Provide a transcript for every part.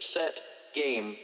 Set. Game.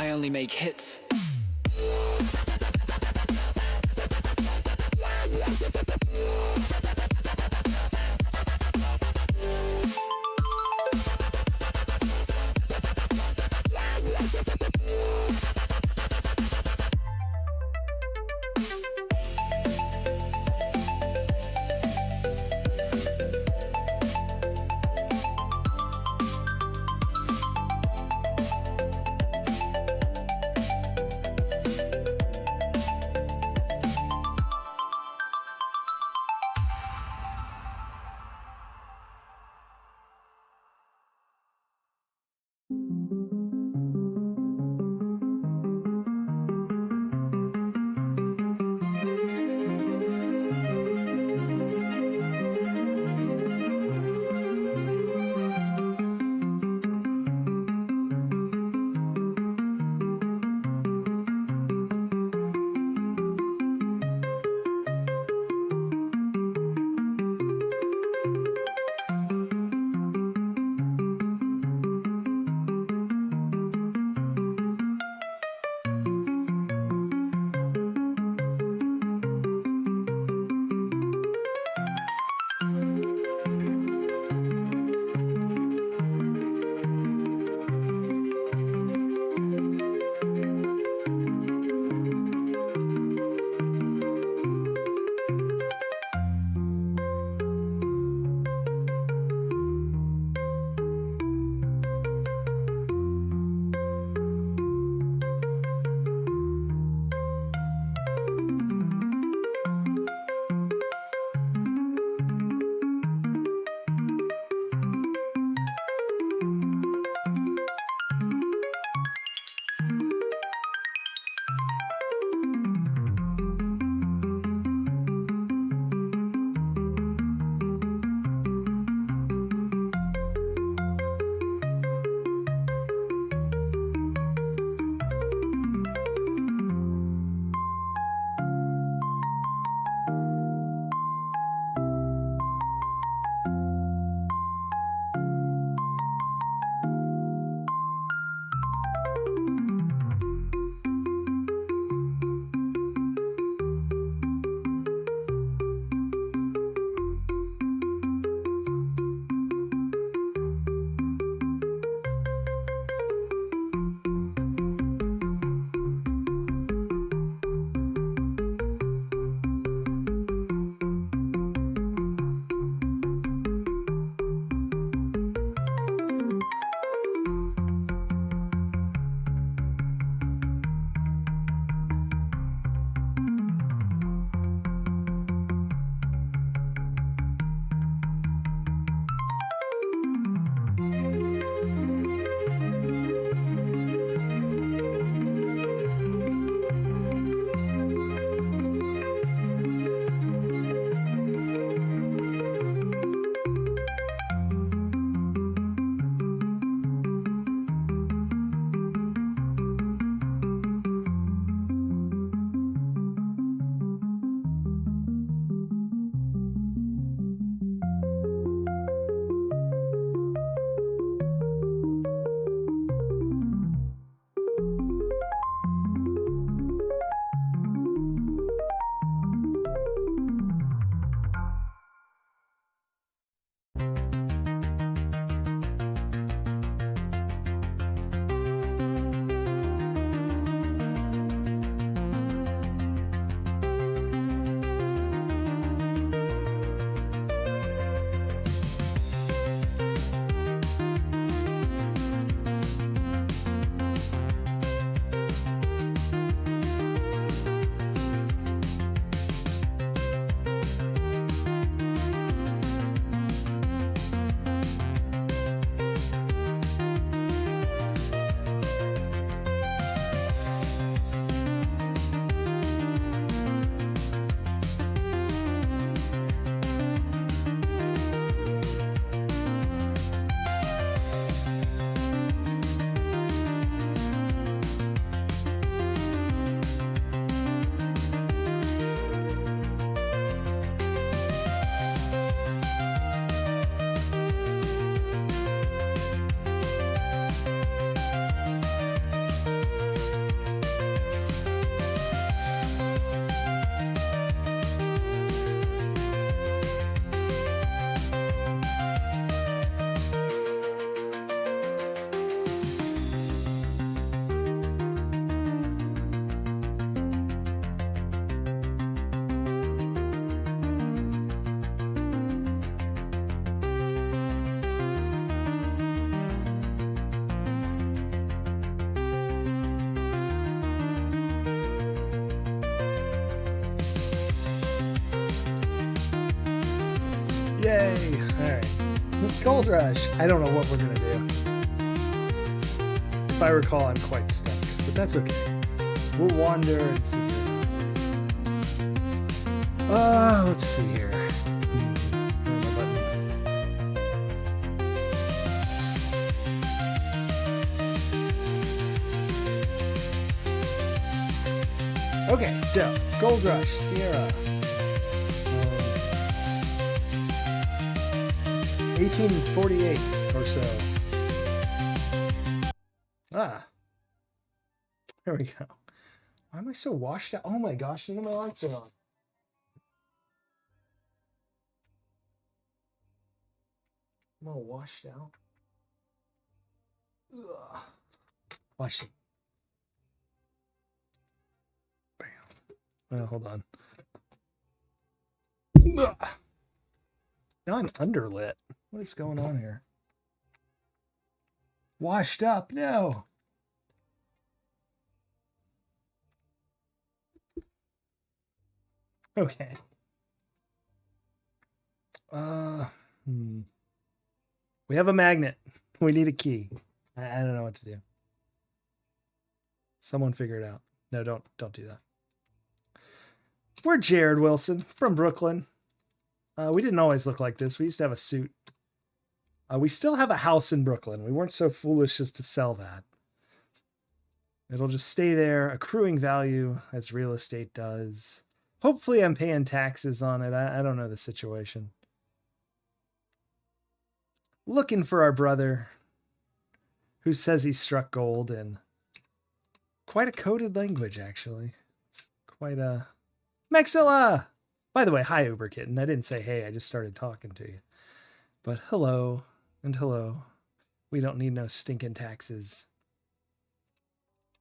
I only make hits. Yay! Alright. Gold Rush. I don't know what we're gonna do. If I recall, I'm quite stuck, but that's okay. We'll wander and figure it out. Let's see here. Where are my buttons? Okay, so Gold Rush, Sierra. 1848 or so. There we go. Why am I so washed out? Oh my gosh, none of my lights are on. I'm all washed out. Ugh. Watch it. Bam. Well, hold on. Ugh. Now I'm underlit. What is going on here? Washed up? No. Okay. We have a magnet. We need a key. I don't know what to do. Someone figure it out. No, don't do that. We're Jared Wilson from Brooklyn. We didn't always look like this. We used to have a suit. We still have a house in Brooklyn. We weren't so foolish as to sell that. It'll just stay there, accruing value as real estate does. Hopefully I'm paying taxes on it. I don't know the situation. Looking for our brother who says he struck gold in quite a coded language, actually. It's quite a... Maxilla! By the way, hi, Uber Kitten. I didn't say hey, I just started talking to you. But hello, and hello. We don't need no stinking taxes.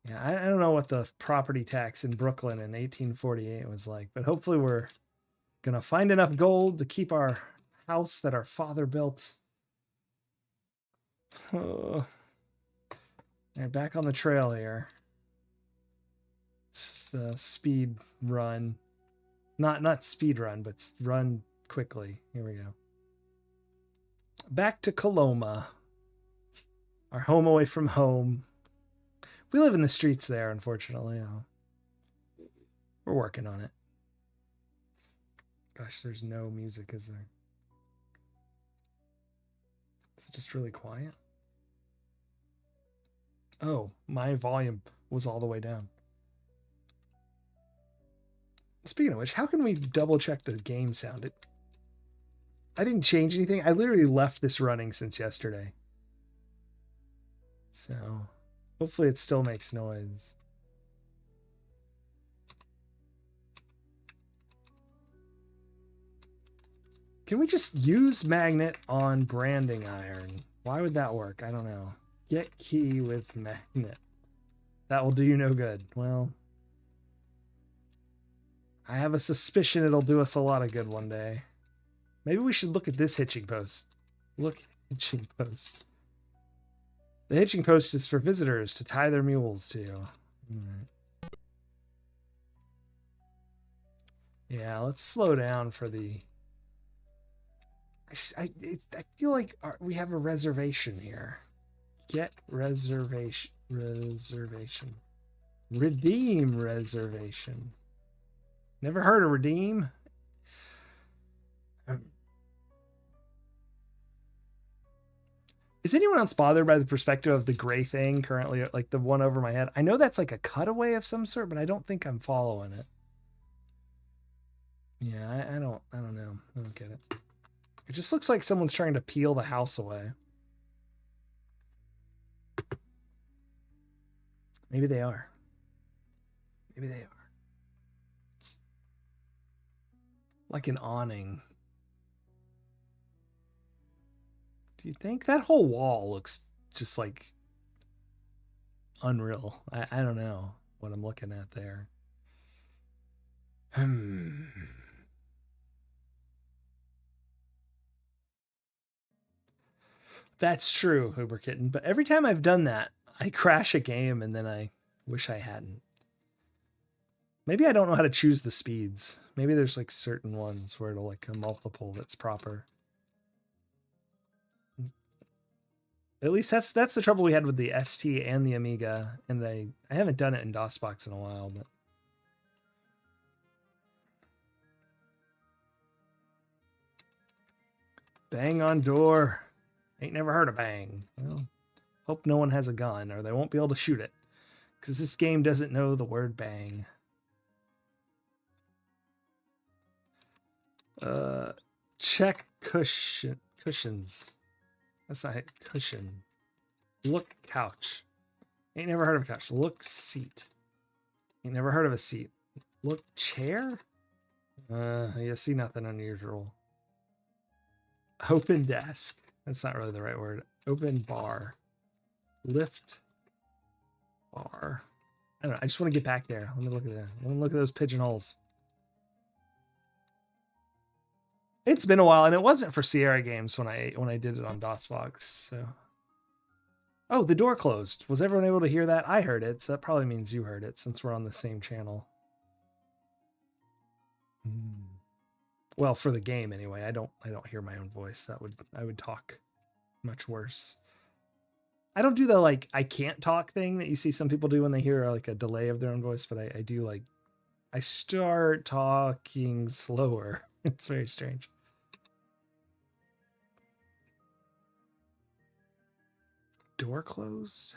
Yeah, I don't know what the property tax in Brooklyn in 1848 was like, but hopefully we're going to find enough gold to keep our house that our father built. Oh. Right, back on the trail here. It's a speed run. Not speed run, but run quickly. Here we go. Back to Coloma. Our home away from home. We live in the streets there, unfortunately. We're working on it. Gosh, there's no music, is there? Is it just really quiet? Oh, my volume was all the way down. Speaking of which, how can we double check the game sound? I didn't change anything. I literally left this running since yesterday. So hopefully it still makes noise. Can we just use magnet on branding iron? Why would that work? I don't know. Get key with magnet. That will do you no good. Well, I have a suspicion it'll do us a lot of good one day. Maybe we should look at this hitching post. Look, hitching post. The hitching post is for visitors to tie their mules to. All right. Yeah, let's slow down for the... I feel like we have a reservation here. Get reservation. Reservation. Redeem reservation. Never heard of redeem? Is anyone else bothered by the perspective of the gray thing currently, like the one over my head? I know that's like a cutaway of some sort, but I don't think I'm following it. Yeah, I don't know. I don't get it. It just looks like someone's trying to peel the house away. Maybe they are. Maybe they are. Like an awning. Do you think? That whole wall looks just like unreal. I don't know what I'm looking at there. That's true, Uber Kitten. But every time I've done that, I crash a game and then I wish I hadn't. Maybe I don't know how to choose the speeds. Maybe there's like certain ones where it'll like a multiple that's proper. At least that's the trouble we had with the ST and the Amiga, and I haven't done it in DOSBox in a while, but bang on door. Ain't never heard of bang. Well, hope no one has a gun or they won't be able to shoot it, because this game doesn't know the word bang. Check cushions. That's not it. Cushion. Look couch. Ain't never heard of a couch. Look seat. Ain't never heard of a seat. Look chair. You see nothing unusual. Open desk. That's not really the right word. Open bar. Lift bar. I don't know. I just want to get back there. Let me look at that. Let me look at those pigeonholes. It's been a while, and it wasn't for Sierra Games when I did it on DOSBox. So, oh, the door closed. Was everyone able to hear that? I heard it, so that probably means you heard it, since we're on the same channel. Well, for the game anyway. I don't hear my own voice. I would talk much worse. I don't do the like I can't talk thing that you see some people do when they hear like a delay of their own voice, but I do like I start talking slower. It's very strange. Door closed?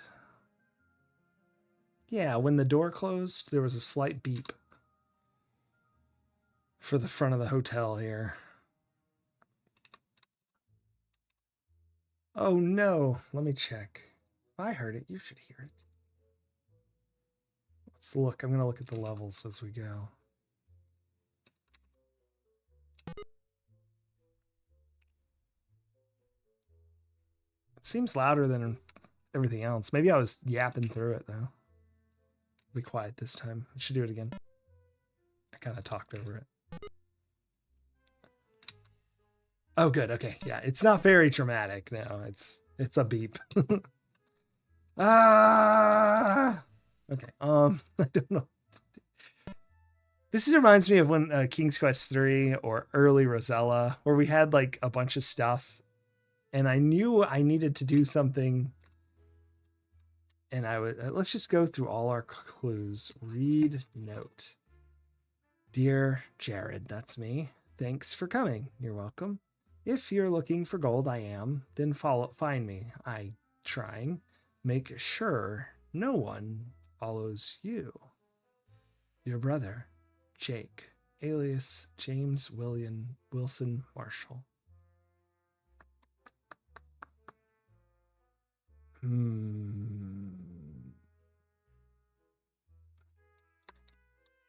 Yeah, when the door closed, there was a slight beep for the front of the hotel here. Oh no, let me check. If I heard it, you should hear it. Let's look. I'm going to look at the levels as we go. It seems louder than everything else. Maybe I was yapping through it though. Be quiet this time. I should do it again. I kind of talked over it. Oh, good. Okay. Yeah, it's not very dramatic. No, it's a beep. Ah. Okay. I don't know. This reminds me of when King's Quest 3 or early Rosella, where we had like a bunch of stuff, and I knew I needed to do something. And I would let's just go through all our clues. Read note. Dear Jared, that's me. Thanks for coming. You're welcome. If you're looking for gold, I am. Then find me. I trying. Make sure no one follows you. Your brother, Jake, alias James Wilson Marshall.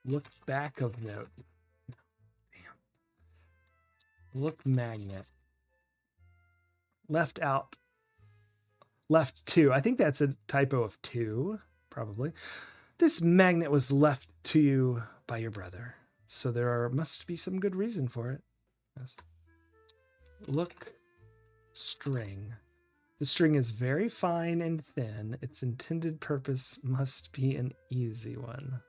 Look back of note. Damn. Look magnet. Left out. Left 2. I think that's a typo of 2, probably. This magnet was left to you by your brother, so must be some good reason for it. Yes. Look string. The string is very fine and thin. Its intended purpose must be an easy one.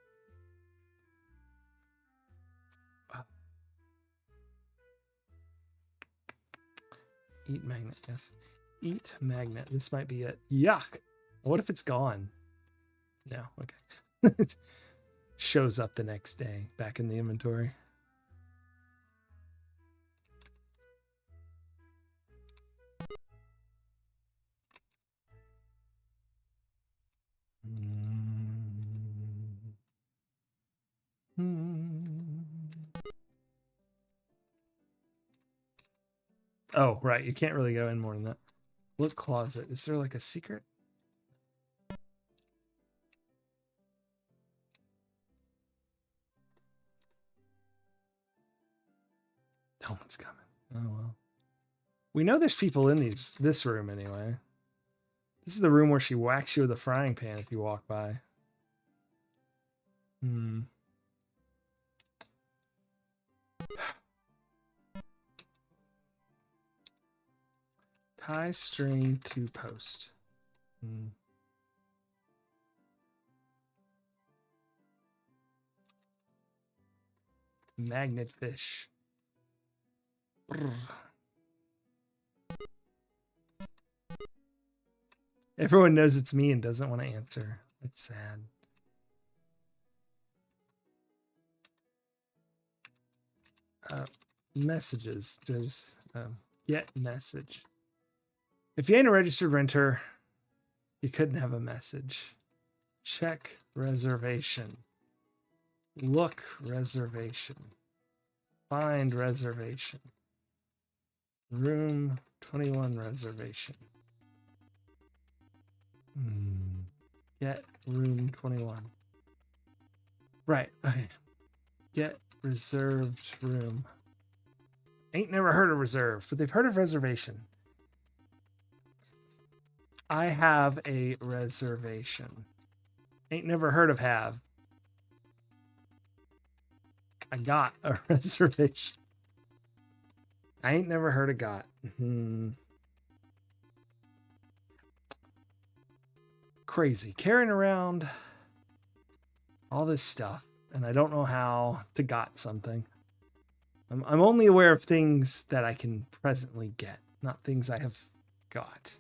Eat magnet, yes. Eat magnet. This might be it. Yuck. What if it's gone? No, okay. Shows up the next day, back in the inventory. Oh, right. You can't really go in more than that. Look closet. Is there like a secret? No one's coming. Oh, well. We know there's people in this room anyway. This is the room where she whacks you with a frying pan if you walk by. Tie string to post. Magnet fish. Brr. Everyone knows it's me and doesn't want to answer. It's sad. Messages. There's get message. If you ain't a registered renter, you couldn't have a message. Check reservation. Look reservation. Find reservation. Room 21 reservation. Get room 21. Right. Okay. Get reserved room. Ain't never heard of reserve, but they've heard of reservation. I have a reservation. Ain't never heard of have. I got a reservation. I ain't never heard of got. Crazy. Carrying around all this stuff, and I don't know how to got something. I'm only aware of things that I can presently get, not things I have got.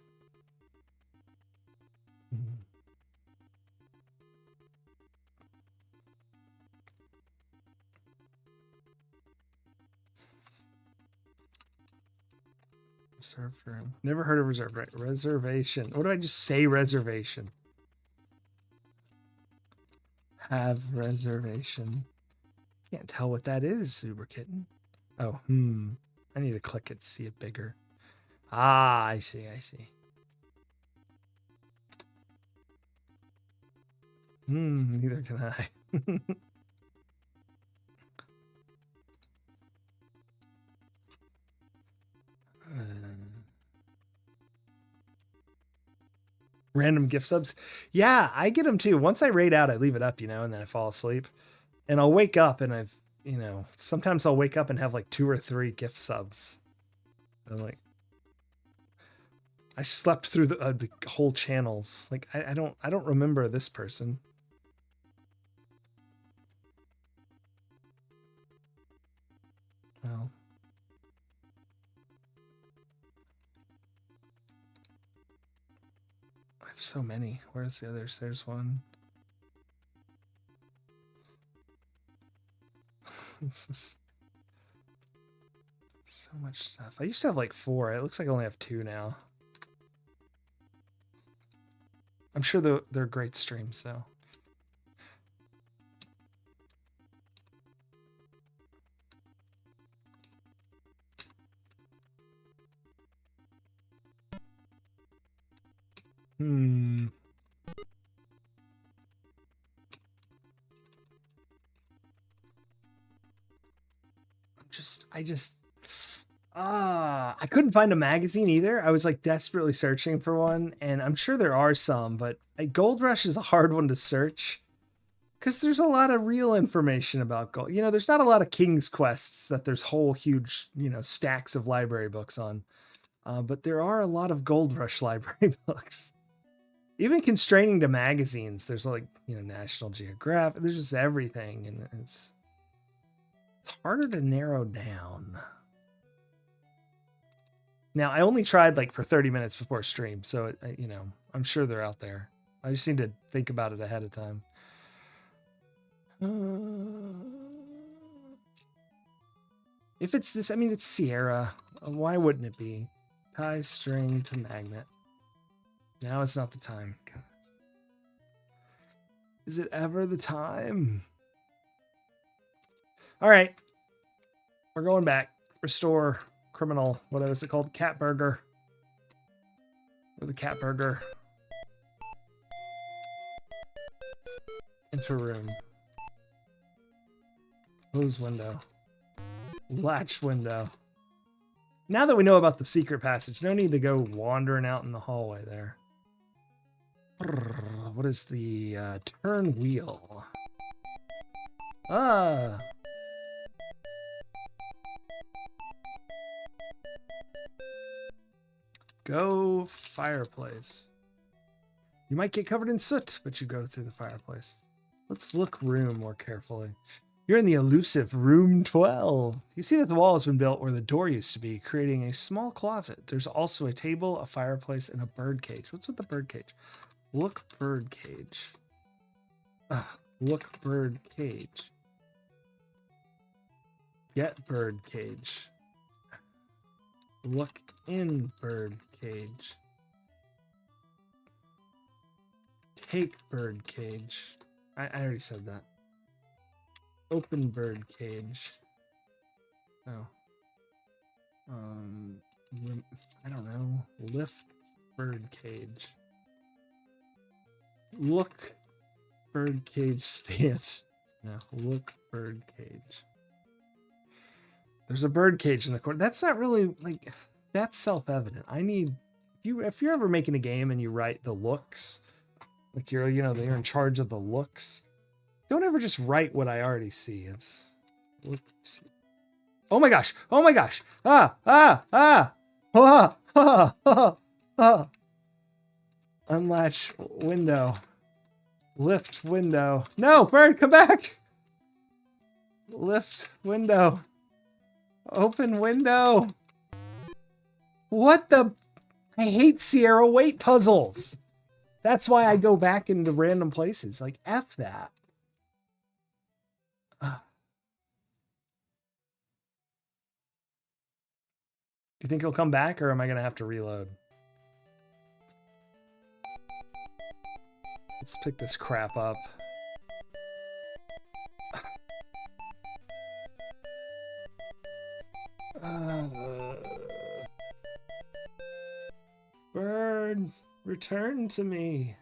Reserved room. Never heard of reserved. Right. Reservation. What do I just say? Reservation. Have reservation. Can't tell what that is, Uber Kitten. Oh, I need to click it to see it bigger. Ah, I see. Neither can I. Random gift subs. Yeah, I get them too. Once I raid out, I leave it up, and then I fall asleep. And I'll wake up and sometimes I'll wake up and have like 2 or 3 gift subs. I'm like, I slept through the whole channels. Like, I don't remember this person. Well, I have so many. Where's the others? There's one. It's just so much stuff. I used to have like 4. It looks like I only have 2 now. I'm sure they're great streams though. I couldn't find a magazine either. I was like desperately searching for one, and I'm sure there are some, but Gold Rush is a hard one to search because there's a lot of real information about gold. There's not a lot of King's Quests that there's whole huge, stacks of library books on. But there are a lot of Gold Rush library books. Even constraining to magazines, there's like, National Geographic, there's just everything, and it's harder to narrow down. Now, I only tried like for 30 minutes before stream, so I'm sure they're out there. I just need to think about it ahead of time. If it's this, it's Sierra. Why wouldn't it be? Tie string to magnet. Now it's not the time. God. Is it ever the time? All right. We're going back. Restore criminal. What is it called? Cat burger. Or the cat burger. Enter room. Close window. Latch window. Now that we know about the secret passage, no need to go wandering out in the hallway there. What is the turn wheel? Go fireplace. You might get covered in soot, but you go through the fireplace. Let's look room more carefully. You're in the elusive room 12. You see that the wall has been built where the door used to be, creating a small closet. There's also a table, a fireplace, and a bird cage. What's with the bird cage? Look bird cage. Look bird cage. Get bird cage. Look in bird cage. Take bird cage. I already said that. Open bird cage. Oh. I don't know. Lift bird cage. Look bird cage stand. No, look bird cage. There's a bird cage in the corner. That's not really like that's self-evident. I need if you're ever making a game and you write the looks, like you're in charge of the looks. Don't ever just write what I already see. It's oh my gosh! Oh my gosh! Unlatch window. Lift window. No, bird, come back! Lift window. Open window. What the? I hate Sierra weight puzzles. That's why I go back into random places. Like, F that. Do you think he'll come back, or am I going to have to reload? Let's pick this crap up. Bird, return to me.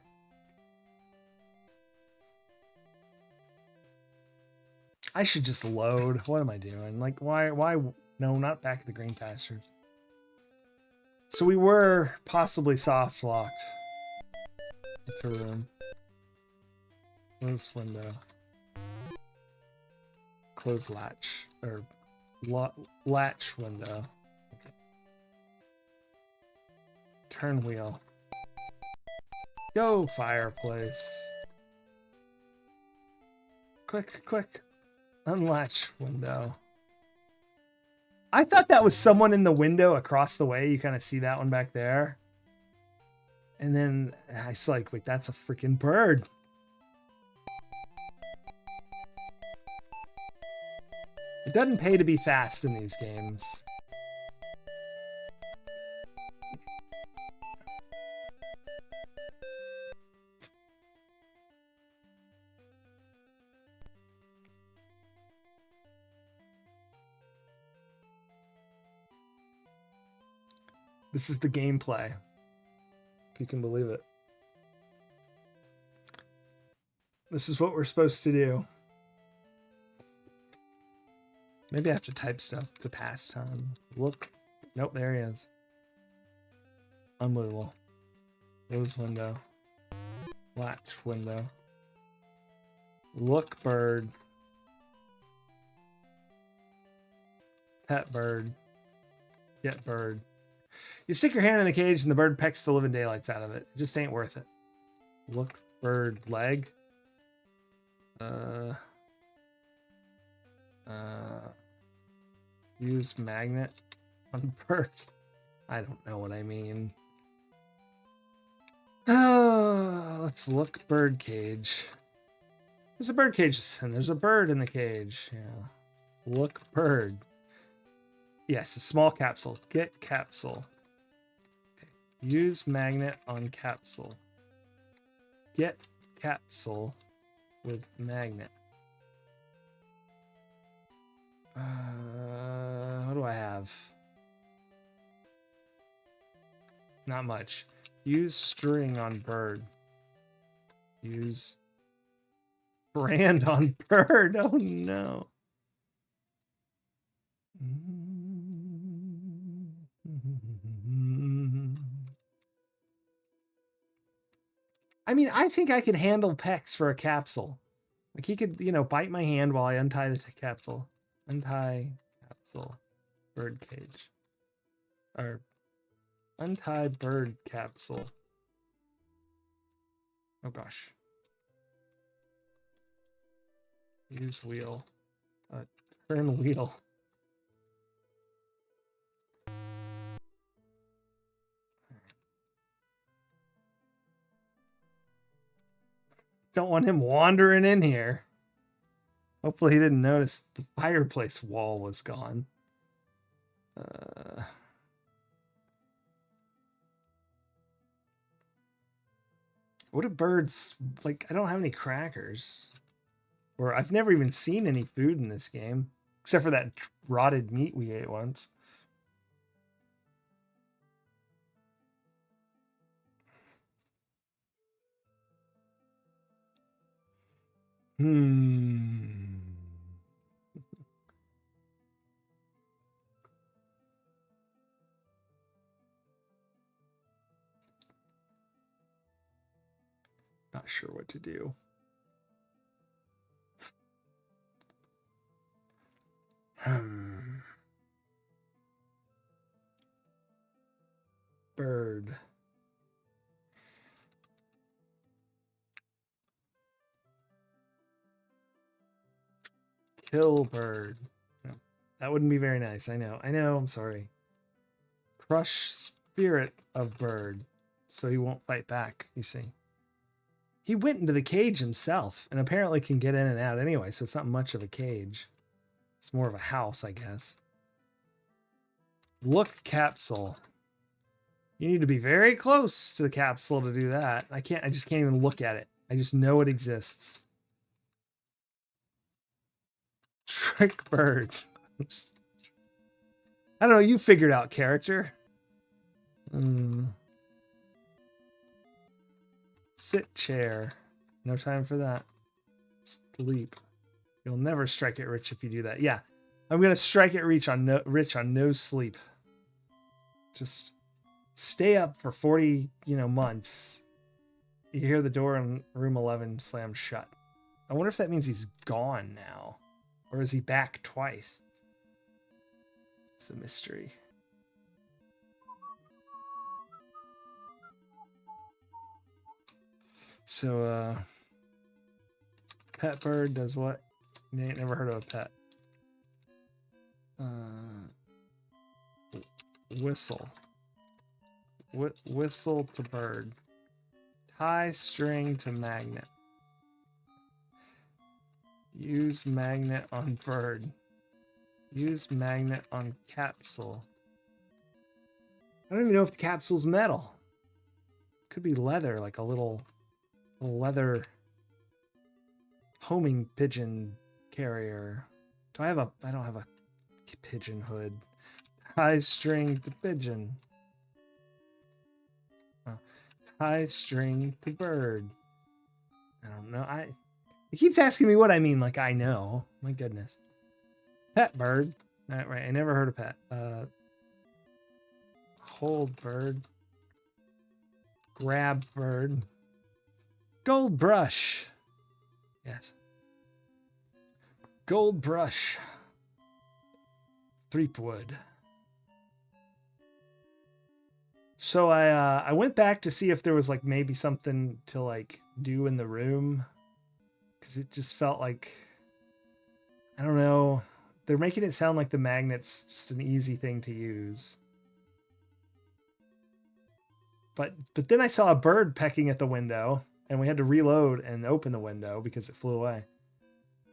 I should just load. What am I doing? Like, why? No, not back at the green pastures. So we were possibly soft locked. Enter room. Close window. Close latch. Or latch window. Okay. Turn wheel. Go fireplace. Quick, quick. Unlatch window. I thought that was someone in the window across the way. You kind of see that one back there. And then I was like, wait, that's a freaking bird. It doesn't pay to be fast in these games. This is the gameplay, if you can believe it. This is what we're supposed to do. Maybe I have to type stuff to pass time. Look. Nope, there he is. Unbelievable. Close window. Latch window. Look bird. Pet bird. Get bird. You stick your hand in the cage and the bird pecks the living daylights out of it. It just ain't worth it. Look bird leg. Use magnet on bird. I don't know what I mean. Let's look bird cage. There's a bird cage and there's a bird in the cage. Yeah. Look bird. Yes, a small capsule. Get capsule. Okay. Use magnet on capsule. Get capsule with magnet. What do I have? Not much. Use string on bird. Use brand on bird. Oh no. I mean, I think I could handle pecs for a capsule. Like he could, bite my hand while I untie the capsule. Untie capsule. Bird cage. Or untie bird capsule. Oh gosh. Use wheel. Turn wheel. Don't want him wandering in here. Hopefully he didn't notice the fireplace wall was gone. What do birds like? I don't have any crackers, or I've never even seen any food in this game except for that rotted meat we ate once. Not sure what to do. Bird. Kill bird. No, that wouldn't be very nice. I know. I'm sorry. Crush spirit of bird. So he won't fight back, you see. He went into the cage himself and apparently can get in and out anyway, so it's not much of a cage. It's more of a house, I guess. Look capsule. You need to be very close to the capsule to do that. I just can't even look at it. I just know it exists. Trick bird. I don't know, you figured out character. Sit chair. No time for that. Sleep. You'll never strike it rich if you do that. Yeah. I'm gonna strike it rich on no sleep. Just stay up for 40, months. You hear the door in room 11 slam shut. I wonder if that means he's gone now. Or is he back twice? It's a mystery. So, pet bird does what? You ain't never heard of a pet. Whistle. Whistle to bird. Tie string to magnet. Use magnet on bird. Use magnet on capsule. I don't even know if the capsule's metal. Could be leather, like a little leather homing pigeon carrier. I don't have a pigeon hood. Tie string to pigeon. Tie string to bird. I don't know. It keeps asking me what I mean, like I know. My goodness. Pet bird. Right. I never heard of pet. Hold bird. Grab bird. Gold brush. Yes. Gold brush. Threepwood. So I went back to see if there was like maybe something to like do in the room, because it just felt like, I don't know, they're making it sound like the magnet's just an easy thing to use. But then I saw a bird pecking at the window, and we had to reload and open the window because it flew away.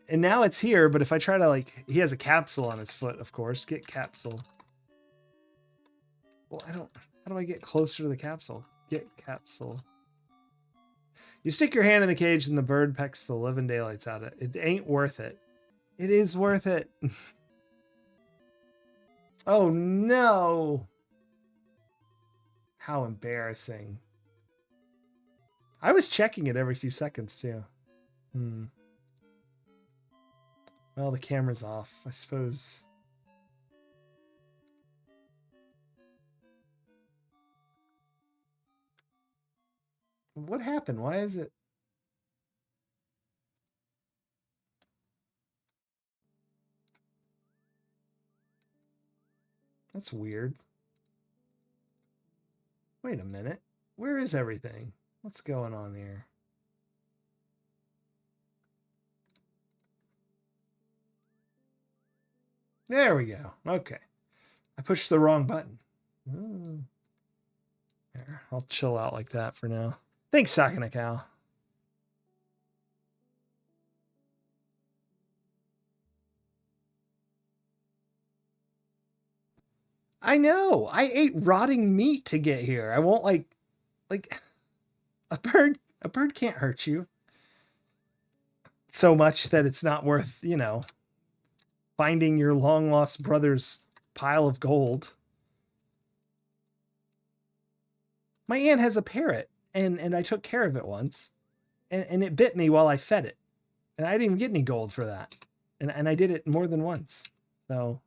And now it's here, but if I try to, like, he has a capsule on his foot, of course. Get capsule. Well, how do I get closer to the capsule? Get capsule. You stick your hand in the cage and the bird pecks the living daylights out of it. It ain't worth it. It is worth it. Oh no. How embarrassing. I was checking it every few seconds too. Well, the camera's off, I suppose. What happened? Why is it? That's weird. Wait a minute. Where is everything? What's going on here? There we go. Okay. I pushed the wrong button. Oh. Here, I'll chill out like that for now. Thanks, Sakanakau. I know. I ate rotting meat to get here. I won't like a bird can't hurt you so much that it's not worth, finding your long lost brother's pile of gold. My aunt has a parrot and I took care of it once and it bit me while I fed it. And I didn't even get any gold for that. And I did it more than once. So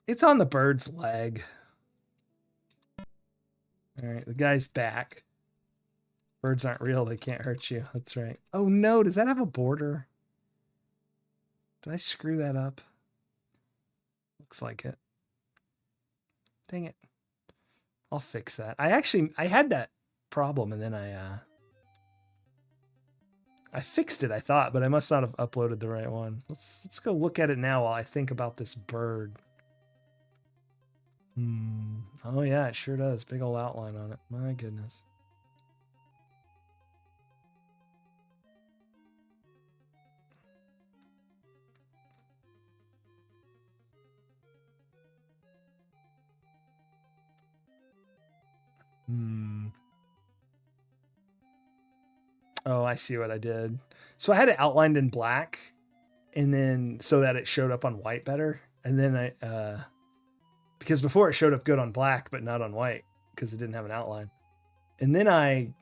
it's on the bird's leg. All right, the guy's back. Birds aren't real. They can't hurt you. That's right. Oh, no. Does that have a border? Did I screw that up? Looks like it. Dang it. I'll fix that. I had that problem and then I fixed it, I thought, but I must not have uploaded the right one. Let's go look at it now while I think about this bird. Oh yeah, it sure does. Big old outline on it. My goodness. Oh, I see what I did. So I had it outlined in black and then so that it showed up on white better. And then because before it showed up good on black, but not on white because it didn't have an outline. And then I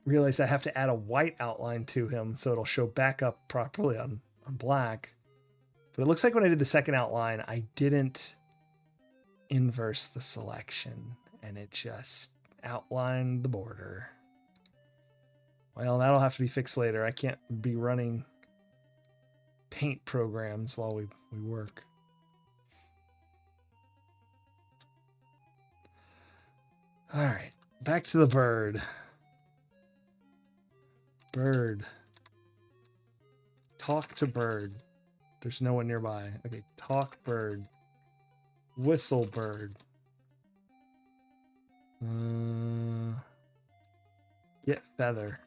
realized I have to add a white outline to him so it'll show back up properly on black. But it looks like when I did the second outline, I didn't inverse the selection and it just outlined the border. Well, that'll have to be fixed later. I can't be running paint programs while we work. All right, back to the bird. Bird. Talk to bird. There's no one nearby. Okay, talk bird. Whistle bird. Get feather.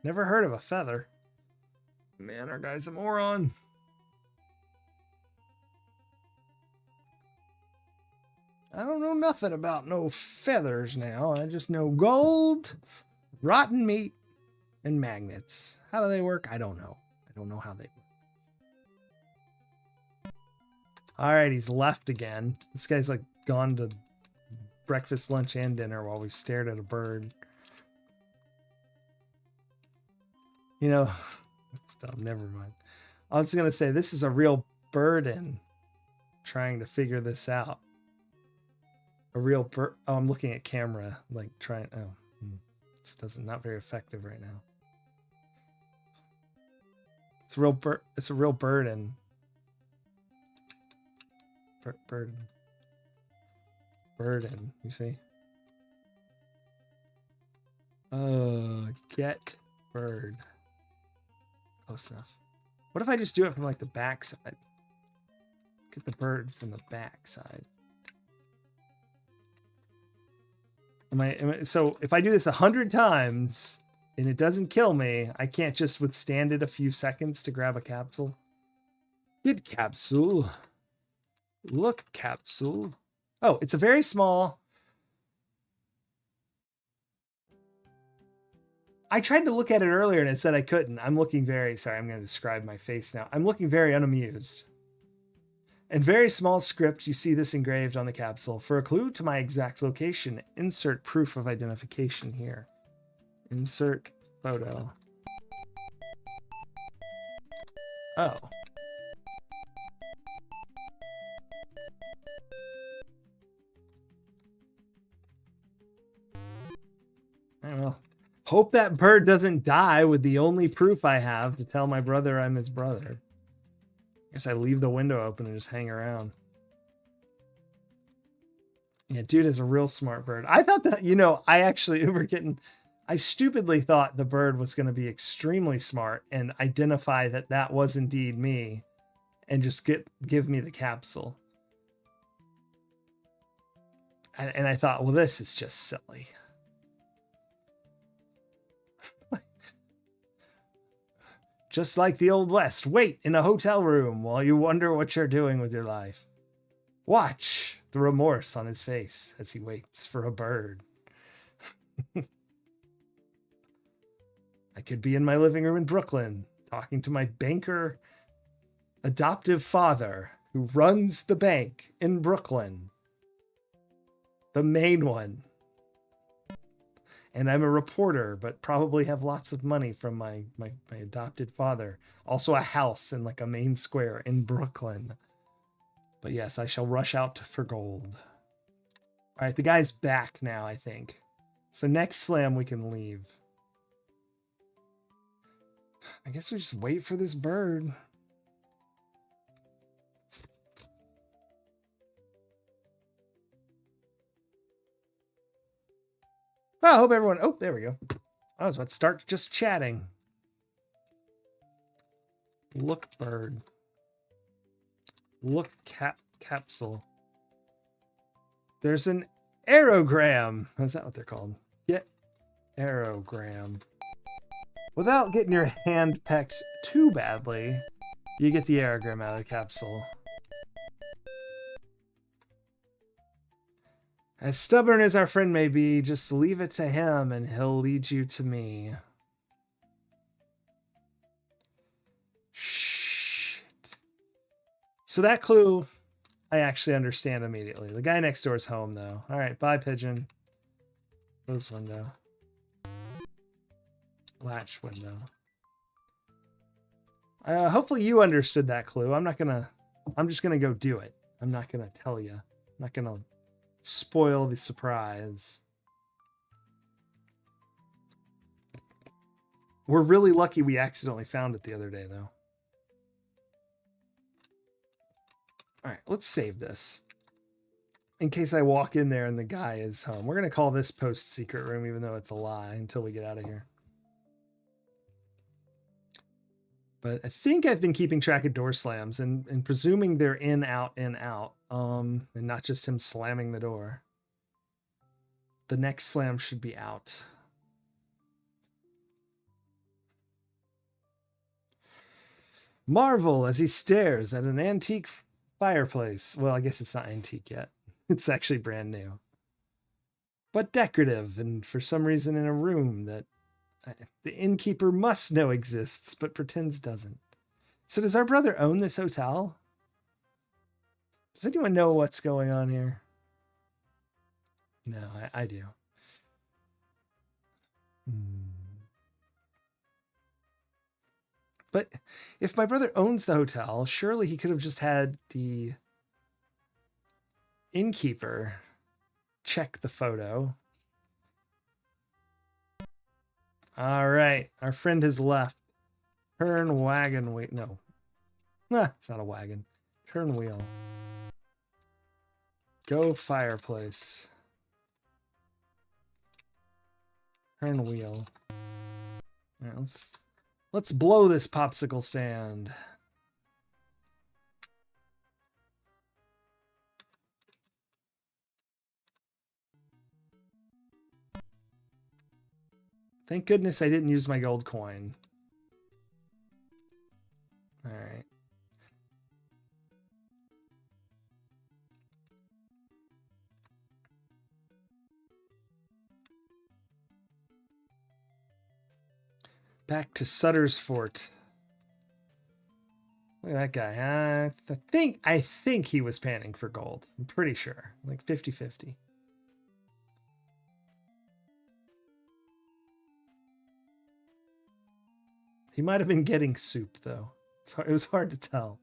Never heard of a feather. Man, our guy's a moron. I don't know nothing about no feathers now. I just know gold, rotten meat, and magnets. How do they work? I don't know. I don't know how they work. All right, he's left again. This guy's like gone to breakfast, lunch, and dinner while we stared at a bird. You know, that's dumb. Never mind. I was going to say, this is a real burden trying to figure this out. A real bird. Oh, I'm looking at camera, like trying. Oh, this doesn't not very effective right now. It's a real bird. It's a real burden. Burden. Burden. You see? Get bird. Close enough. What if I just do it from like the back side? Get the bird from the back side. So if I do this 100 times and it doesn't kill me, I can't just withstand it a few seconds to grab a capsule. Get capsule. Look, capsule. Oh, it's a very small. I tried to look at it earlier and it said I couldn't. I'm looking very, sorry, I'm going to describe my face now. I'm looking very unamused. In very small script, you see this engraved on the capsule. For a clue to my exact location, insert proof of identification here. Insert photo. Oh. I don't know. Hope that bird doesn't die with the only proof I have to tell my brother I'm his brother. Guess I leave the window open and just hang around. Yeah, dude is a real smart bird. I thought that, I stupidly thought the bird was going to be extremely smart and identify that that was indeed me and just give me the capsule. And I thought, well, this is just silly. Just like the Old West, wait in a hotel room while you wonder what you're doing with your life. Watch the remorse on his face as he waits for a bird. I could be in my living room in Brooklyn, talking to my banker adoptive father who runs the bank in Brooklyn. The main one. And I'm a reporter, but probably have lots of money from my adopted father. Also a house in like a main square in Brooklyn. But yes, I shall rush out for gold. All right, the guy's back now, I think. So next slam, we can leave. I guess we just wait for this bird. Well, I hope everyone... Oh, there we go. I was about to start just chatting. Look bird. Look capsule. There's an aerogram. Is that what they're called? Get aerogram. Without getting your hand pecked too badly, you get the aerogram out of the capsule. As stubborn as our friend may be, just leave it to him and he'll lead you to me. Shit. So that clue, I actually understand immediately. The guy next door is home, though. All right, bye, pigeon. Close window. Latch window. Hopefully you understood that clue. I'm just gonna go do it. I'm not gonna tell you. I'm not gonna spoil the surprise. We're really lucky we accidentally found it the other day, though. All right, let's save this. In case I walk in there and the guy is home. We're gonna call this post secret room, even though it's a lie, until we get out of here. But I think I've been keeping track of door slams and presuming they're in, out, and not just him slamming the door. The next slam should be out. Marvel as he stares at an antique fireplace. Well, I guess it's not antique yet. It's actually brand new. But decorative, and for some reason in a room that the innkeeper must know exists, but pretends doesn't. So does our brother own this hotel? Does anyone know what's going on here? No, I do. But if my brother owns the hotel, surely he could have just had the innkeeper check the photo. All right, our friend has left. Turn wagon, wait, no. It's not a wagon. Turn wheel. Go fireplace. Turn wheel. All right, let's blow this popsicle stand. Thank goodness I didn't use my gold coin. All right. Back to Sutter's Fort. Look at that guy. I think he was panning for gold. I'm pretty sure. Like 50-50. He might have been getting soup, though. It was hard to tell.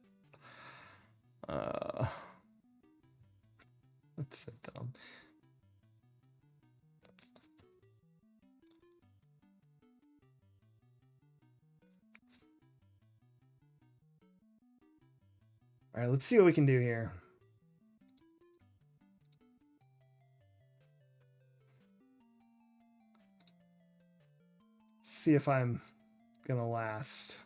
That's so dumb. All right, let's see what we can do here. See if I'm gonna last.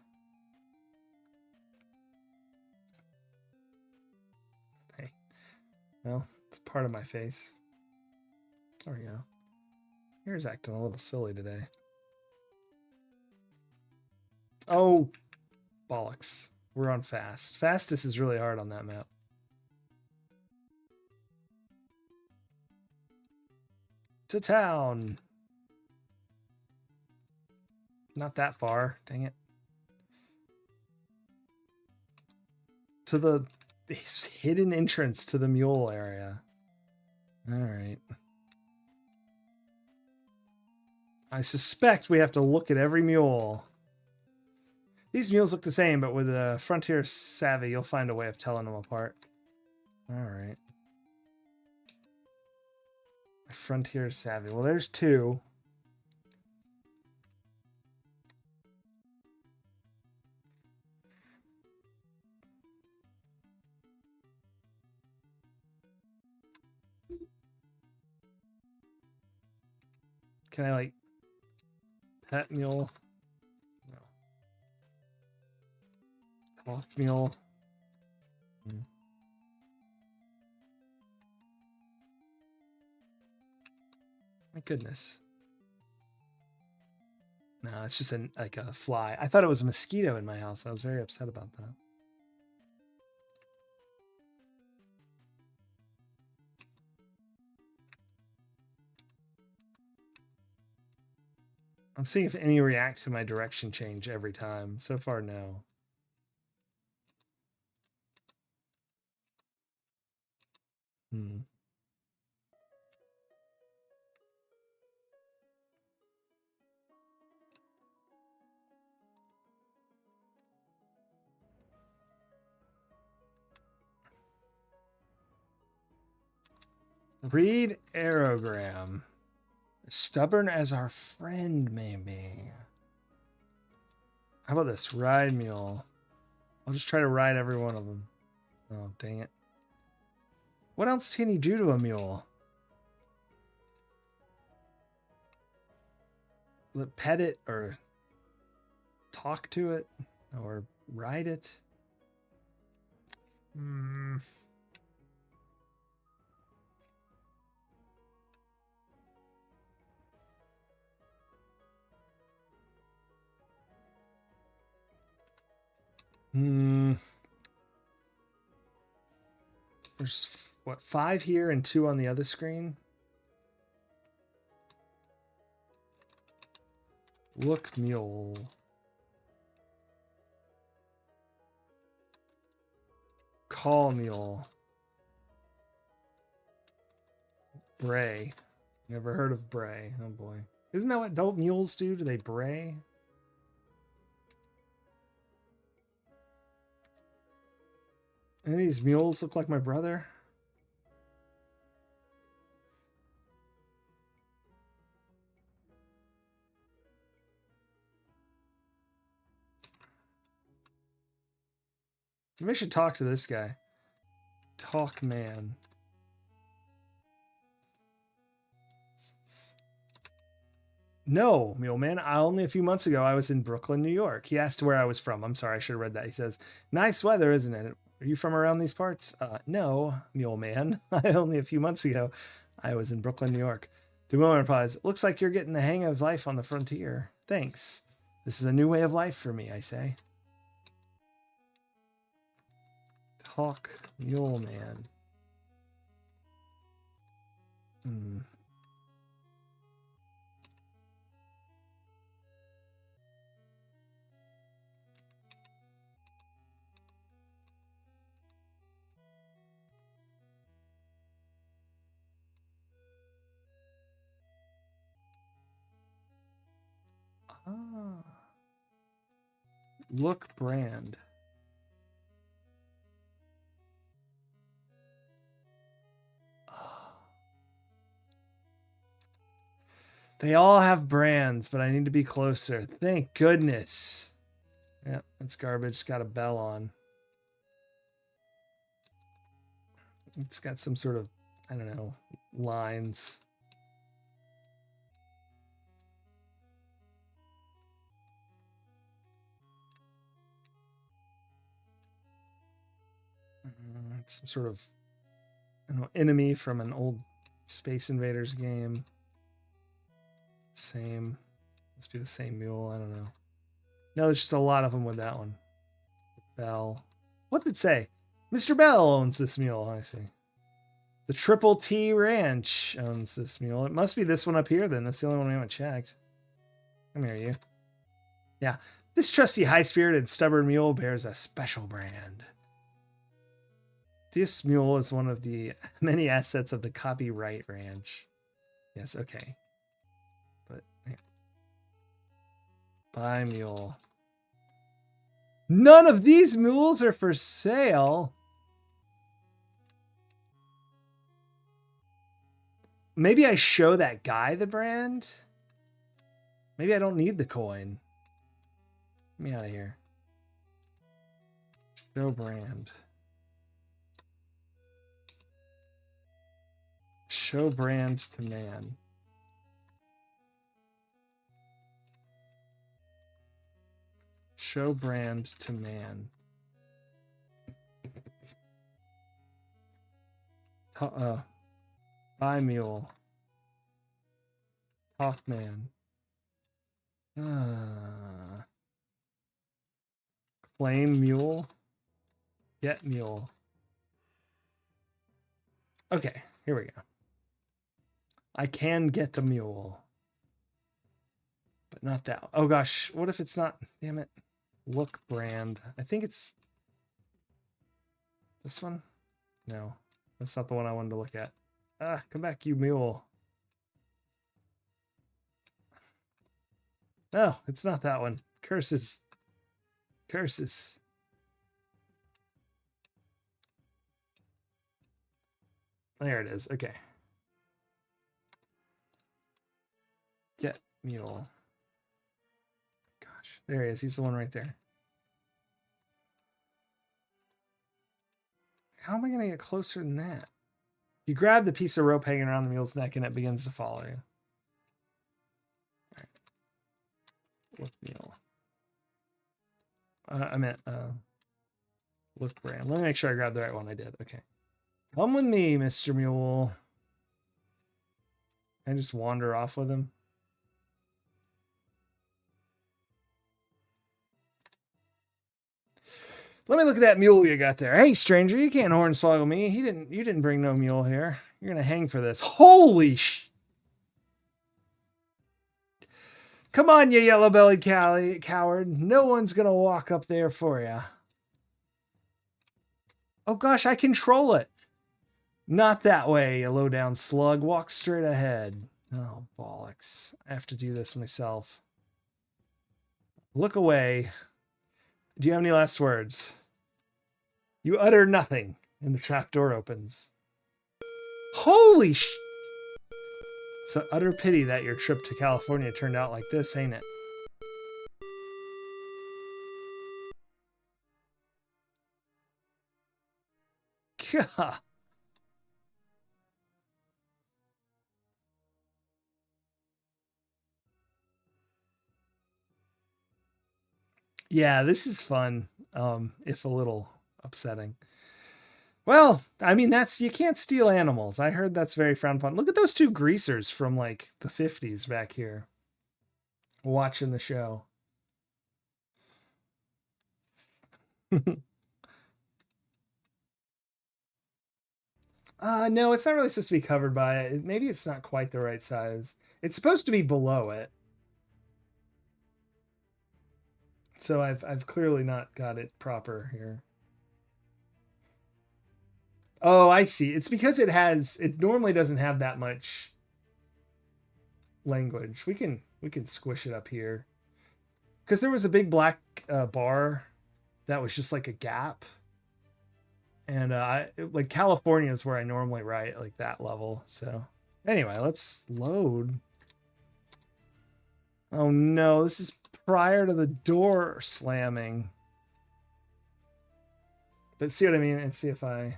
Well, it's part of my face. There we go. Hair's acting a little silly today. Oh, bollocks. We're on fast. Fastest is really hard on that map. To town. Not that far. Dang it. To the hidden entrance to the mule area. All right. I suspect we have to look at every mule. These mules look the same, but with a frontier savvy, you'll find a way of telling them apart. All right. Frontier savvy. Well, there's two. Can I, like, pet mule? No. Talk mule. My goodness. No, it's just like a fly. I thought it was a mosquito in my house. I was very upset about that. I'm seeing if any react to my direction change every time. So far, no. Hmm. Read aerogram. Stubborn as our friend, maybe. How about this? Ride mule. I'll just try to ride every one of them. Oh, dang it. What else can you do to a mule? Pet it or talk to it or ride it? Hmm. Hmm. There's what, 5 here and 2 on the other screen? Look mule. Call mule. Bray. Never heard of bray. Oh boy. Isn't that what adult mules do? Do they bray? Any of these mules look like my brother? Maybe I should talk to this guy. Talk man. No, Mule Man. Only a few months ago, I was in Brooklyn, New York. He asked where I was from. I'm sorry, I should have read that. He says, "Nice weather, isn't it? Are you from around these parts?" No, Mule Man. Only a few months ago, I was in Brooklyn, New York. The Mule Man replies, "Looks like you're getting the hang of life on the frontier. Thanks. This is a new way of life for me," I say. Talk Mule Man. Hmm. Ah. Look brand. They all have brands, but I need to be closer. Thank goodness. Yep, it's garbage. It's got a bell on. It's got some sort of, I don't know, lines. Some sort of, An enemy from an old Space Invaders game. Same. Must be the same mule. I don't know. No, there's just a lot of them with that one. Bell. What did it say? Mr. Bell owns this mule. I see. The Triple T Ranch owns this mule. It must be this one up here then. That's the only one we haven't checked. Come here, you. Yeah. This trusty, high-spirited, stubborn mule bears a special brand. This mule is one of the many assets of the Copyright Ranch. Yes, okay. But here. Buy mule. None of these mules are for sale. Maybe I show that guy the brand. Maybe I don't need the coin. Get me out of here. Show brand. Show brand to man. Show brand to man. Buy mule. Talk man. Claim mule. Get mule. Okay, here we go. I can get the mule. But not that. Oh gosh, what if it's not? Damn it. Look brand. I think it's this one. No, that's not the one I wanted to look at. Ah, come back, you mule. No, it's not that one. Curses. Curses. There it is. Okay. Get mule. Gosh, there he is. He's the one right there. How am I going to get closer than that? You grab the piece of rope hanging around the mule's neck and it begins to follow you. All right. Look mule. I meant look brand. Let me make sure I grabbed the right one. I did. Okay. Come with me, Mr. Mule. Can I just wander off with him? Let me look at that mule you got there. Hey, stranger, you can't hornswoggle me. You didn't bring no mule here. You're gonna hang for this. Holy sh! Come on, you yellow-bellied coward. No one's gonna walk up there for you. Oh gosh, I control it. Not that way, you low-down slug. Walk straight ahead. Oh, bollocks. I have to do this myself. Look away. Do you have any last words? You utter nothing, and the trapdoor opens. Holy sh! It's an utter pity that your trip to California turned out like this, ain't it? Gah. Yeah, this is fun, if a little upsetting. Well, I mean, you can't steal animals. I heard that's very frowned upon. Look at those two greasers from like the 50s back here watching the show. No, it's not really supposed to be covered by it. Maybe it's not quite the right size. It's supposed to be below it. So I've clearly not got it proper here. Oh, I see. It's because it normally doesn't have that much language. We can squish it up here. Because there was a big black bar that was just like a gap. And like California is where I normally write, like that level. So anyway, let's load. Oh no, this is prior to the door slamming. But see what I mean? And see if I...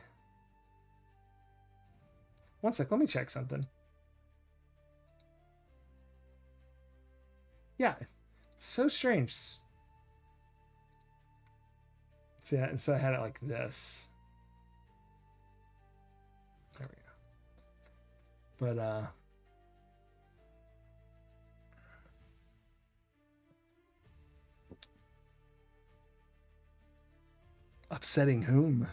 One sec, let me check something. Yeah, it's so strange. See, so I had it like this. There But upsetting whom?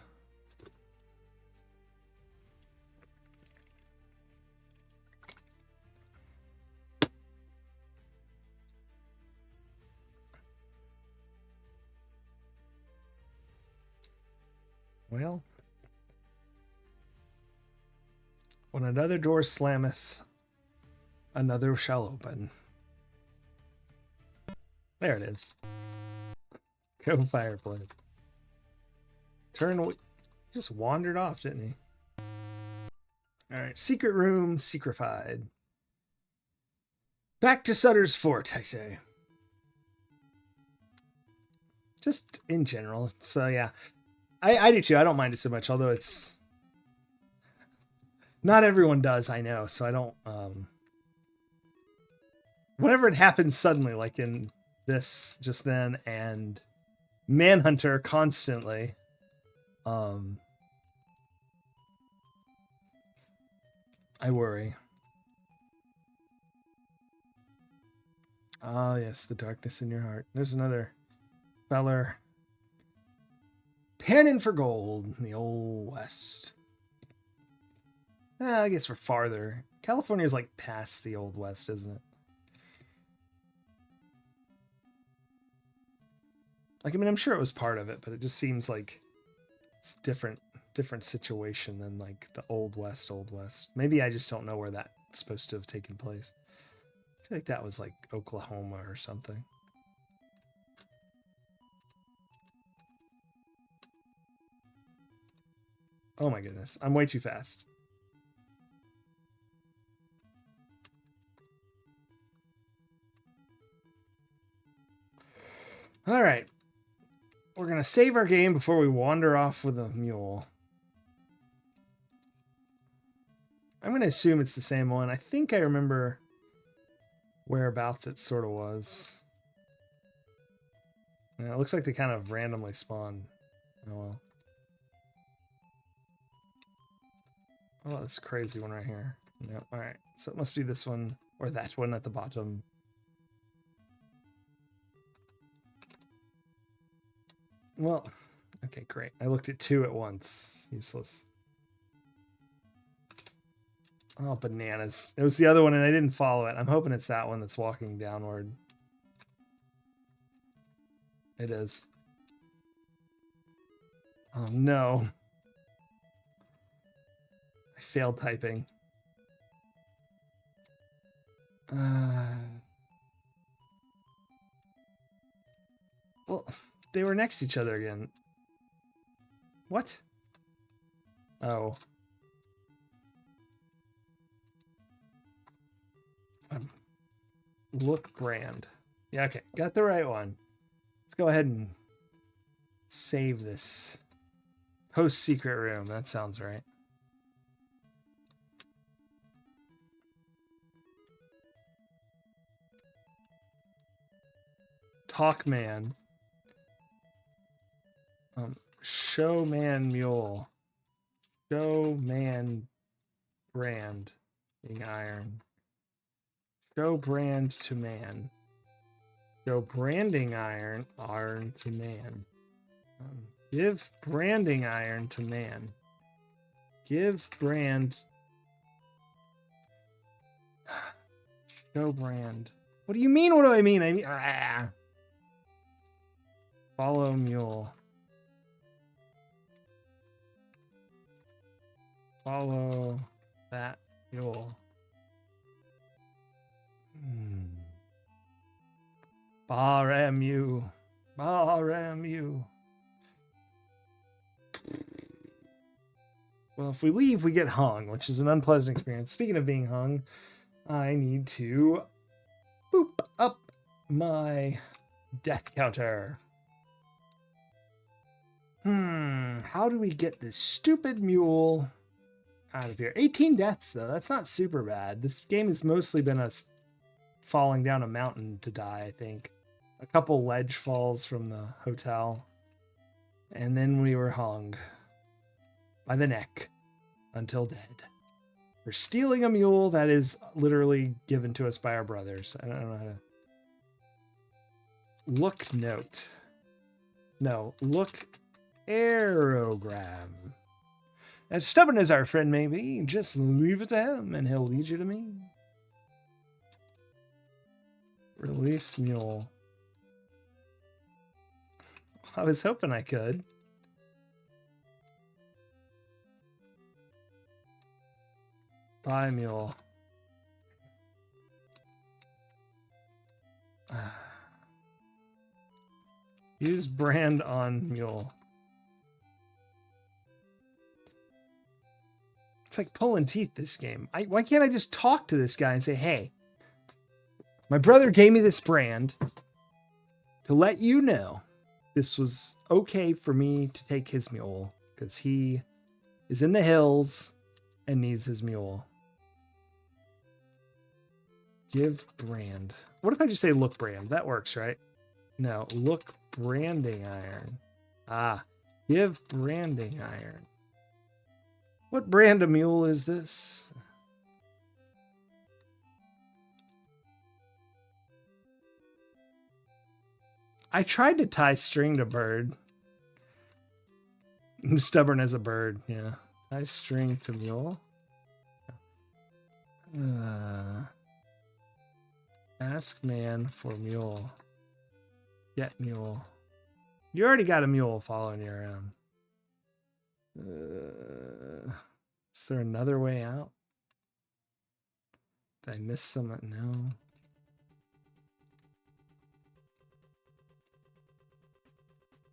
Well, when another door slammeth, another shall open. There it is. Go fireplace. Just wandered off, didn't he? All right, secret room, secretified. Back to Sutter's Fort, I say. Just in general. So yeah, I do too. I don't mind it so much, although it's not everyone does, I know. So I don't. Whenever it happens suddenly, like in this just then, and Manhunter constantly. I worry. Oh yes, the darkness in your heart. There's another feller panning for gold in the old west. I guess we're farther. California's like past the old west, isn't it? Like, I mean, I'm sure it was part of it, but it just seems like it's different situation than like the old west. Maybe I just don't know where that's supposed to have taken place. I feel like that was like Oklahoma or something. Oh my goodness, I'm way too fast. All right. We're going to save our game before we wander off with a mule. I'm going to assume it's the same one. I think I remember whereabouts it sort of was. Yeah, it looks like they kind of randomly spawn. Oh well. Oh, this crazy one right here. Yep. All right. So it must be this one or that one at the bottom. Well, okay, great. I looked at two at once. Useless. Oh, bananas. It was the other one and I didn't follow it. I'm hoping it's that one that's walking downward. It is. Oh, no. I failed typing. Well, they were next to each other again. What? Oh. Look brand. Yeah, okay. Got the right one. Let's go ahead and save this. Post secret room. That sounds right. Talk man. Show man mule. Show man brand. Being iron. Show brand to man. Show branding iron to man. Give branding iron to man. Give brand. Show brand. What do you mean? What do I mean? I mean, follow mule. Follow that mule. Bar-mu. Bar-mu. Well, if we leave, we get hung, which is an unpleasant experience. Speaking of being hung, I need to boop up my death counter. How do we get this stupid mule out of here? 18 deaths, though. That's not super bad. This game has mostly been us falling down a mountain to die, I think. A couple ledge falls from the hotel. And then we were hung by the neck until dead. For stealing a mule that is literally given to us by our brothers. I don't know how to... Look note. No, look aerogram. As stubborn as our friend may be, just leave it to him and he'll lead you to me. Release mule. I was hoping I could. Buy mule. Use brand on mule. It's like pulling teeth, this game. Why can't I just talk to this guy and say, hey, my brother gave me this brand to let you know this was okay for me to take his mule because he is in the hills and needs his mule. Give brand. What if I just say look brand? That works, right? No, look branding iron. Ah, give branding iron. What brand of mule is this? I tried to tie string to bird. I'm stubborn as a bird, yeah. Tie string to mule. Ask man for mule. Get mule. You already got a mule following you around. Is there another way out? Did I miss some? No.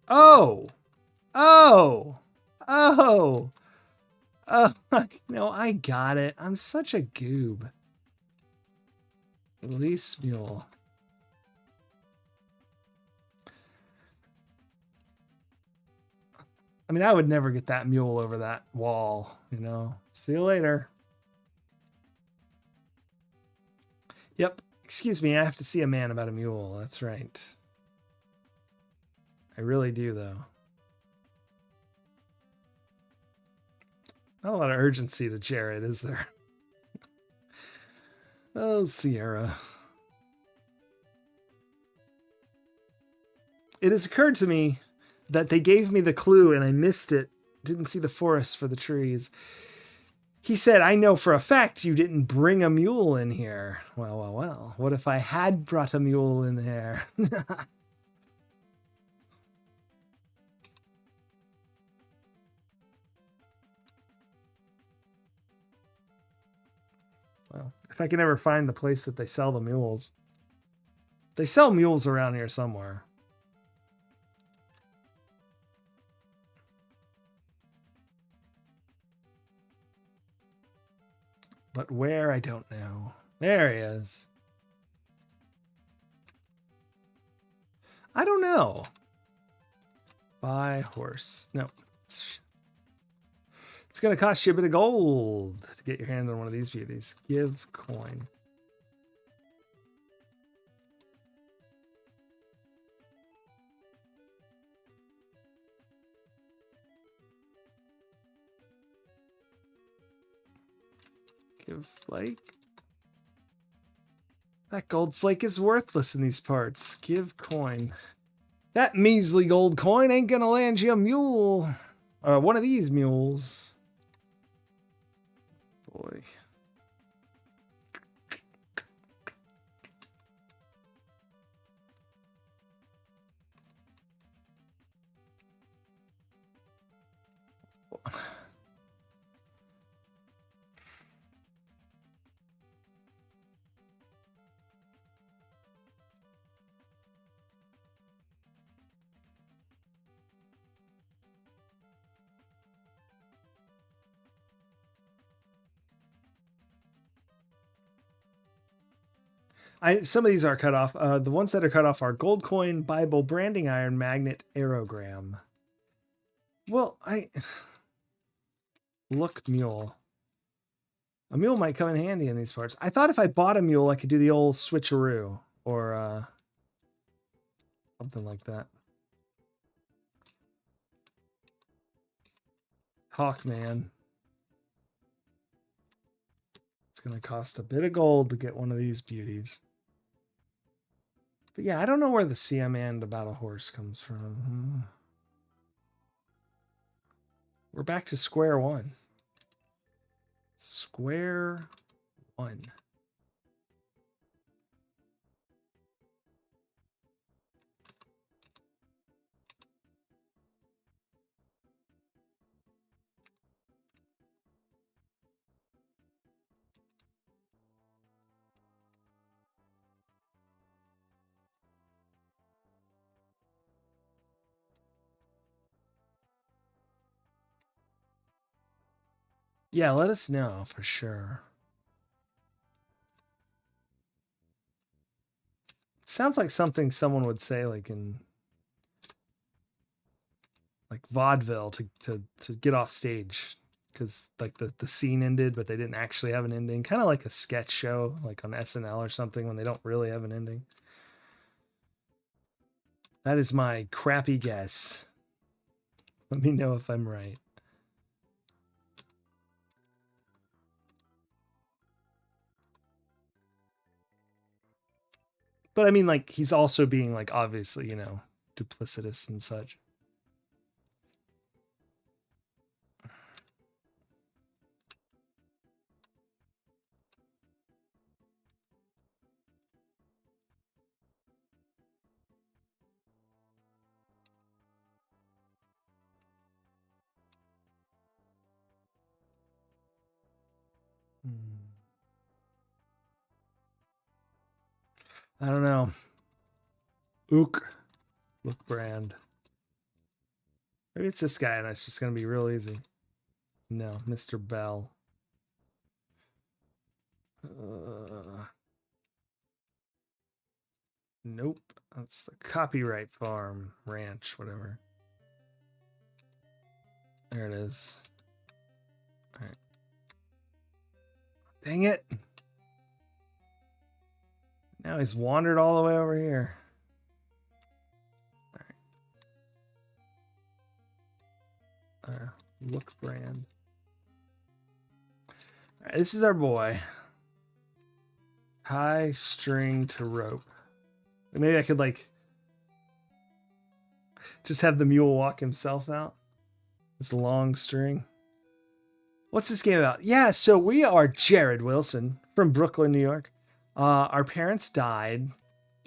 Oh! Oh! Oh! Oh, no, I got it. I'm such a goob. Release mule. I mean, I would never get that mule over that wall, you know. See you later. Yep. Excuse me, I have to see a man about a mule. That's right. I really do, though. Not a lot of urgency to Jared, is there? Oh, Sierra. It has occurred to me that they gave me the clue and I missed it. Didn't see the forest for the trees. He said, I know for a fact you didn't bring a mule in here. Well, well, well. What if I had brought a mule in here? Well, if I can ever find the place that they sell the mules. They sell mules around here somewhere. But where, I don't know. There he is. I don't know. Buy horse. No. It's going to cost you a bit of gold to get your hand on one of these beauties. Give coin. Give flake. That gold flake is worthless in these parts. Give coin. That measly gold coin ain't gonna land you a mule. One of these mules. Boy. Some of these are cut off. The ones that are cut off are gold coin, Bible, branding iron, magnet, aerogram. Well, look mule. A mule might come in handy in these parts. I thought if I bought a mule, I could do the old switcheroo or something like that. Hawkman. going to cost a bit of gold to get one of these beauties. But yeah, I don't know where the CM and about a horse comes from. We're back to square one. Square one. Yeah, let us know for sure. Sounds like something someone would say like in like vaudeville to get off stage, because like the scene ended but they didn't actually have an ending, kind of like a sketch show like on SNL or something when they don't really have an ending. That is my crappy guess. Let me know if I'm right. But I mean, like, he's also being like obviously, duplicitous and such. I don't know. Ook. Look brand. Maybe it's this guy and it's just going to be real easy. No, Mr. Bell. Nope. That's the Copyright Farm Ranch, whatever. There it is. All right. Dang it. Now he's wandered all the way over here. All right. Look brand. All right, this is our boy. High string to rope. Maybe I could like just have the mule walk himself out. This long string. What's this game about? Yeah, so we are Jared Wilson from Brooklyn, New York. Our parents died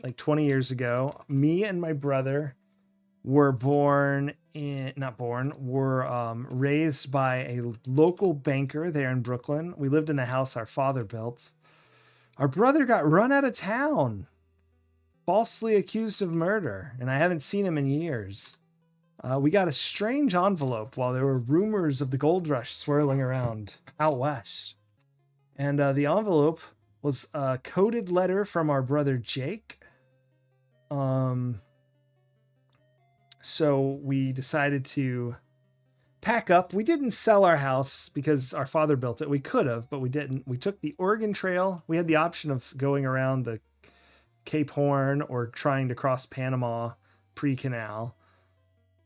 like 20 years ago. Me and my brother were raised by a local banker there in Brooklyn. We lived in the house our father built. Our brother got run out of town, falsely accused of murder, and I haven't seen him in years. We got a strange envelope while there were rumors of the gold rush swirling around out west. And the envelope was a coded letter from our brother Jake. So we decided to pack up. We didn't sell our house because our father built it. We could have, but we didn't. We took the Oregon Trail. We had the option of going around the Cape Horn or trying to cross Panama pre-canal.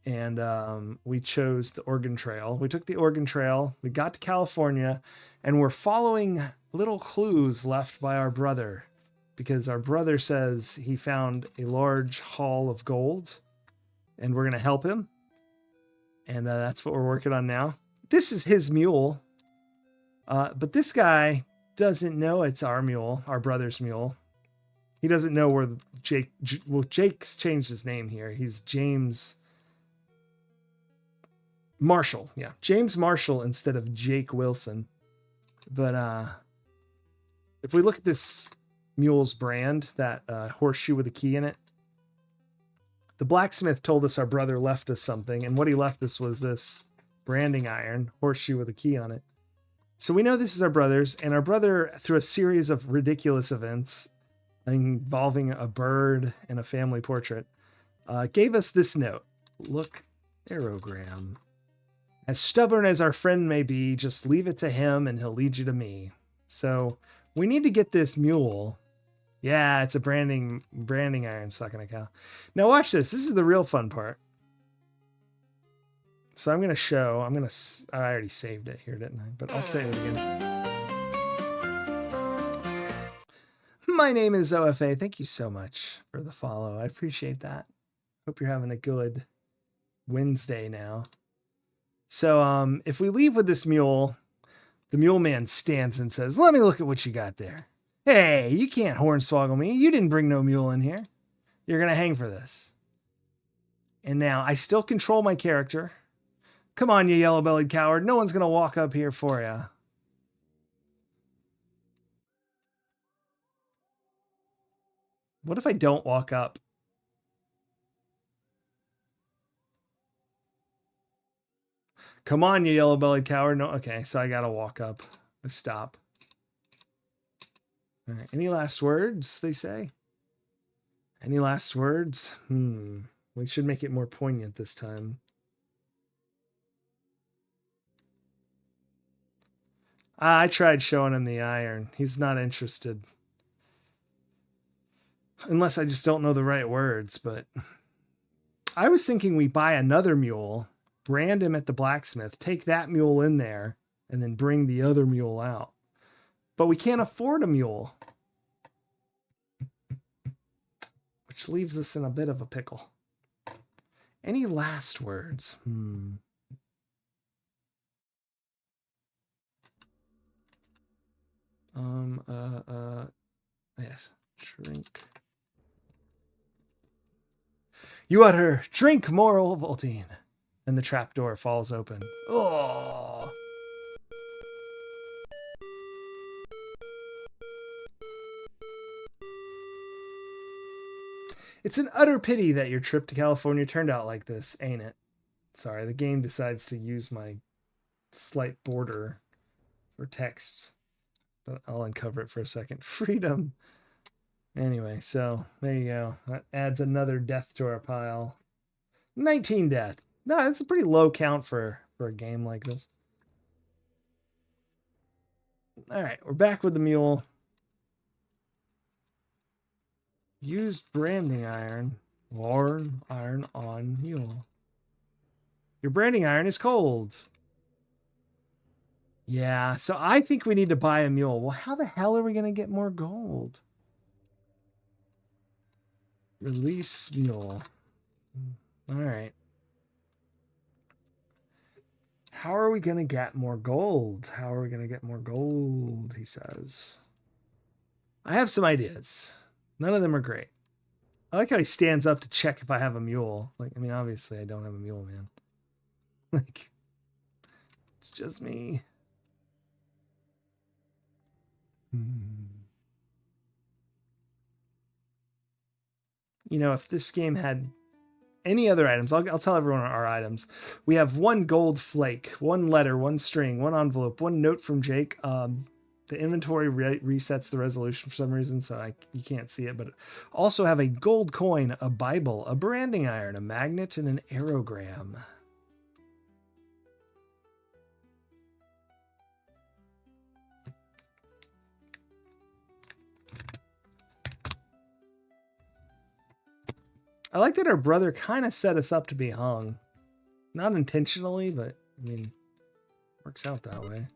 And we chose the Oregon Trail. We took the Oregon Trail. We got to California, and we're following little clues left by our brother, because our brother says he found a large haul of gold, and we're going to help him. And that's what we're working on now. This is his mule. But this guy doesn't know it's our mule, our brother's mule. He doesn't know where Jake's changed his name here. He's James Marshall. Yeah, James Marshall instead of Jake Wilson. But if we look at this mule's brand, that horseshoe with a key in it, the blacksmith told us our brother left us something, and what he left us was this branding iron, horseshoe with a key on it. So we know this is our brother's, and our brother, through a series of ridiculous events involving a bird and a family portrait, gave us this note. Look, aerogram. As stubborn as our friend may be, just leave it to him and he'll lead you to me. So we need to get this mule. Yeah, it's a branding iron sucking a cow. Now watch this. This is the real fun part. So I already saved it here, didn't I? But I'll say it again. My name is OFA. Thank you so much for the follow. I appreciate that. Hope you're having a good Wednesday now. So if we leave with this mule, the mule man stands and says, "Let me look at what you got there. Hey, you can't hornswoggle me. You didn't bring no mule in here. You're going to hang for this." And now I still control my character. Come on, you yellow-bellied coward. No one's going to walk up here for you. What if I don't walk up? Come on, you yellow-bellied coward. No, okay, so I got to walk up. Let's stop. All right, any last words, they say? Any last words? We should make it more poignant this time. I tried showing him the iron. He's not interested. Unless I just don't know the right words, but I was thinking we buy another mule, brand him at the blacksmith, take that mule in there, and then bring the other mule out. But we can't afford a mule, which leaves us in a bit of a pickle. Any last words? Yes. Drink. You utter, "Drink more Ovaltine." And the trapdoor falls open. Oh. It's an utter pity that your trip to California turned out like this, ain't it? Sorry, the game decides to use my slight border for text. But I'll uncover it for a second. Freedom. Anyway, so there you go. That adds another death to our pile. 19 death. No, it's a pretty low count for a game like this. All right, we're back with the mule. Use branding iron or iron on mule. Your branding iron is cold. Yeah, so I think we need to buy a mule. Well, how the hell are we going to get more gold? Release mule. All right. How are we going to get more gold? How are we going to get more gold? He says. I have some ideas. None of them are great. I like how he stands up to check if I have a mule. Like, I mean, obviously I don't have a mule, man. Like, it's just me. You know, if this game had any other items, I'll tell everyone our items. We have 1 gold flake, 1 letter, 1 string, 1 envelope, 1 note from Jake. The inventory resets the resolution for some reason, so you can't see it. But also have a gold coin, a Bible, a branding iron, a magnet, and an aerogram. I like that our brother kind of set us up to be hung. Not intentionally, but, I mean, works out that way.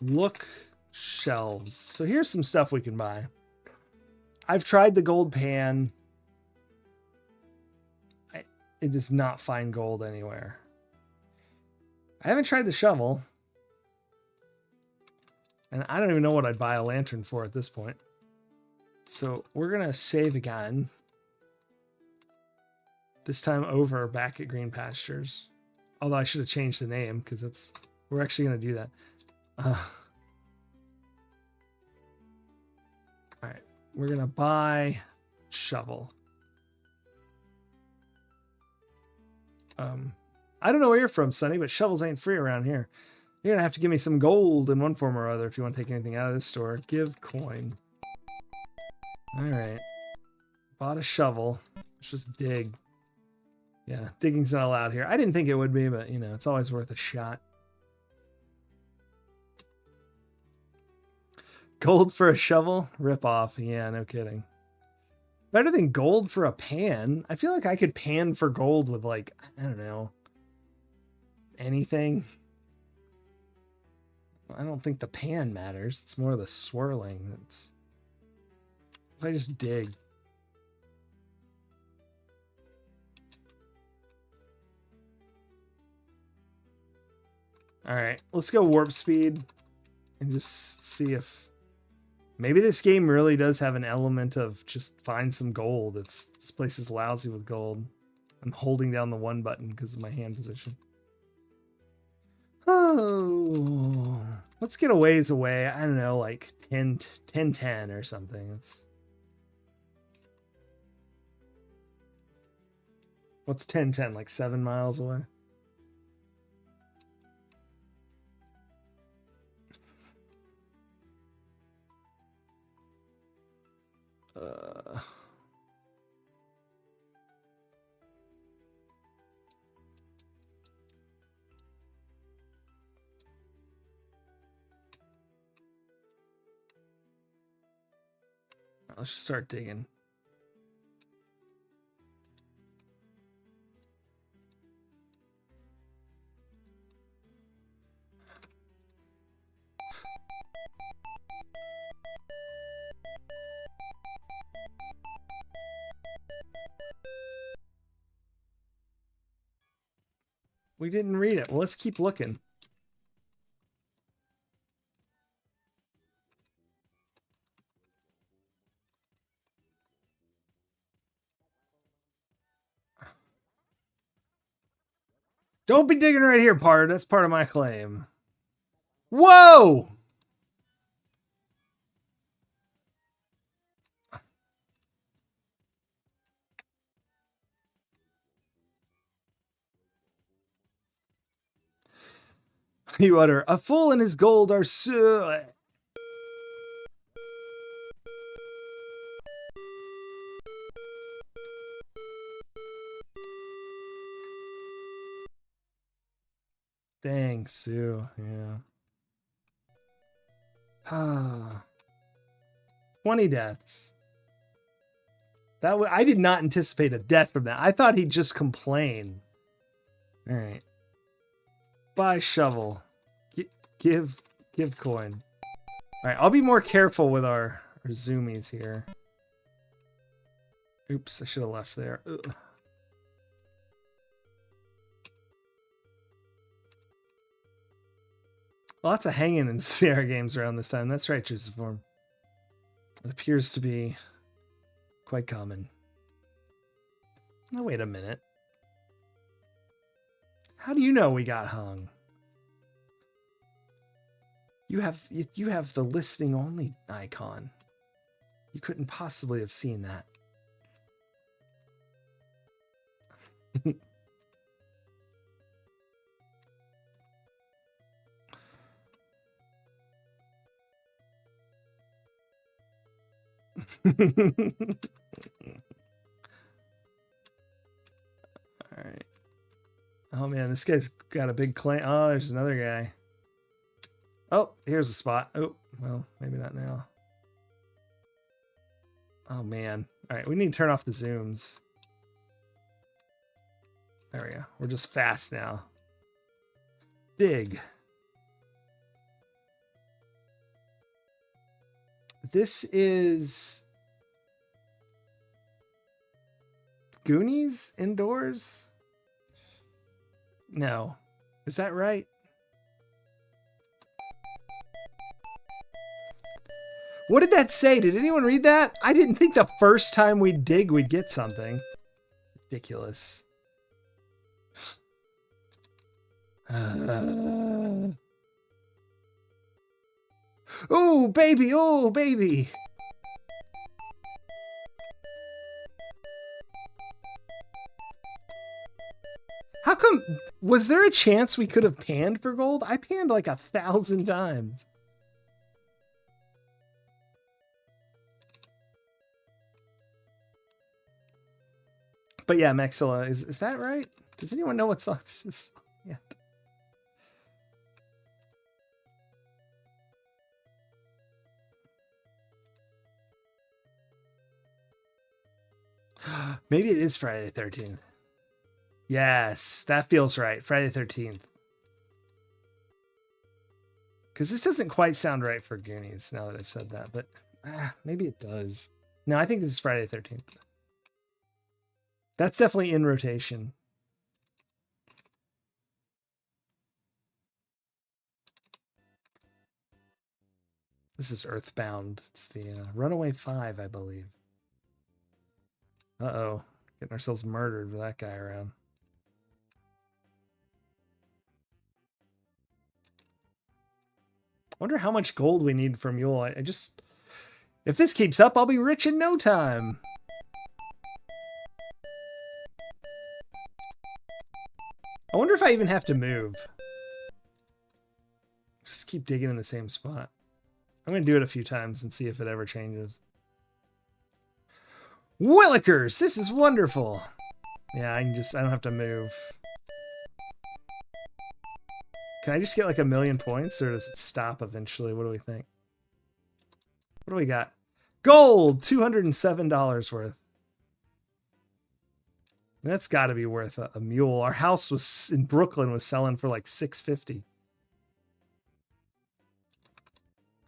Look shelves. So here's some stuff we can buy. I've tried the gold pan. It does not find gold anywhere. I haven't tried the shovel. And I don't even know what I'd buy a lantern for at this point. So we're going to save again. This time over back at Green Pastures. Although I should have changed the name because we're actually going to do that. All right. We're going to buy shovel. I don't know where you're from, Sonny, but shovels ain't free around here. You're going to have to give me some gold in one form or other if you want to take anything out of this store. Give coin. All right. Bought a shovel. Let's just dig. Yeah, digging's not allowed here. I didn't think it would be, but, you know, it's always worth a shot. Gold for a shovel? Rip off. Yeah, no kidding. Better than gold for a pan. I feel like I could pan for gold with, like, I don't know, anything. I don't think the pan matters. It's more the swirling. That's... If I just dig. All right, let's go warp speed and just see if maybe this game really does have an element of just find some gold. This place is lousy with gold. I'm holding down the 1 button because of my hand position. Oh, let's get a ways away. I don't know, like 10 or something. What's 10, like 7 miles away? Let's just start digging. We didn't read it. Well, let's keep looking. Don't be digging right here, Pard. That's part of my claim. Whoa! You utter, a fool and his gold are so... Thanks, Sue. Yeah. 20 deaths. I did not anticipate a death from that. I thought he'd just complain. All right. Buy shovel. Give coin. All right, I'll be more careful with our zoomies here. Oops, I should have left there. Ugh. Lots of hanging in Sierra games around this time. That's right, Juiciform. It appears to be quite common. Now, wait a minute. How do you know we got hung? You have the listening only icon. You couldn't possibly have seen that. All right. Oh man, this guy's got a big claim. Oh, there's another guy. Oh, here's a spot. Oh, well, maybe not now. Oh man. All right, we need to turn off the zooms. There we go. We're just fast now. Dig. This is Goonies indoors? No. Is that right? What did that say? Did anyone read that? I didn't think the first time we dig we'd get something. Ridiculous. Oh, baby. Oh, baby. How come? Was there a chance we could have panned for gold? I panned like 1,000 times. But yeah, Maxilla, is that right? Does anyone know what song this is yet? Maybe it is Friday the 13th. Yes, that feels right. Friday the 13th. Because this doesn't quite sound right for Goonies now that I've said that, but maybe it does. No, I think this is Friday the 13th. That's definitely in rotation. This is Earthbound. It's the Runaway 5, I believe. Uh-oh. Getting ourselves murdered with that guy around. I wonder how much gold we need for Mule. I just... If this keeps up, I'll be rich in no time. I wonder if I even have to move. Just keep digging in the same spot. I'm going to do it a few times and see if it ever changes. Willikers! This is wonderful! Yeah, I don't have to move. Can I just get like 1,000,000 points, or does it stop eventually? What do we think? What do we got? Gold! $207 worth. That's got to be worth a mule. Our house was in Brooklyn was selling for like $650.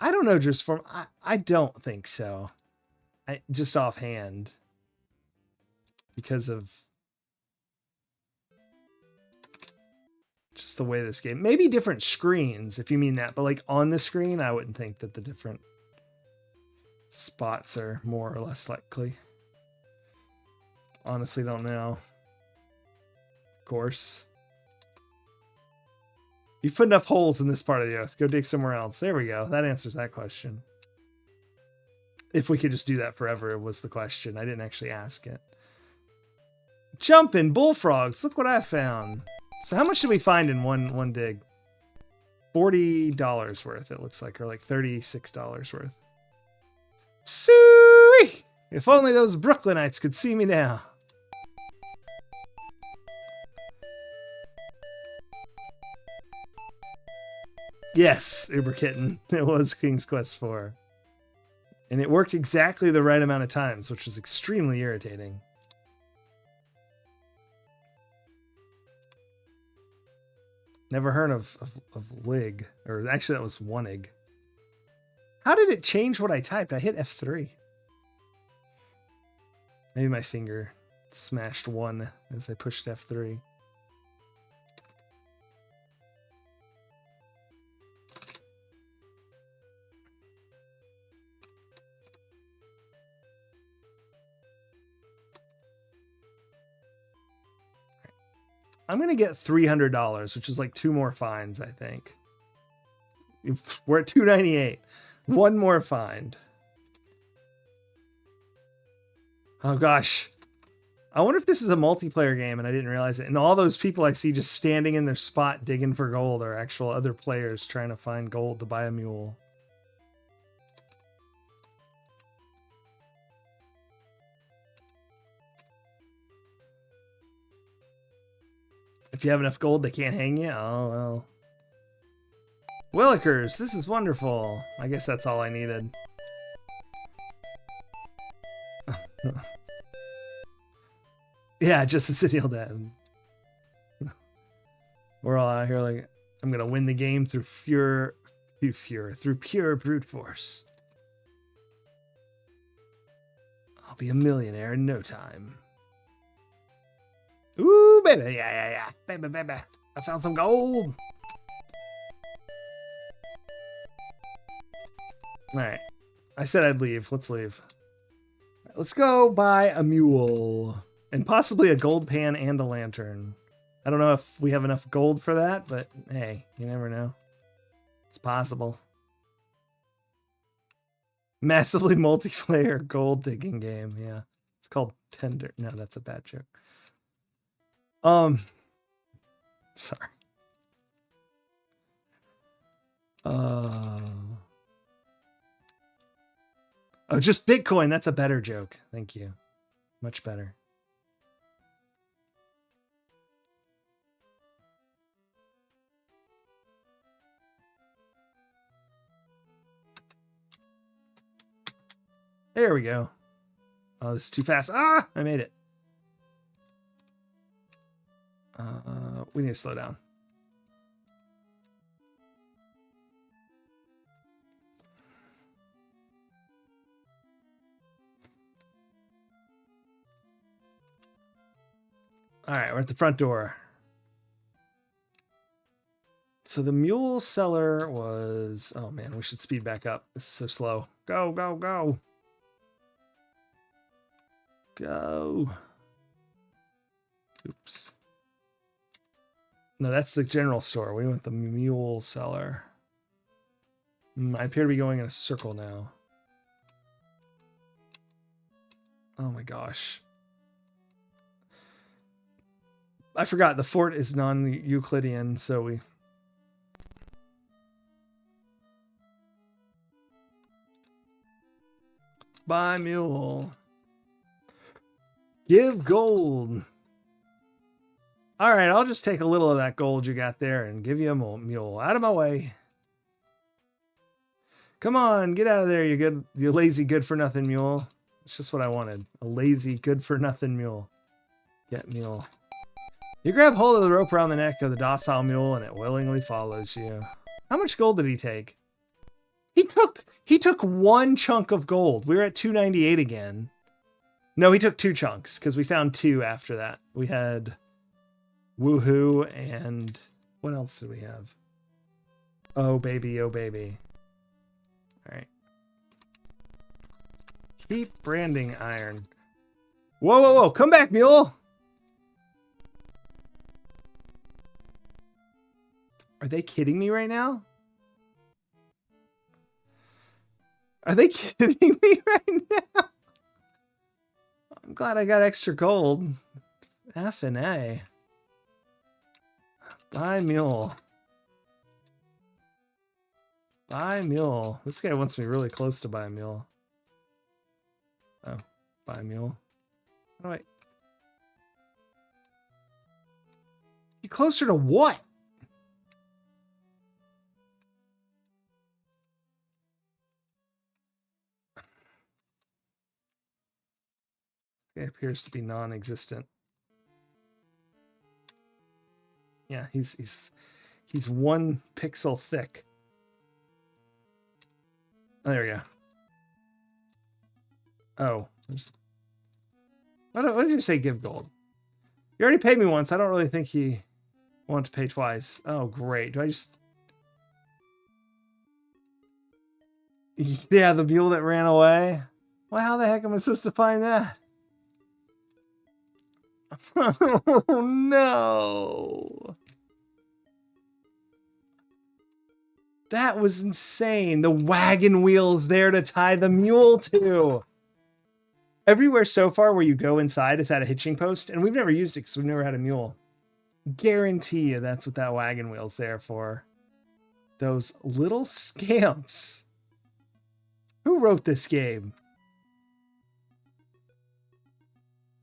I don't know, just from I don't think so. Just offhand, because of just the way this game. Maybe different screens, if you mean that, but like on the screen, I wouldn't think that the different spots are more or less likely. Honestly, don't know. Of course. You've put enough holes in this part of the earth. Go dig somewhere else. There we go. That answers that question. If we could just do that forever was the question. I didn't actually ask it. Jumping bullfrogs. Look what I found. So how much did we find in one dig? $40 worth, it looks like, or like $36 worth. Sweet! If only those Brooklynites could see me now. Yes, Uber Kitten. It was King's Quest 4. And it worked exactly the right amount of times, which was extremely irritating. Never heard of Lig. Or actually, that was Oneig. How did it change what I typed? I hit F3. Maybe my finger smashed 1 as I pushed F3. I'm going to get $300, which is like 2 more fines, I think. We're at $298. 1 more find. Oh, gosh. I wonder if this is a multiplayer game and I didn't realize it. And all those people I see just standing in their spot digging for gold are actual other players trying to find gold to buy a mule. If you have enough gold, they can't hang you? Oh, well. Willikers, this is wonderful. I guess that's all I needed. Yeah, just the City of Dead. We're all out here like, I'm gonna win the game through pure brute force. I'll be a millionaire in no time. Ooh, baby, yeah. Baby. I found some gold. All right. I said I'd leave. Let's leave. Let's go buy a mule. And possibly a gold pan and a lantern. I don't know if we have enough gold for that, but hey, you never know. It's possible. Massively multiplayer gold digging game, yeah. It's called Tender. No, that's a bad joke. Sorry. Oh, just Bitcoin. That's a better joke. Thank you. Much better. There we go. Oh, this is too fast. Ah, I made it. We need to slow down. All right, we're at the front door. So the mule seller was... Oh, man, we should speed back up. This is so slow. Go, go, go. Go. Oops. No, that's the general store. We went the mule seller. I appear to be going in a circle now. Oh my gosh. I forgot the fort is non-Euclidean, so we... Buy mule. Give gold. All right, I'll just take a little of that gold you got there and give you a mule. Out of my way. Come on, get out of there, you lazy good-for-nothing mule. It's just what I wanted. A lazy good-for-nothing mule. Get mule. You grab hold of the rope around the neck of the docile mule and it willingly follows you. How much gold did he take? He took one chunk of gold. We were at 298 again. No, he took 2 chunks because we found 2 after that. We had Woohoo and what else did we have? Oh baby, oh baby. All right. Keep branding iron. Whoa, whoa, whoa! Come back, mule. Are they kidding me right now? Are they kidding me right now? I'm glad I got extra gold. F and A. Buy mule. Buy mule. This guy wants me really close to buy a mule. Oh, buy mule. How do I... You closer to what? It appears to be non-existent. Yeah, he's 1 pixel thick. Oh, there we go. Oh, what did you say? Give gold. You already paid me once. I don't really think he wants to pay twice. Oh, great. Do I just... Yeah, the mule that ran away. Well, how the heck am I supposed to find that? Oh, no. That was insane. The wagon wheel's there to tie the mule to. Everywhere so far where you go inside is at a hitching post, and we've never used it because we've never had a mule. Guarantee you that's what that wagon wheel's there for. Those little scamps. Who wrote this game?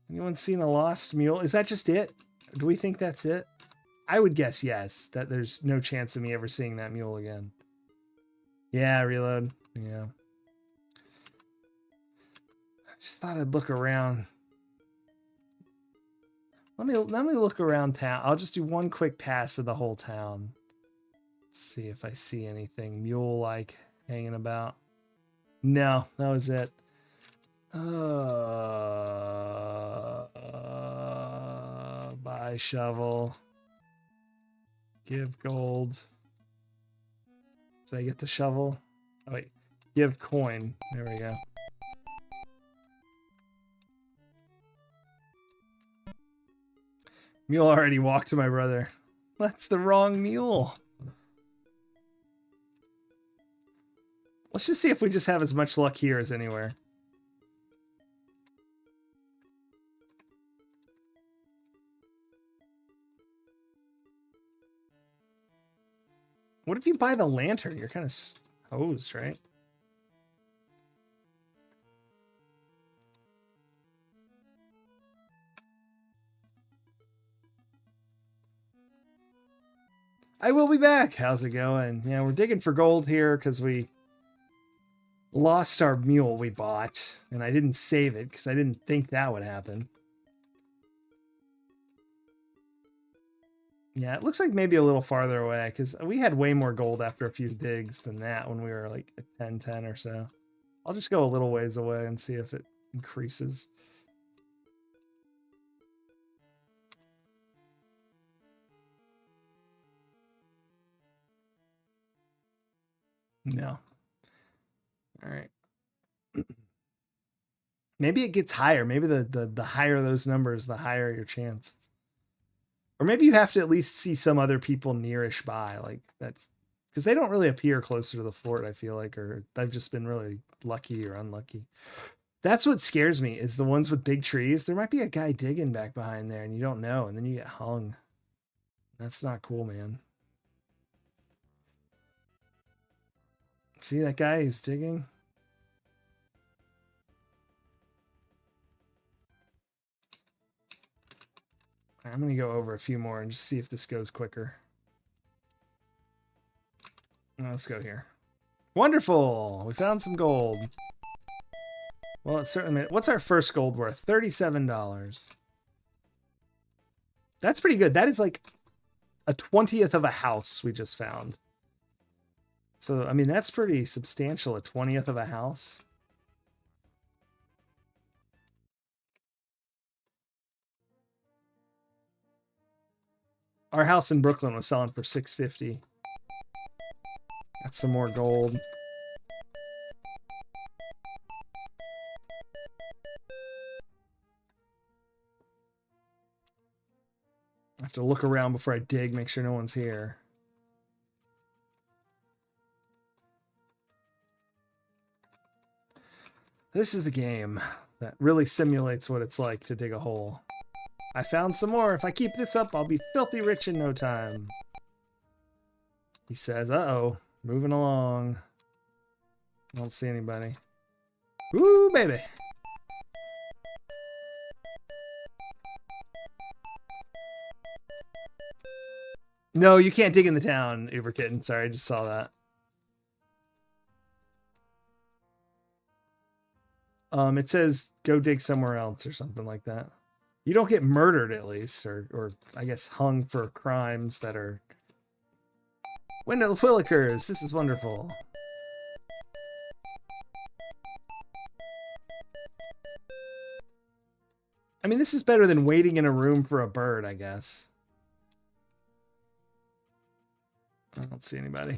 Anyone seen a lost mule? Is that just it? Do we think that's it? I would guess yes, that there's no chance of me ever seeing that mule again. Yeah, reload. Yeah. I just thought I'd look around. Let me look around town. I'll just do one quick pass of the whole town. Let's see if I see anything mule-like hanging about. No, that was it. Buy shovel. Give gold. Did I get the shovel? Oh, wait. Give coin. There we go. Mule already walked to my brother. That's the wrong mule. Let's just see if we just have as much luck here as anywhere. What if you buy the lantern? You're kind of hosed, right? I will be back. How's it going? Yeah, we're digging for gold here because we lost our mule we bought, and I didn't save it because I didn't think that would happen. Yeah, it looks like maybe a little farther away because we had way more gold after a few digs than that when we were like at 10 or so. I'll just go a little ways away and see if it increases. No. All right. Maybe it gets higher. Maybe the higher those numbers, the higher your chance. Or maybe you have to at least see some other people nearish by, like that's because they don't really appear closer to the fort, I feel like, or I've just been really lucky or unlucky. That's what scares me is the ones with big trees. There might be a guy digging back behind there and you don't know, and then you get hung. That's not cool, man. See that guy? He's digging. I'm going to go over a few more and just see if this goes quicker. Let's go here. Wonderful! We found some gold. Well, it's certainly... What's our first gold worth? $37. That's pretty good. That is like a 20th of a house we just found. So, I mean, that's pretty substantial, a 20th of a house. Our house in Brooklyn was selling for $650. Got some more gold. I have to look around before I dig, make sure no one's here. This is a game that really simulates what it's like to dig a hole. I found some more. If I keep this up, I'll be filthy rich in no time. He says, uh-oh. Moving along. I don't see anybody. Woo, baby. No, you can't dig in the town, Uber Kitten. Sorry, I just saw that. It says go dig somewhere else or something like that. You don't get murdered at least, or I guess hung for crimes that are... Wendell Willikers, this is wonderful. I mean, this is better than waiting in a room for a bird, I guess. I don't see anybody.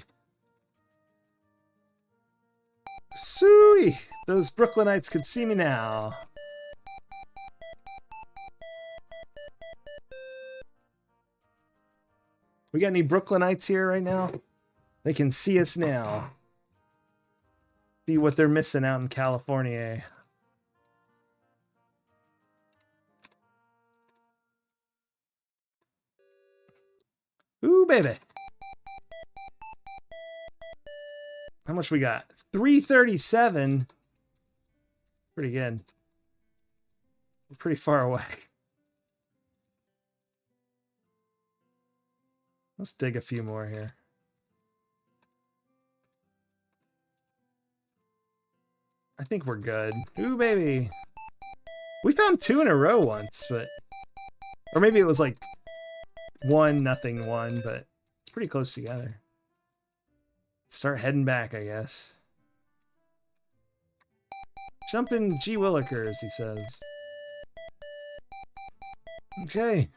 Sooey! Those Brooklynites could see me now. We got any Brooklynites here right now? They can see us now. See what they're missing out in California. Ooh, baby. How much we got? 337. Pretty good. We're pretty far away. Let's dig a few more here. I think we're good. Ooh, baby. We found 2 in a row once, but... Or maybe it was like 1-0-1, but it's pretty close together. Start heading back, I guess. Jumpin' G. Willikers, he says. Okay.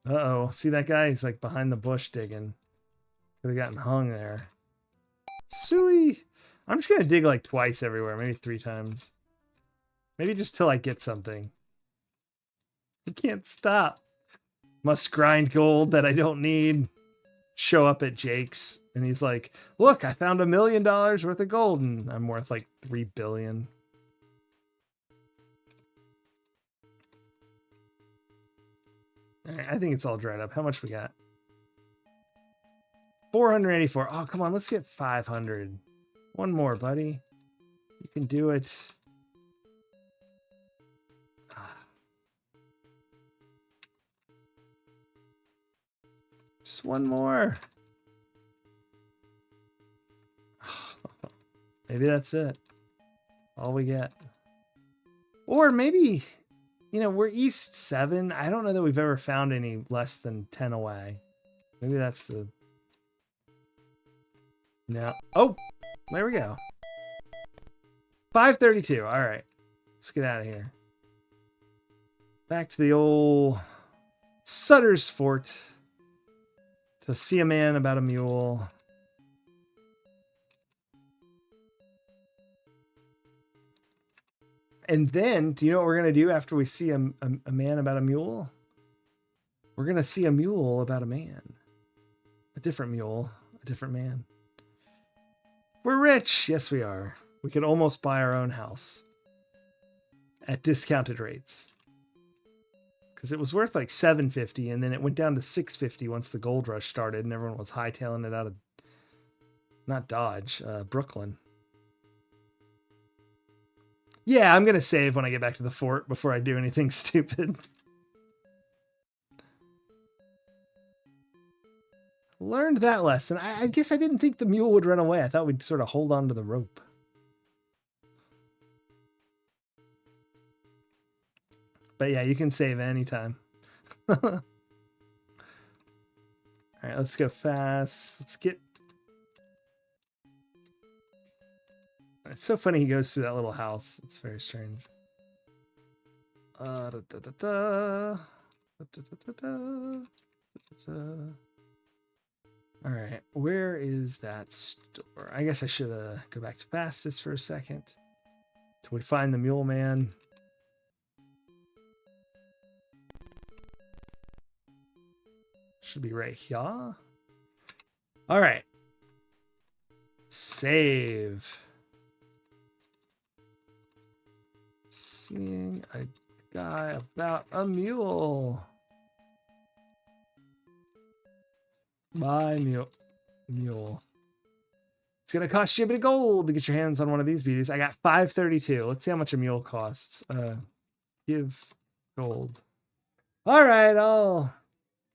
Uh-oh. See that guy? He's like behind the bush digging. Could have gotten hung there. Sooey! I'm just gonna dig like twice everywhere, maybe 3 times. Maybe just till I get something. I can't stop. Must grind gold that I don't need. Show up at Jake's and he's like, look, I found $1 million worth of gold and I'm worth like 3 billion. All right, I think it's all dried up. How much we got? 484. Oh, come on, let's get 500. One more, buddy. You can do it. Just one more. Maybe that's it. All we get. Or maybe, you know, we're East 7. I don't know that we've ever found any less than 10 away. Maybe that's the... No. Oh, there we go. 532. All right. Let's get out of here. Back to the old Sutter's Fort. To see a man about a mule. And then, do you know what we're going to do after we see a man about a mule? We're going to see a mule about a man. A different mule, a different man. We're rich. Yes, we are. We could almost buy our own house at discounted rates. Because it was worth like $750, and then it went down to $650 once the gold rush started, and everyone was hightailing it out of, not Dodge, Brooklyn. Yeah, I'm going to save when I get back to the fort before I do anything stupid. Learned that lesson. I guess I didn't think the mule would run away. I thought we'd sort of hold on to the rope. But yeah, you can save anytime. All right, let's go fast. Let's get... It's so funny he goes through that little house. It's very strange. All right, where is that store? I guess I should go back to fastest for a second. Till we find the mule man. Should be right here. All right. Save. Seeing a guy about a mule. Buy mule. It's gonna cost you a bit of gold to get your hands on one of these beauties. I got 532. Let's see how much a mule costs. Give gold. All right, I'll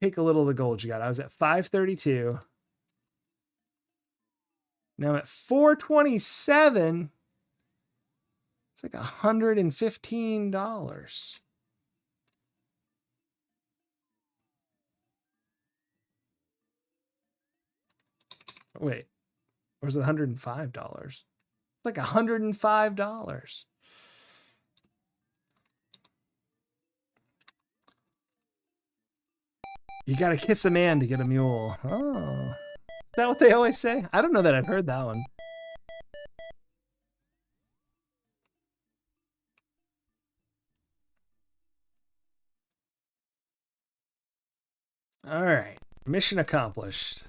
take a little of the gold you got. I was at 532. Now I'm at 427. It's like $115. Wait, or is it $105? It's like $105. You gotta kiss a man to get a mule. Oh. Is that what they always say? I don't know that I've heard that one. All right. Mission accomplished.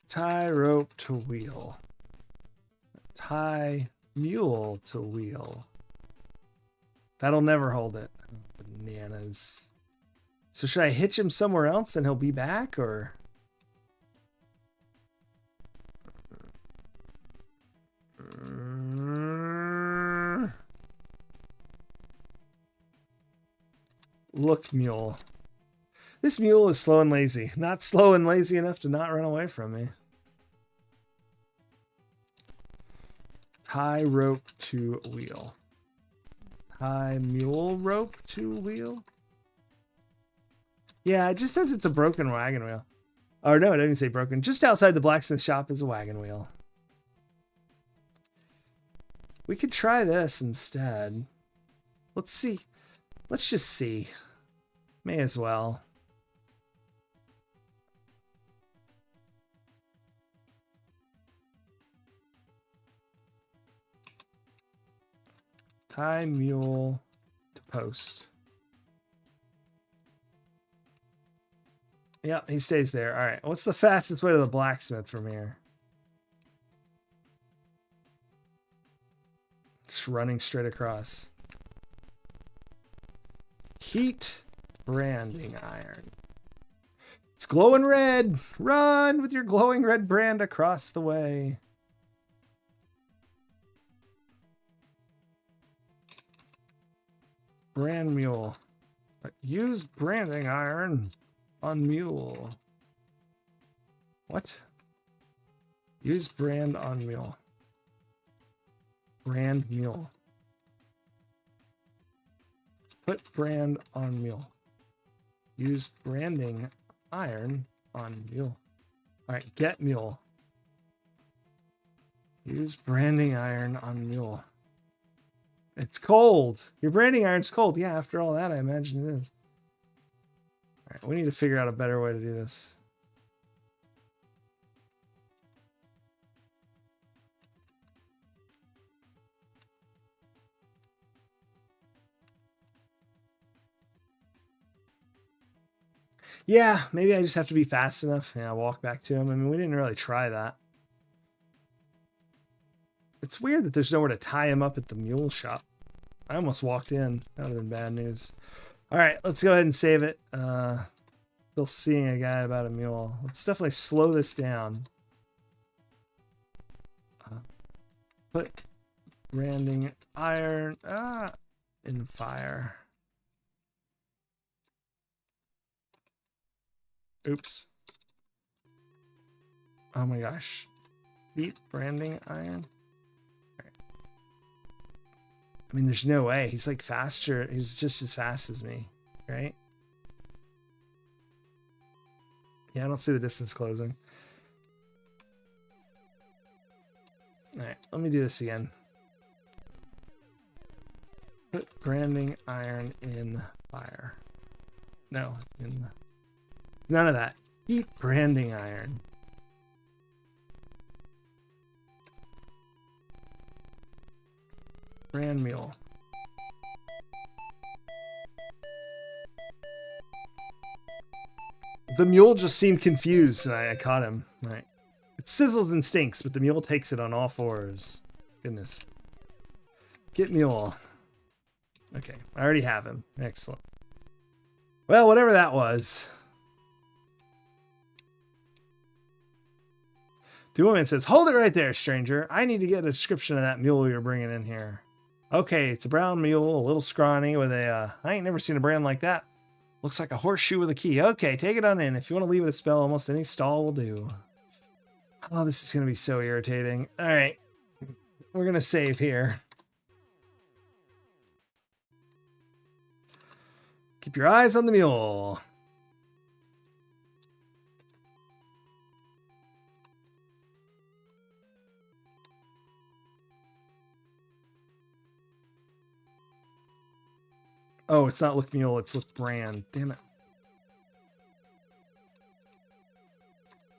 Tie rope to wheel. Tie mule to wheel. That'll never hold it. Bananas. So should I hitch him somewhere else and he'll be back, or? Look, mule. This mule is slow and lazy. Not slow and lazy enough to not run away from me. Tie rope to wheel. Tie mule rope to wheel. Yeah, it just says it's a broken wagon wheel. Or no, it doesn't say broken. Just outside the blacksmith shop is a wagon wheel. We could try this instead. Let's see. Let's just see. May as well. Tie mule to post. Yep, he stays there. All right. What's the fastest way to the blacksmith from here? Just running straight across. Heat branding iron. It's glowing red. Run with your glowing red brand across the way. Brand mule. Use branding iron on mule. What? Use brand on mule. Brand mule. Put brand on mule. Use branding iron on mule. All right, get mule. Use branding iron on mule. It's cold. Your branding iron's cold. Yeah, after all that, I imagine it is. All right, we need to figure out a better way to do this. Yeah, maybe I just have to be fast enough. Yeah, walk back to him. I mean, we didn't really try that. It's weird that there's nowhere to tie him up at the mule shop. I almost walked in. That would have been bad news. All right, let's go ahead and save it. Still seeing a guy about a mule. Let's definitely slow this down. Put branding iron in fire. Oops. Oh my gosh. Beat branding iron. Right. I mean, there's no way. He's like faster. He's just as fast as me, right? Yeah, I don't see the distance closing. All right, let me do this again. Put branding iron in fire. No, in none of that. Eat branding iron. Brand mule. The mule just seemed confused and I caught him. All right. It sizzles and stinks, but the mule takes it on all fours. Goodness. Get mule. Okay, I already have him. Excellent. Well, whatever that was. The woman says, "Hold it right there, stranger. I need to get a description of that mule you're bringing in here." Okay, it's a brown mule, a little scrawny with a, I ain't never seen a brand like that. Looks like a horseshoe with a key. Okay, take it on in. If you want to leave it a spell, almost any stall will do. Oh, this is going to be so irritating. All right, we're going to save here. Keep your eyes on the mule. Oh, it's not look mule, it's look brand. Damn it.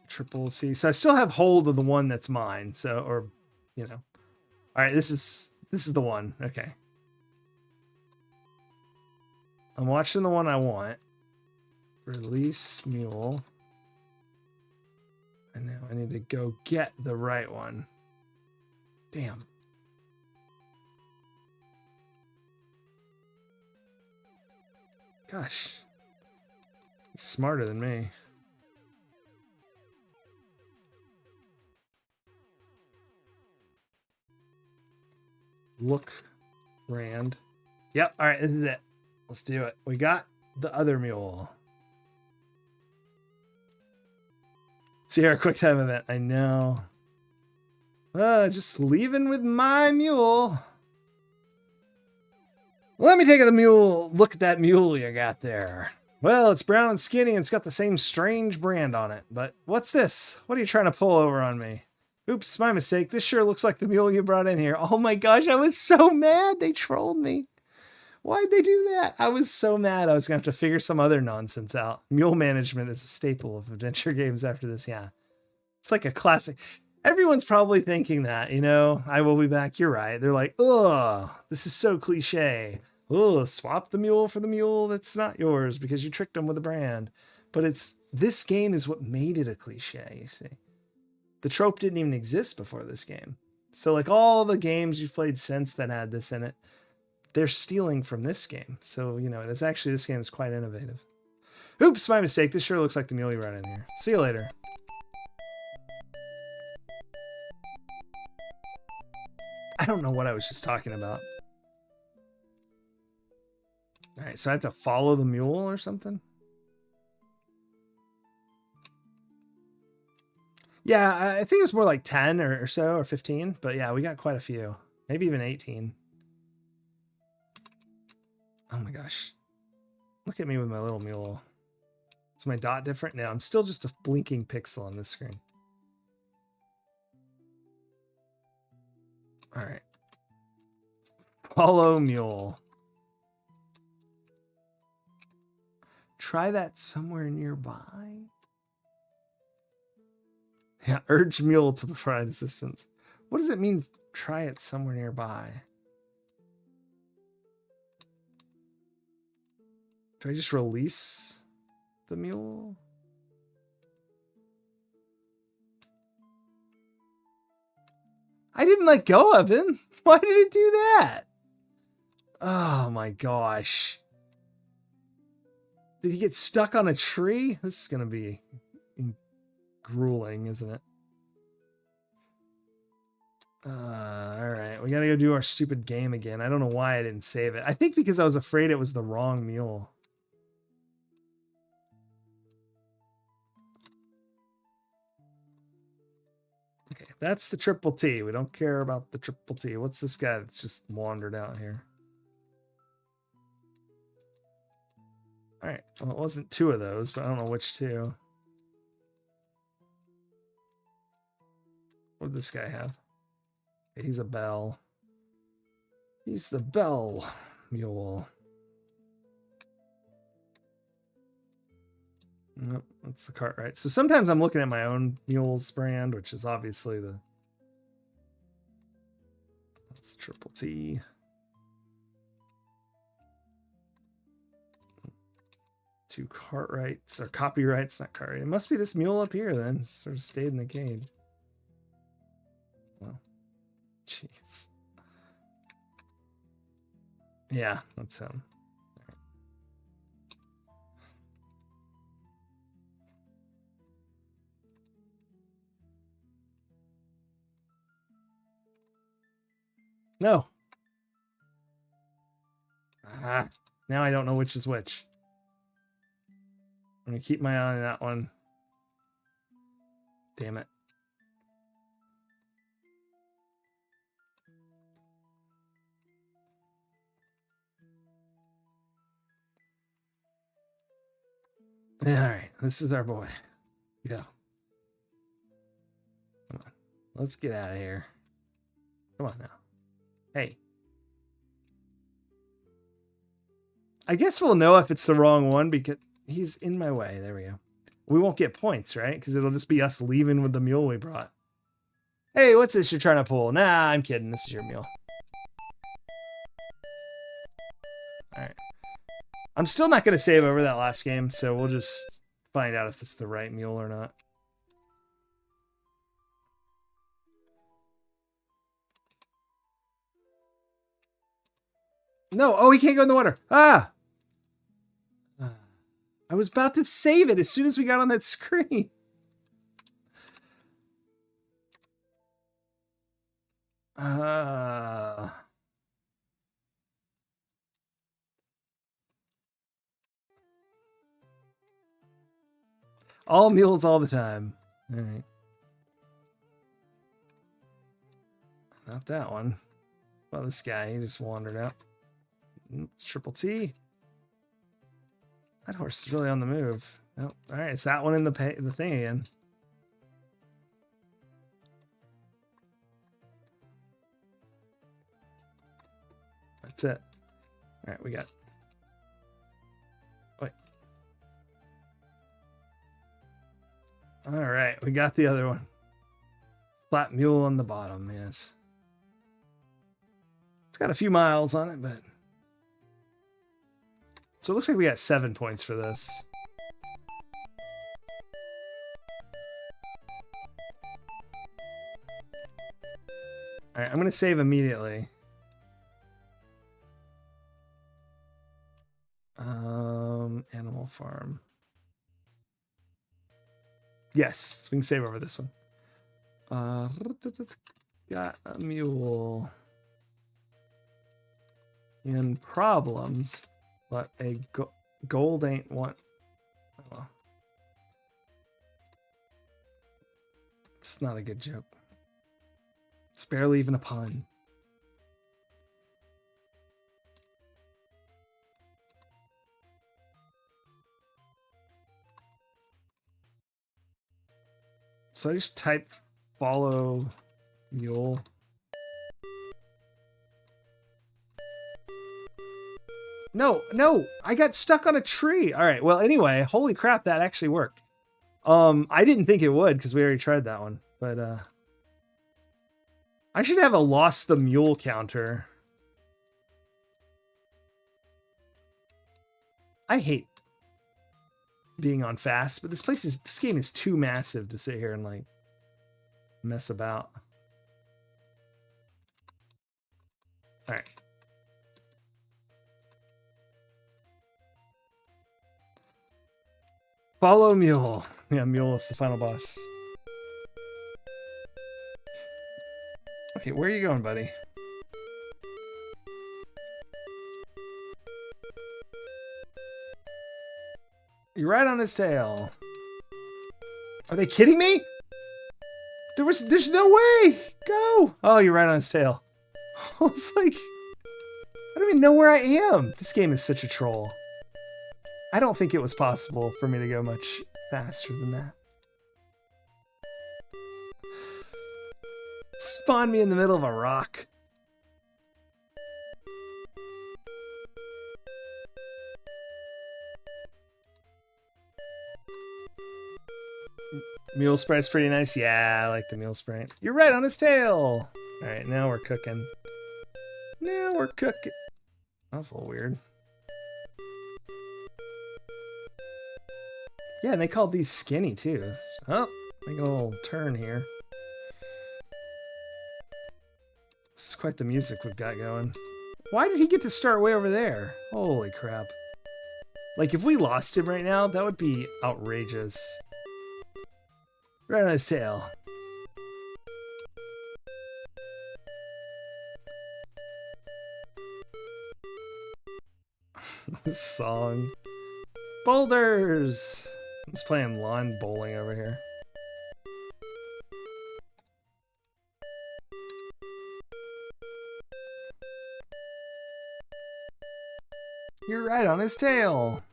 Triple C. So I still have hold of the one that's mine. So, or, you know. All right, this is the one. Okay. I'm watching the one I want. Release mule. And now I need to go get the right one. Damn. Gosh. He's smarter than me. Look, Rand. Yep, all right, this is it. Let's do it. We got the other mule. Sierra quick time event. I know. Just leaving with my mule. Let me take the mule. Look at that mule you got there. Well, it's brown and skinny and it's got the same strange brand on it. But what's this? What are you trying to pull over on me? Oops, my mistake. This sure looks like the mule you brought in here. Oh my gosh, I was so mad. They trolled me. Why'd they do that? I was so mad. I was going to have to figure some other nonsense out. Mule management is a staple of adventure games after this. Yeah. It's like a classic. Everyone's probably thinking that, you know, I will be back. You're right. They're like, ugh, this is so cliche. Oh, swap the mule for the mule that's not yours because you tricked them with a brand. But this game is what made it a cliche, you see. The trope didn't even exist before this game. So like all the games you've played since that had this in it, they're stealing from this game. So, you know, this game is quite innovative. Oops, my mistake. This sure looks like the mule you brought in here. See you later. I don't know what I was just talking about. All right, so I have to follow the mule or something? Yeah, I think it was more like 10 or so, or 15. But yeah, we got quite a few. Maybe even 18. Oh my gosh. Look at me with my little mule. Is my dot different? No, I'm still just a blinking pixel on this screen. All right. Follow mule. Try that somewhere nearby. Yeah, urge mule to provide assistance. What does it mean, try it somewhere nearby? Do I just release the mule? I didn't let go of him. Why did it do that? Oh my gosh. Did he get stuck on a tree? This is going to be grueling, isn't it? All right. We got to go do our stupid game again. I don't know why I didn't save it. I think because I was afraid it was the wrong mule. Okay, that's the triple T. We don't care about the triple T. What's this guy that's just wandered out here? All right. Well, it wasn't two of those, but I don't know which two. What did this guy have? Okay, he's a bell. He's the bell mule. Nope, that's the cart, right? So sometimes I'm looking at my own mule's brand, which is obviously the... That's the triple T. Two Cartwrights, or copyrights, not Cartwright. It must be this mule up here then. Sort of stayed in the cage. Well, jeez. Yeah, that's him. No. Ah, now I don't know which is which. I'm going to keep my eye on that one. Damn it. All right, this is our boy. Go. Come on. Let's get out of here. Come on now. Hey. I guess we'll know if it's the wrong one because he's in my way. There we go. We won't get points, right? Because it'll just be us leaving with the mule we brought. Hey, what's this you're trying to pull? Nah, I'm kidding. This is your mule. All right. I'm still not going to save over that last game, so we'll just find out if it's the right mule or not. No. Oh, he can't go in the water. Ah! I was about to save it as soon as we got on that screen. All mules all the time. All right. Not that one. Well, this guy, he just wandered out. It's triple T. That horse is really on the move. Nope. All right, it's that one in the thing again. That's it. All right, we got... Wait. All right, we got the other one. Flat mule on the bottom, yes. It's got a few miles on it, but... So it looks like we got 7 points for this. All right, I'm going to save immediately. Animal Farm. Yes, we can save over this one. Got a mule. In problems, but a gold ain't one. Oh. It's not a good joke. It's barely even a pun. So I just type follow mule. No, I got stuck on a tree. All right. Well, anyway, holy crap, that actually worked. I didn't think it would because we already tried that one, but I should have a lost the mule counter. I hate being on fast, but this game is too massive to sit here and like mess about. All right. Follow Mule. Yeah, Mule is the final boss. Okay, where are you going, buddy? You're right on his tail. Are they kidding me? There's no way. Go. Oh, you're right on his tail. I was like, I don't even know where I am. This game is such a troll. I don't think it was possible for me to go much faster than that. Spawn me in the middle of a rock. Mule Sprite's pretty nice. Yeah, I like the Mule Sprite. You're right on his tail. All right, now we're cooking. Now we're cooking. That's a little weird. Yeah, and they called these skinny too. Oh, making a little turn here. This is quite the music we've got going. Why did he get to start way over there? Holy crap. Like, if we lost him right now, that would be outrageous. Right on his tail. This song. Boulders! He's playing lawn bowling over here. You're right on his tail.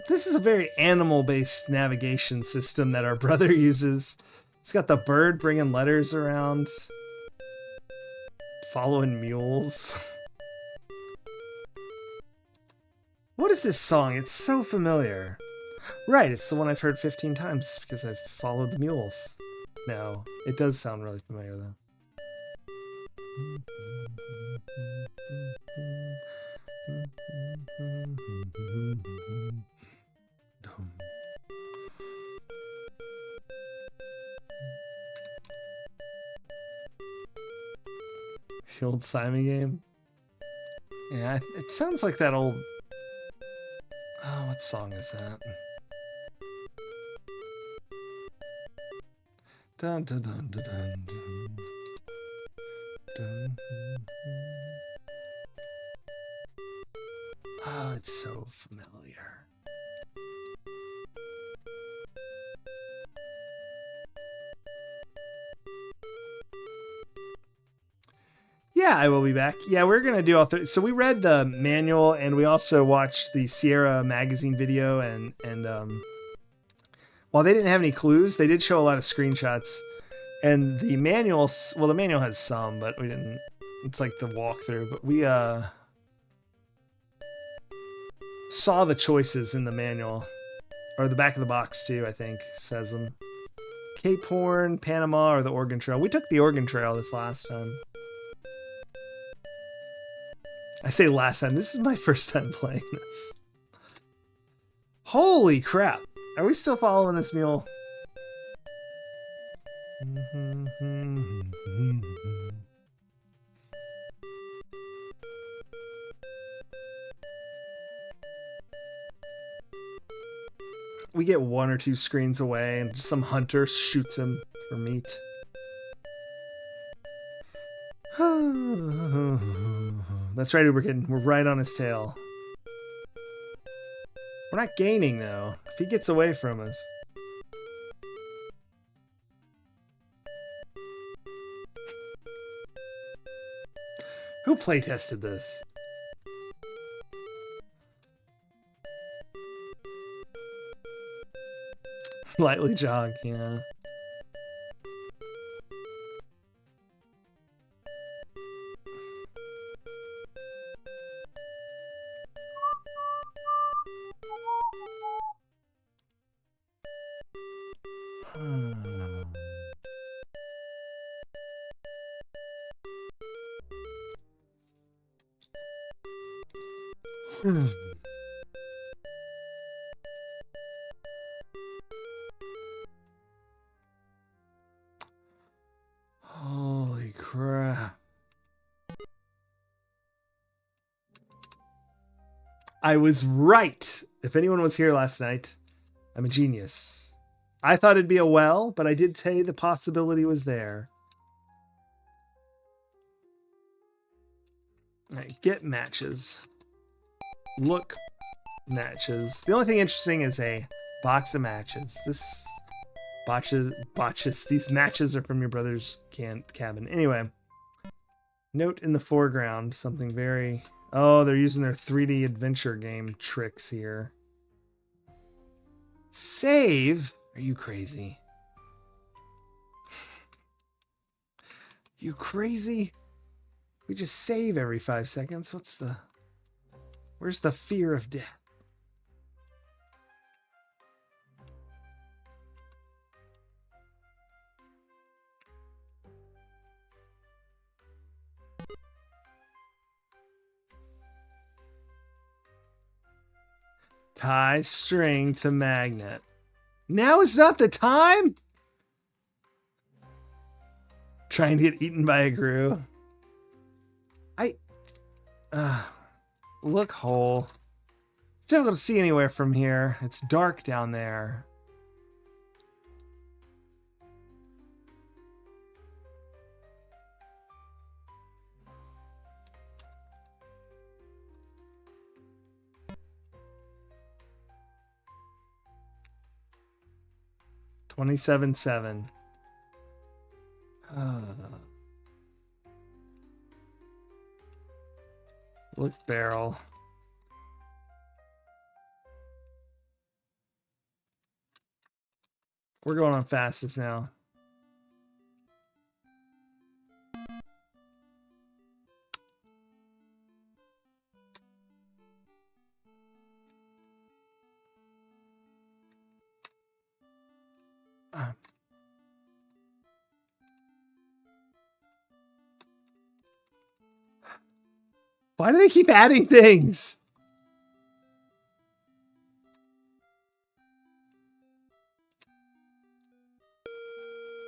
This is a very animal-based navigation system that our brother uses. It's got the bird bringing letters around. Following mules. What is this song? It's so familiar. Right, it's the one I've heard 15 times because I've followed the mule now. It does sound really familiar though. The old Simon game? Yeah, it sounds like that old... Oh, what song is that? Dun dun dun dun dun dun. Dun, dun, dun. Oh, it's so familiar. Yeah, I will be back. Yeah, we're gonna do all three. So we read the manual and we also watched the Sierra magazine video and while they didn't have any clues, they did show a lot of screenshots. And the manual, well, the manual has some, but we didn't. It's like the walkthrough, but we saw the choices in the manual, or the back of the box too. I think says them. Cape Horn, Panama, or the Oregon Trail. We took the Oregon Trail this last time. I say last time. This is my first time playing this. Holy crap! Are we still following this mule? We get 1 or 2 screens away and some hunter shoots him for meat. That's right, we're right on his tail. We're not gaining though, if he gets away from us. Who playtested this? Lightly jog, yeah. Holy crap. I was right. If anyone was here last night, I'm a genius. I thought it'd be a well, but I did say the possibility was there. All right, get matches. Look matches. The only thing interesting is a box of matches. This botches. These matches are from your brother's cabin. Anyway, note in the foreground something very... Oh, they're using their 3D adventure game tricks here. Save? Are you crazy? You crazy? We just save every 5 seconds. Where's the fear of death? Tie string to magnet. Now is not the time? Trying to get eaten by a grue. Look hole. It's difficult to see anywhere from here. It's dark down there. $27.7. Look barrel. We're going on fastest now. Why do they keep adding things?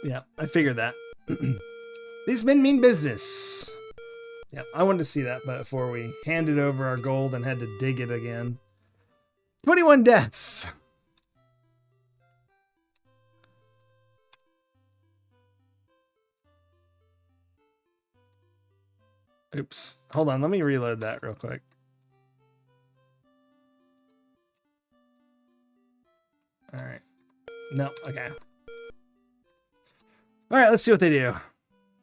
Yeah, I figured that. These men mean business. Yeah, I wanted to see that before we handed over our gold and had to dig it again. 21 deaths. Oops. Hold on, let me reload that real quick. All right. No, okay. All right, let's see what they do.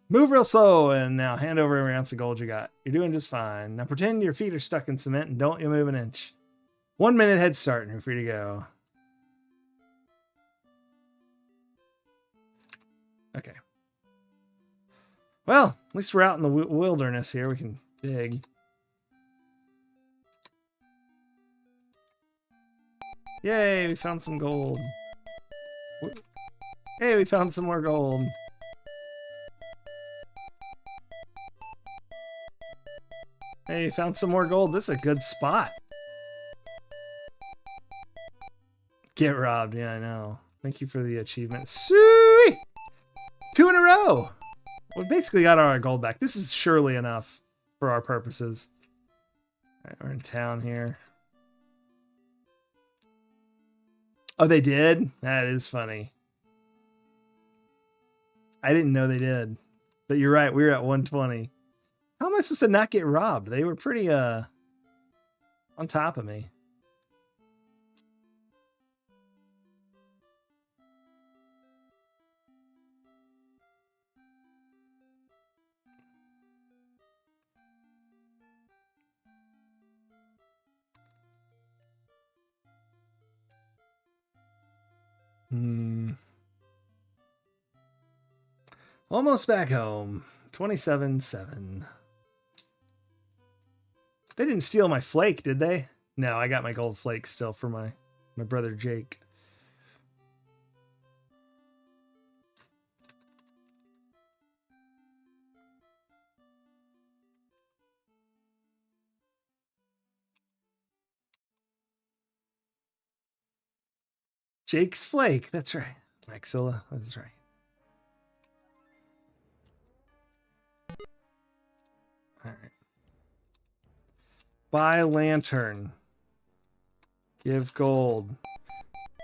Move real slow, and now hand over every ounce of gold you got. You're doing just fine. Now pretend your feet are stuck in cement and don't you move an inch. 1 minute head start and you're free to go. Okay. Well, at least we're out in the wilderness here. We can dig. Yay, we found some gold. Hey, we found some more gold. Hey, found some more gold. This is a good spot. Get robbed. Yeah, I know. Thank you for the achievement. Sweet! 2 in a row. We basically got our gold back. This is surely enough for our purposes. All right, we're in town here. Oh, they did? That is funny. I didn't know they did. But you're right. We were at 120. How am I supposed to not get robbed? They were pretty on top of me. Almost back home. 27.7. They didn't steal my flake, did they? No, I got my gold flake still for my brother Jake. Jake's Flake. That's right. Maxilla. That's right. All right. Buy lantern. Give gold.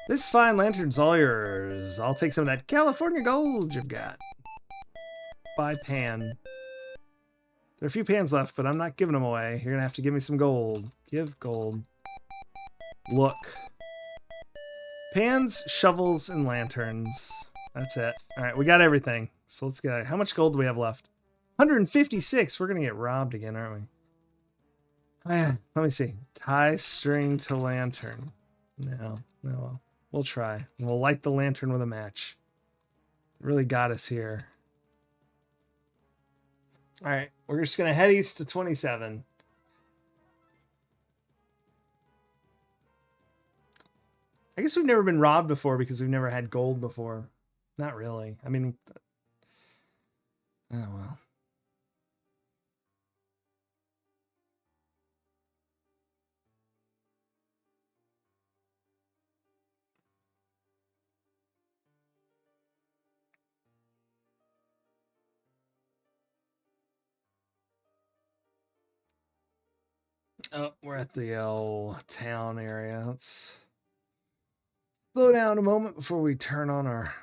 This fine lantern's all yours. I'll take some of that California gold you've got. Buy pan. There are a few pans left, but I'm not giving them away. You're gonna have to give me some gold. Give gold. Look. Pans, shovels, and lanterns. That's it. All right, we got everything. So let's get it. How much gold do we have left? 156. We're gonna get robbed again, aren't we? Let me see. Tie string to lantern. No. We'll try. And we'll light the lantern with a match. It really got us here. All right, we're just gonna head east to 27. I guess we've never been robbed before because we've never had gold before. Not really. I mean, oh well. Oh, we're at the town area. Let's slow down a moment before we turn on our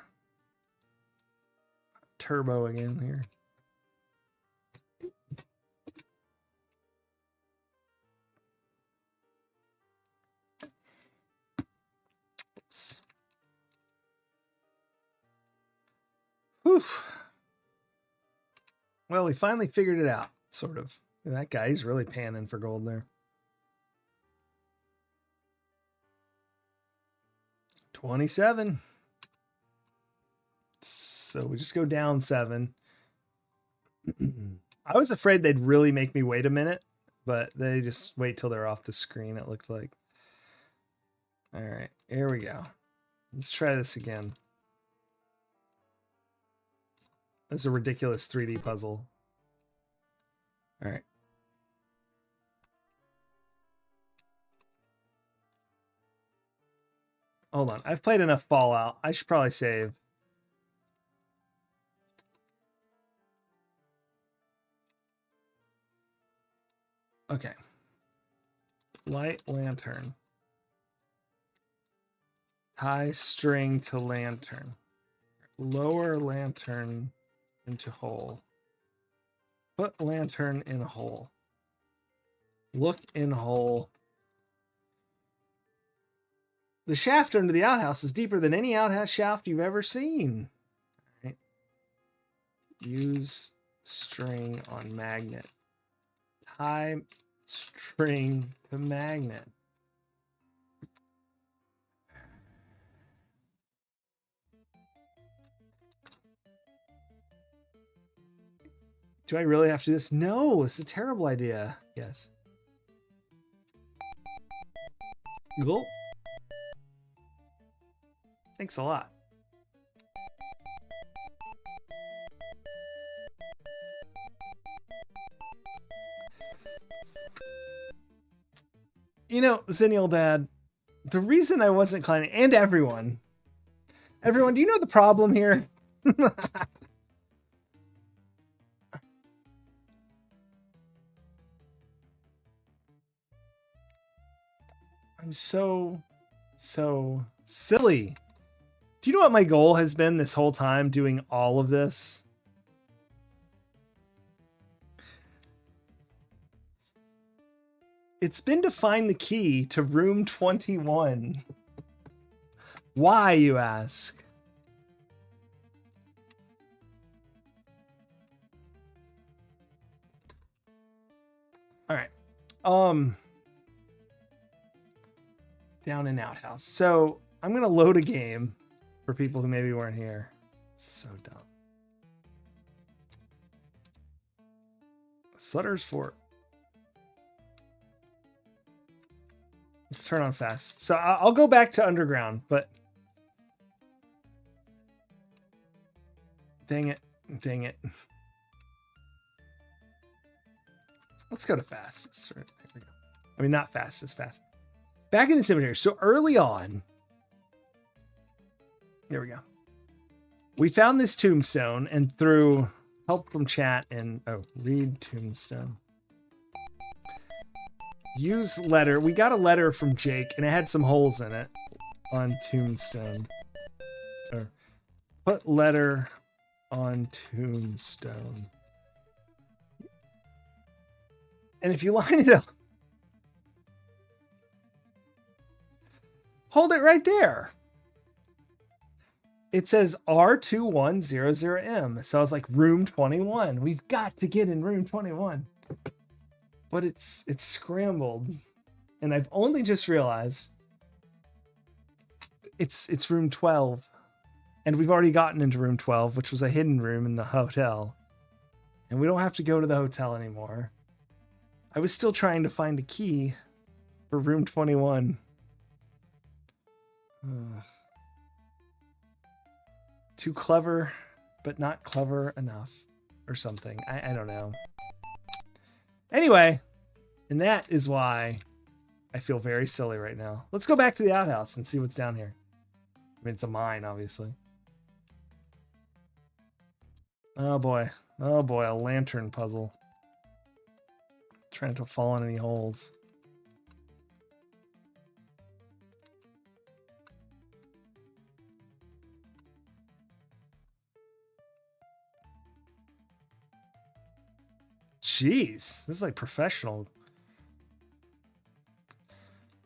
turbo again here. Oops. Whew. Well, we finally figured it out, sort of. That guy, he's really panning for gold there. 27. So we just go down 7. I was afraid they'd really make me wait a minute, but they just wait till they're off the screen, it looked like. All right, here we go. Let's try this again. This is a ridiculous 3D puzzle. All right. Hold on. I've played enough Fallout. I should probably save. Okay. Light lantern. Tie string to lantern. Lower lantern into hole. Put lantern in hole. Look in hole. The shaft under the outhouse is deeper than any outhouse shaft you've ever seen. Right. Use string on magnet. Tie string to magnet. Do I really have to do this? No, it's a terrible idea. Yes. Cool. Thanks a lot. You know, Zennial Dad, the reason I wasn't climbing, and everyone, do you know the problem here? I'm so silly. Do you know what my goal has been this whole time doing all of this? It's been to find the key to room 21. Why, you ask? All right. Down and outhouse. So I'm going to load a game for people who maybe weren't here. So dumb. Sutter's Fort. Let's turn on fast. So I'll go back to underground, but dang it. Let's go to fast. I mean, not fast, it's fast. Back in the cemetery. So early on, There we go. We found this tombstone, and through help from chat and read tombstone. Use letter. We got a letter from Jake, and it had some holes in it on tombstone. Or put letter on tombstone. And if you line it up, hold it right there. It says R2100M. So I was like, room 21. We've got to get in room 21. But it's scrambled. And I've only just realized it's room 12. And we've already gotten into room 12, which was a hidden room in the hotel. And we don't have to go to the hotel anymore. I was still trying to find a key for room 21. Too clever, but not clever enough or something. I don't know. Anyway, and that is why I feel very silly right now. Let's go back to the outhouse and see what's down here. I mean, it's a mine, obviously. Oh boy. Oh boy, a lantern puzzle. Trying to fall in any holes. Jeez, this is like professional.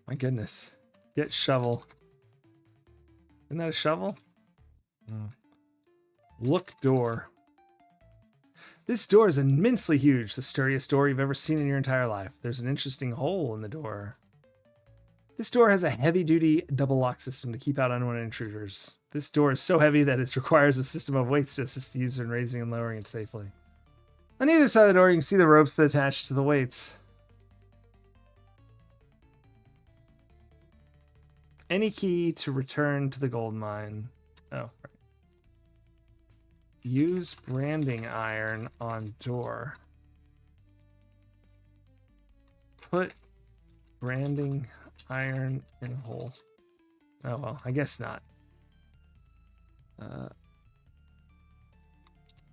My goodness. Get shovel. Isn't that a shovel? Look door. This door is immensely huge, the sturdiest door you've ever seen in your entire life. There's an interesting hole in the door. This door has a heavy-duty double lock system to keep out unwanted intruders. This door is so heavy that it requires a system of weights to assist the user in raising and lowering it safely. On either side of the door, you can see the ropes that attach to the weights. Any key to return to the gold mine. Oh, right. Use branding iron on door. Put branding iron in hole. Oh, well, I guess not.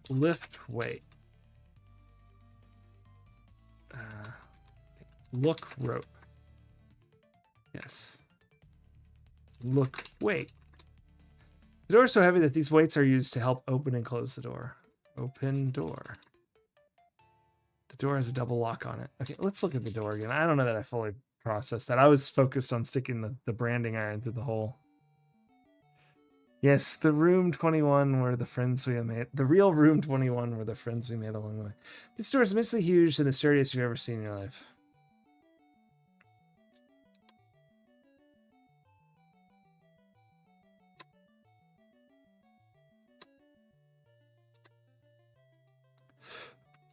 Lift weight. Look rope. Yes. Look weight. The door is so heavy that these weights are used to help open and close the door. Open door. The door has a double lock on it. Okay, let's look at the door again. I don't know that I fully processed that. I was focused on sticking the branding iron through the hole. Yes, the room 21 were the friends we have made. The real room 21 were the friends we made along the way. This door is immensely huge and the sturdiest you've ever seen in your life.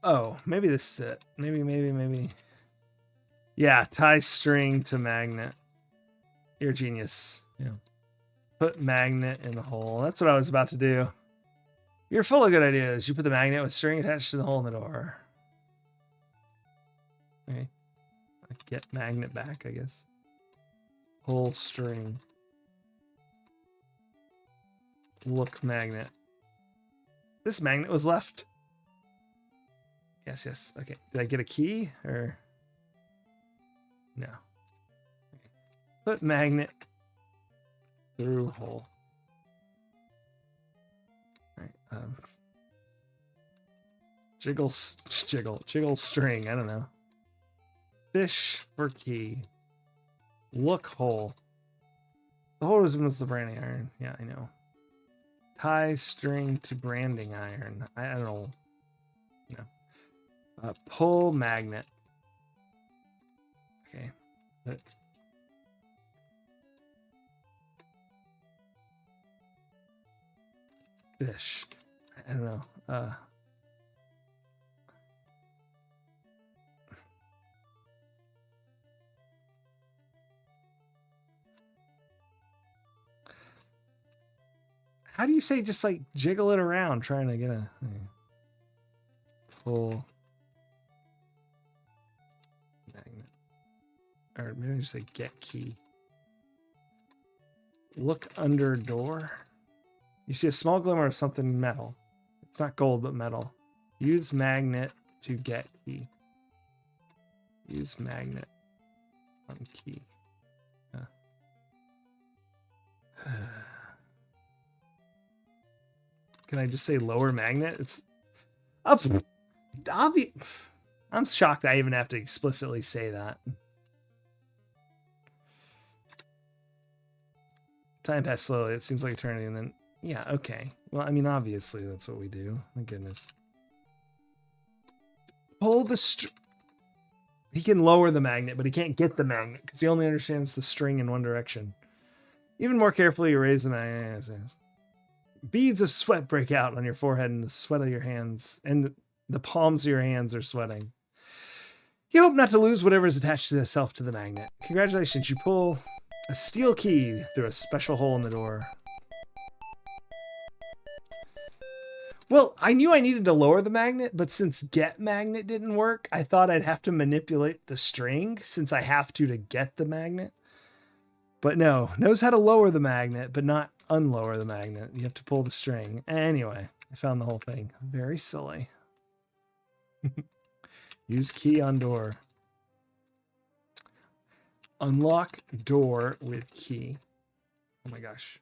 Oh, maybe this is it. Maybe. Yeah, tie string to magnet. You're a genius. Yeah. Put magnet in the hole. That's what I was about to do. You're full of good ideas. You put the magnet with string attached to the hole in the door. Okay. Get magnet back, I guess. Pull string. Look magnet. This magnet was left. Yes. Okay. Did I get a key or no? Okay. Put magnet through hole. All right. Jiggle string. I don't know. Fish for key. Look hole. The hole was the branding iron. Yeah, I know. Tie string to branding iron. I don't know. No. Pull magnet. Okay. Fish. I don't know. How do you say just like jiggle it around trying to get a pull magnet? Or maybe just say get key. Look under door. You see a small glimmer of something metal. It's not gold, but metal. Use magnet to get key. Use magnet on key. Can I just say lower magnet? It's up. Obvious. I'm shocked I even have to explicitly say that. Time passed slowly. It seems like eternity, and then yeah, okay. Well, I mean, obviously that's what we do. My goodness. Pull the he can lower the magnet, but he can't get the magnet because he only understands the string in one direction. Even more carefully, you raise the magnet. Beads of sweat break out on your forehead, and the sweat of your hands, and the palms of your hands are sweating. You hope not to lose whatever is attached to itself to the magnet. Congratulations, you pull a steel key through a special hole in the door. Well, I knew I needed to lower the magnet, but since get magnet didn't work, I thought I'd have to manipulate the string since I have to get the magnet. But no, knows how to lower the magnet, but not unlower the magnet. You have to pull the string. Anyway, I found the whole thing. Very silly. Use key on door. Unlock door with key. Oh my gosh.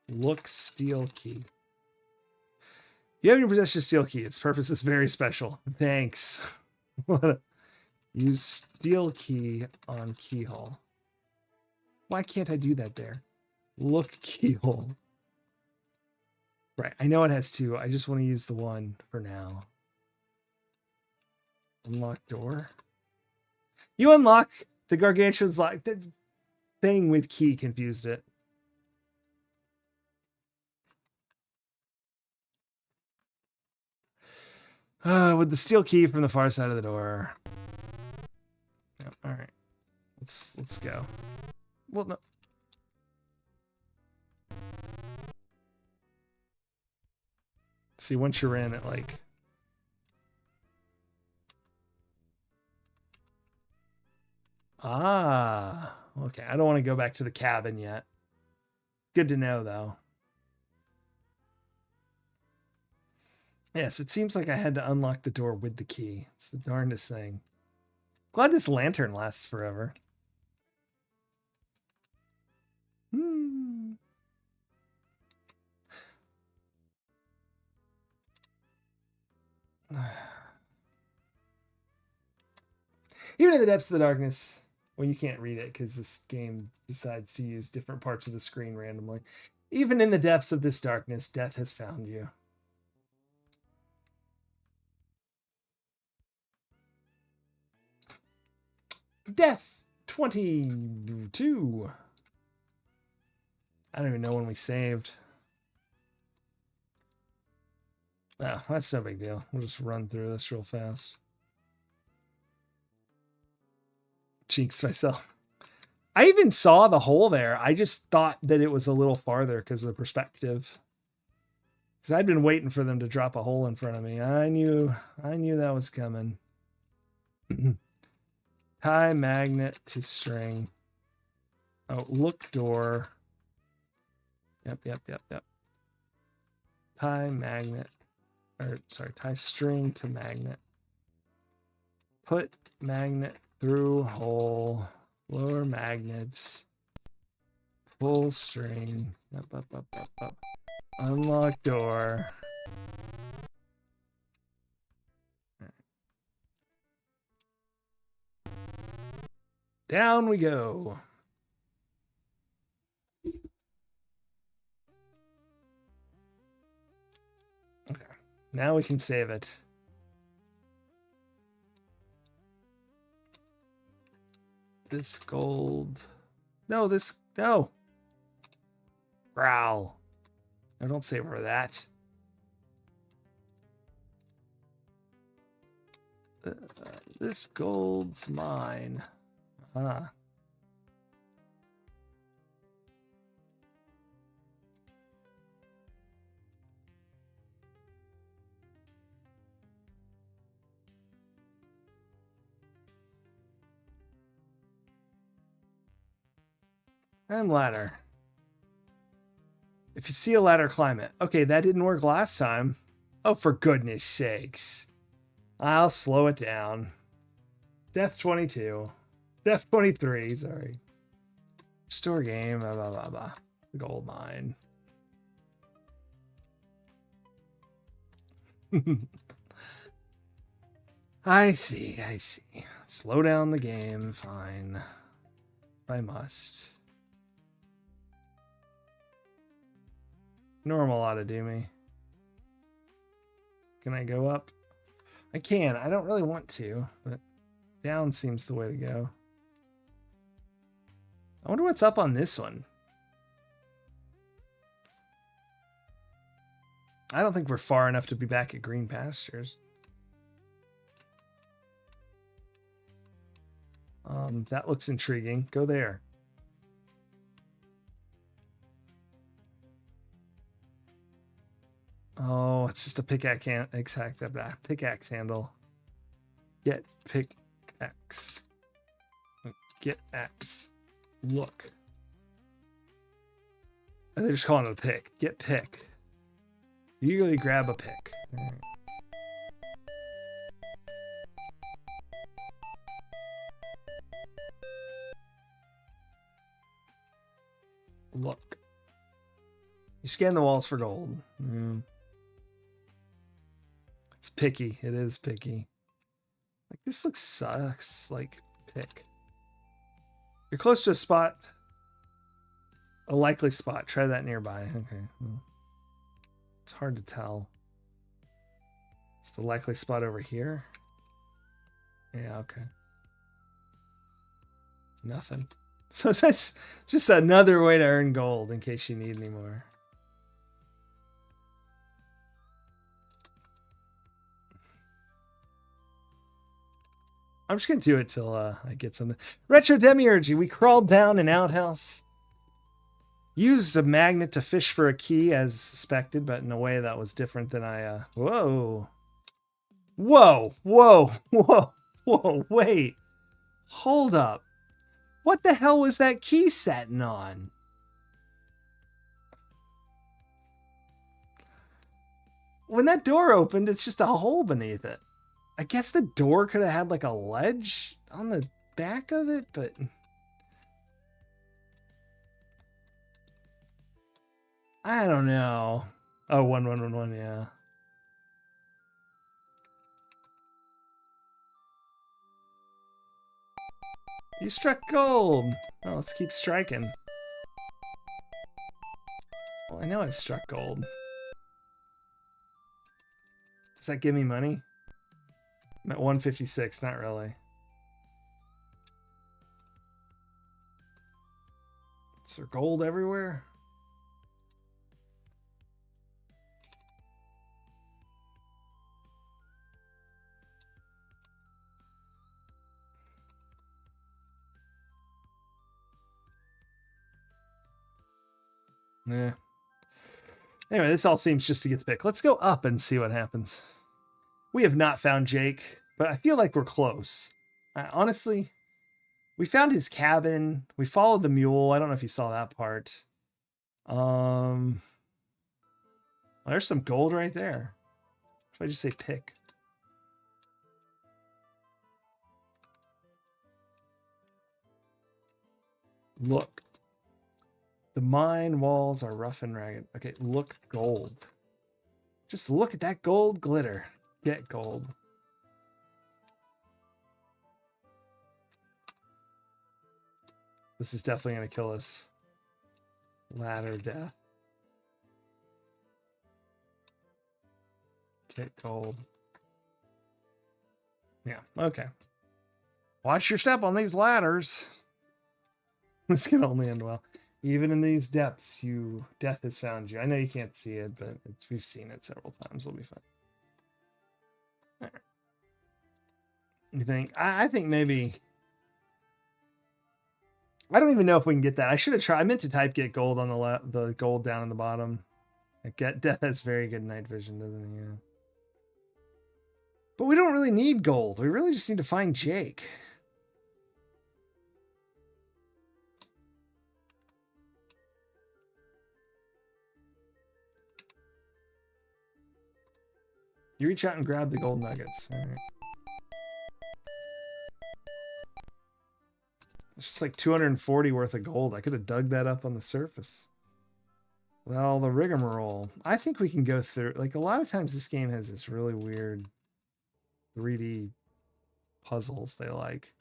Look steel key. You have in your possession a steel key. Its purpose is very special. Thanks. Use steel key on keyhole. Why can't I do that there? Look keyhole. Right. I know it has two. I just want to use the one for now. Unlock door. You unlock the gargantuan's lock. That thing with key confused it. With the steel key from the far side of the door. Yep, all right. Let's go. Well, no. See, once you're in it, like... Ah, okay. I don't want to go back to the cabin yet. Good to know, though. Yes, it seems like I had to unlock the door with the key. It's the darndest thing. Glad this lantern lasts forever. Even in the depths of the darkness, well, you can't read it because this game decides to use different parts of the screen randomly. Even in the depths of this darkness, death has found you. Death 22. I don't even know when we saved. Oh, that's no big deal. We'll just run through this real fast. Jinxed myself. I even saw the hole there. I just thought that it was a little farther because of the perspective. Because I'd been waiting for them to drop a hole in front of me. I knew that was coming. Tie magnet to string. Oh, look door. Yep. Tie magnet. Or sorry, tie string to magnet. Put magnet through hole. Lower magnets. Pull string. Up. Unlock door. Down we go. Okay. Now we can save it. This gold. No. Growl. No, don't save her that. This gold's mine. Ah. And ladder. If you see a ladder, climb it. Okay, that didn't work last time. Oh, for goodness sakes. I'll slow it down. Death 22. Death 23, sorry. Store game, blah, blah, blah, blah. Gold mine. I see. Slow down the game, fine. If I must. Normal ought to do me. Can I go up? I can. I don't really want to, but down seems the way to go. I wonder what's up on this one. I don't think we're far enough to be back at green pastures. That looks intriguing. Go there. Oh, it's just a pickaxe handle. Get pickaxe. Get axe. Look. They're just calling it a pick. Get pick. Usually grab a pick. Right. Look. You scan the walls for gold. It's picky. It is picky. Like, this looks sucks. Like, pick. You're close to a spot. A likely spot. Try that nearby. Okay. It's hard to tell. It's the likely spot over here. Yeah, okay. Nothing. So that's just another way to earn gold in case you need any more. I'm just going to do it till I get something. Retro Demiurgy, we crawled down an outhouse. Used a magnet to fish for a key as suspected, but in a way that was different than I... Whoa. Whoa. Whoa. Whoa. Whoa. Wait. Hold up. What the hell was that key setting on? When that door opened, it's just a hole beneath it. I guess the door could have had like a ledge on the back of it, but... I don't know. Oh, 1111, yeah. You struck gold. Well, let's keep striking. Well, I know I've struck gold. Does that give me money? I'm at 156, not really. Is there gold everywhere? Yeah. Anyway, this all seems just to get the pick. Let's go up and see what happens. We have not found Jake, but I feel like we're close. Honestly, we found his cabin. We followed the mule. I don't know if you saw that part. There's some gold right there. If I just say pick. Look. The mine walls are rough and ragged. Okay, look gold. Just look at that gold glitter. Get gold. This is definitely going to kill us. Ladder death. Get gold. Yeah, okay. Watch your step on these ladders. This can only end well. Even in these depths, death has found you. I know you can't see it, but we've seen it several times. We'll be fine. All right. You think? I think maybe... I don't even know if we can get that. I should have tried. I meant to type get gold on the gold down on the bottom. Death has very good night vision, doesn't he? Yeah. But we don't really need gold. We really just need to find Jake. You reach out and grab the gold nuggets. All right. It's just like 240 worth of gold. I could have dug that up on the surface. Without all the rigmarole. I think we can go through... Like, a lot of times this game has this really weird 3D puzzles they like.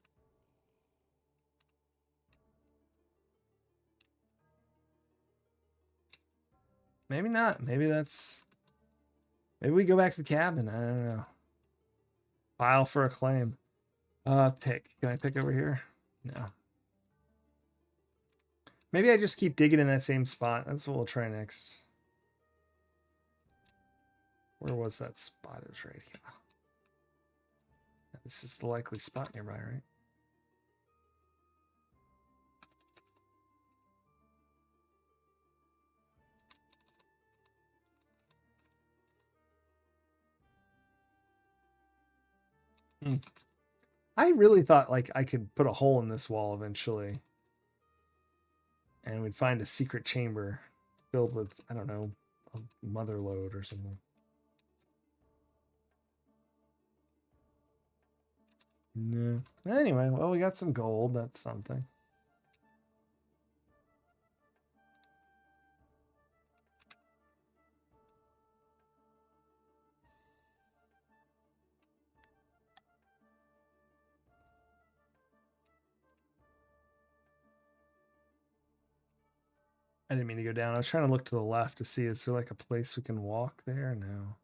Maybe not. Maybe that's... Maybe we go back to the cabin. I don't know. File for a claim. Pick. Can I pick over here? No. Maybe I just keep digging in that same spot. That's what we'll try next. Where was that spot? It was right here. This is the likely spot nearby, right? I really thought like I could put a hole in this wall eventually. And we'd find a secret chamber filled with, I don't know, a mother lode or something. No. Anyway, well, we got some gold. That's something. I didn't mean to go down. I was trying to look to the left to see, is there like a place we can walk there? No.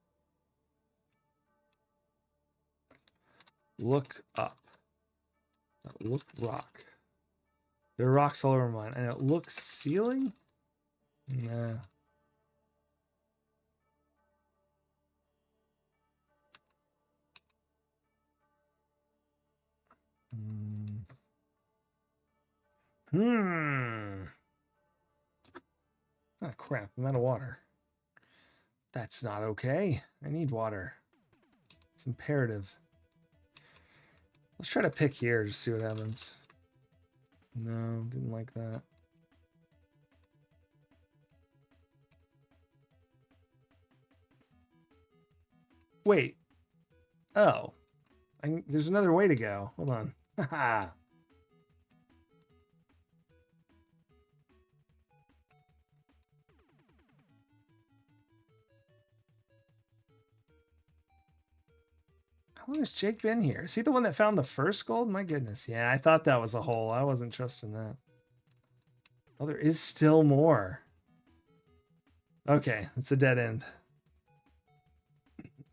Look up. Look rock. There are rocks all over mine. And it looks ceiling? Nah. Oh, crap. I'm out of water. That's not okay. I need water. It's imperative. Let's try to pick here to see what happens. No, didn't like that. Wait. Oh. There's another way to go. Hold on. Haha. How long has Jake been here? Is he the one that found the first gold? My goodness. Yeah, I thought that was a hole. I wasn't trusting that. Oh, there is still more. Okay, it's a dead end.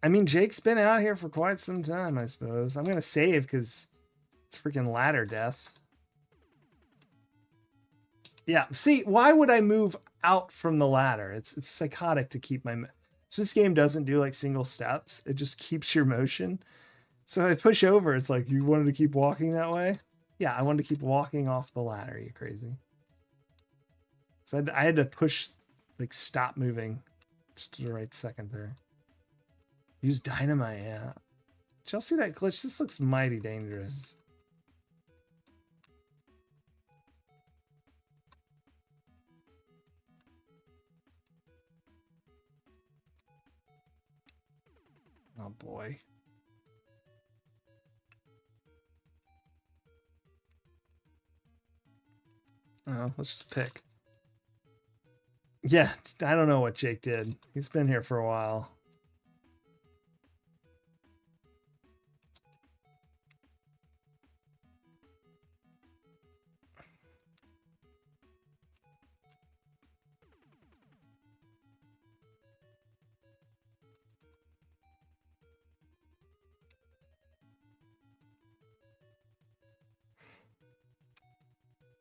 I mean, Jake's been out here for quite some time, I suppose. I'm going to save because it's freaking ladder death. Yeah, see, why would I move out from the ladder? It's psychotic to keep my... So this game doesn't do like single steps. It just keeps your motion. So if I push over, it's like, you wanted to keep walking that way? Yeah, I wanted to keep walking off the ladder. Are you crazy? So I had to push, like, stop moving just to the right second there. Use dynamite, yeah. Did y'all see that glitch? This looks mighty dangerous. Oh boy. Oh, let's just pick. Yeah, I don't know what Jake did. He's been here for a while.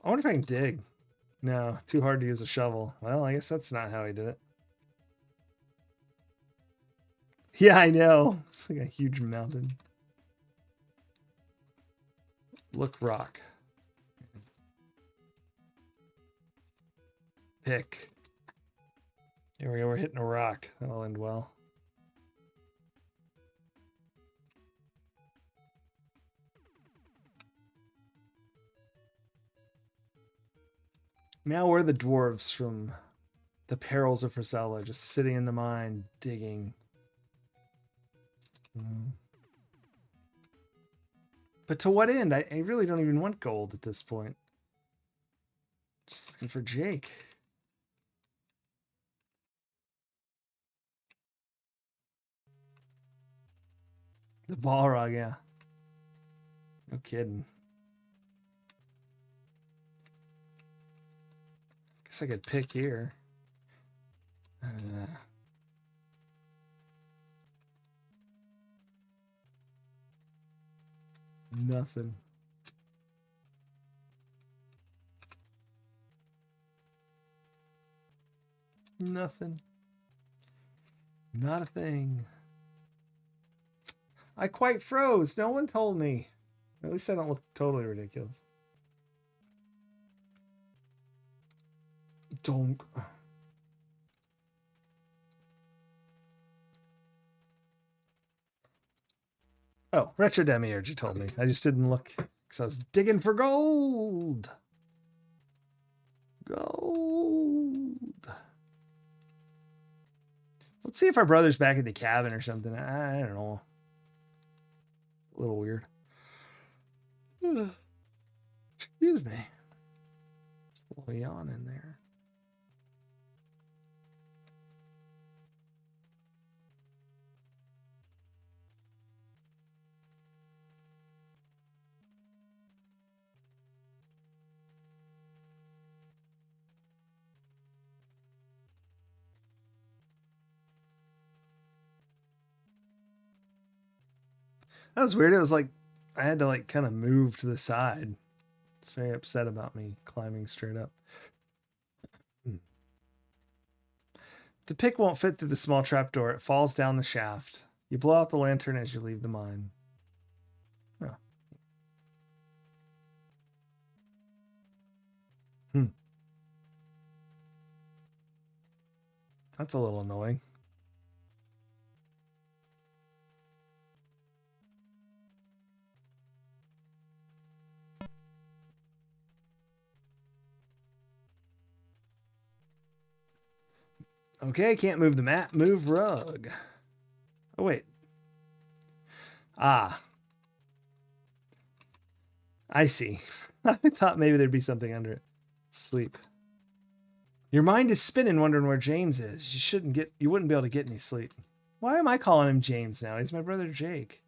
I wonder if I can dig. No, too hard to use a shovel. Well, I guess that's not how he did it. Yeah, I know. It's like a huge mountain. Look rock. Pick. Here we go. We're hitting a rock. That'll end well. Now we're the dwarves from the Perils of Frisella, just sitting in the mine, digging. Mm. But to what end? I really don't even want gold at this point. Just looking for Jake. The Balrog, yeah. No kidding. Guess I could pick here. Nothing. Nothing. Not a thing. I quite froze. No one told me. At least I don't look totally ridiculous. Donk. Oh, Retro Demiurge, you told me. I just didn't look because I was digging for gold. Gold. Let's see if our brother's back at the cabin or something. I don't know. A little weird. Excuse me. It's a little yawn in there. That was weird. It was like I had to like kind of move to the side. It's very upset about me climbing straight up. The pick won't fit through the small trapdoor. It falls down the shaft. You blow out the lantern as you leave the mine. Oh. That's a little annoying. Okay, can't move the mat. Move rug. Oh, wait. Ah. I see. I thought maybe there'd be something under it. Sleep. Your mind is spinning wondering where James is. You wouldn't be able to get any sleep. Why am I calling him James now? He's my brother Jake.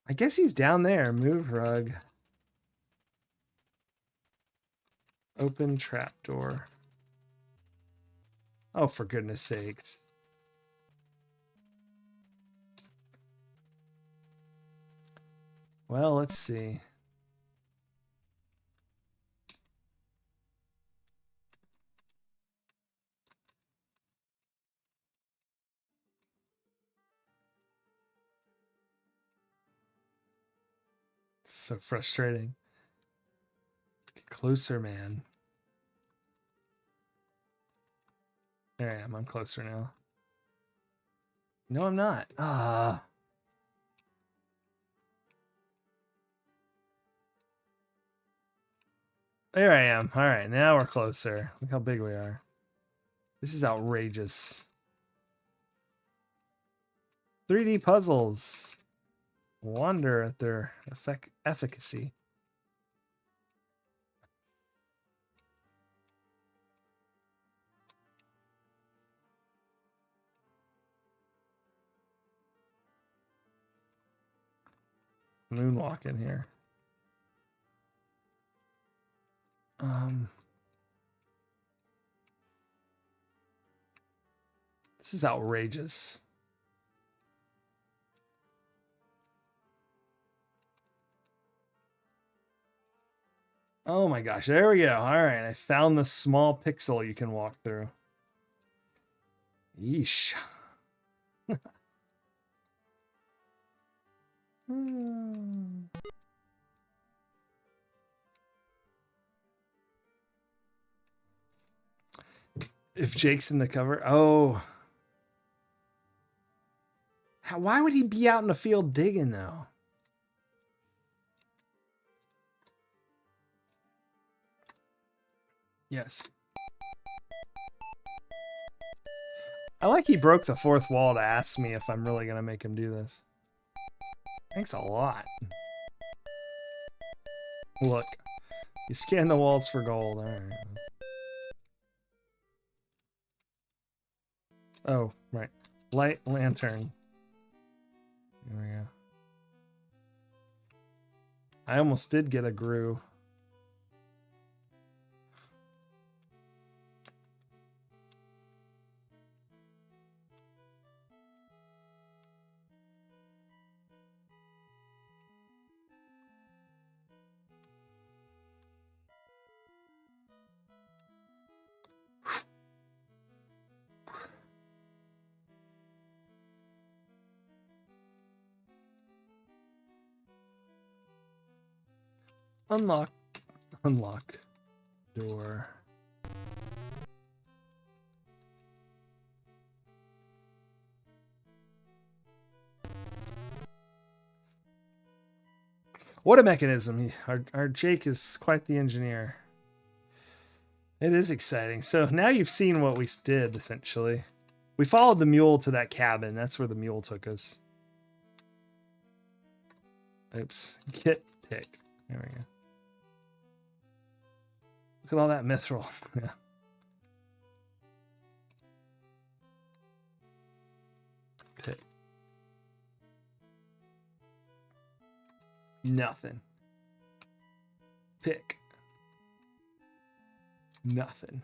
I guess he's down there. Move rug. Open trapdoor. Oh, for goodness sakes. Well, let's see. So frustrating. Get closer, man. There I am. I'm closer now. No, I'm not. Ah. There I am. All right, now we're closer. Look how big we are. This is outrageous. 3D puzzles. Wonder at their efficacy. Moonwalk in here. This is outrageous. Oh my gosh, there we go. All right, I found the small pixel you can walk through. Yeesh. If Jake's in the cover, oh. Why would he be out in the field digging though? Yes. I like he broke the fourth wall to ask me if I'm really gonna make him do this. Thanks a lot. Look, you scan the walls for gold. All right. Oh, right. Light lantern. There we go. I almost did get a Gru. Unlock. Unlock. Door. What a mechanism. Our Jake is quite the engineer. It is exciting. So now you've seen what we did, essentially. We followed the mule to that cabin. That's where the mule took us. Oops. Get pick. There we go. Look at all that mithril. Yeah. Pick. Nothing. Pick. Nothing.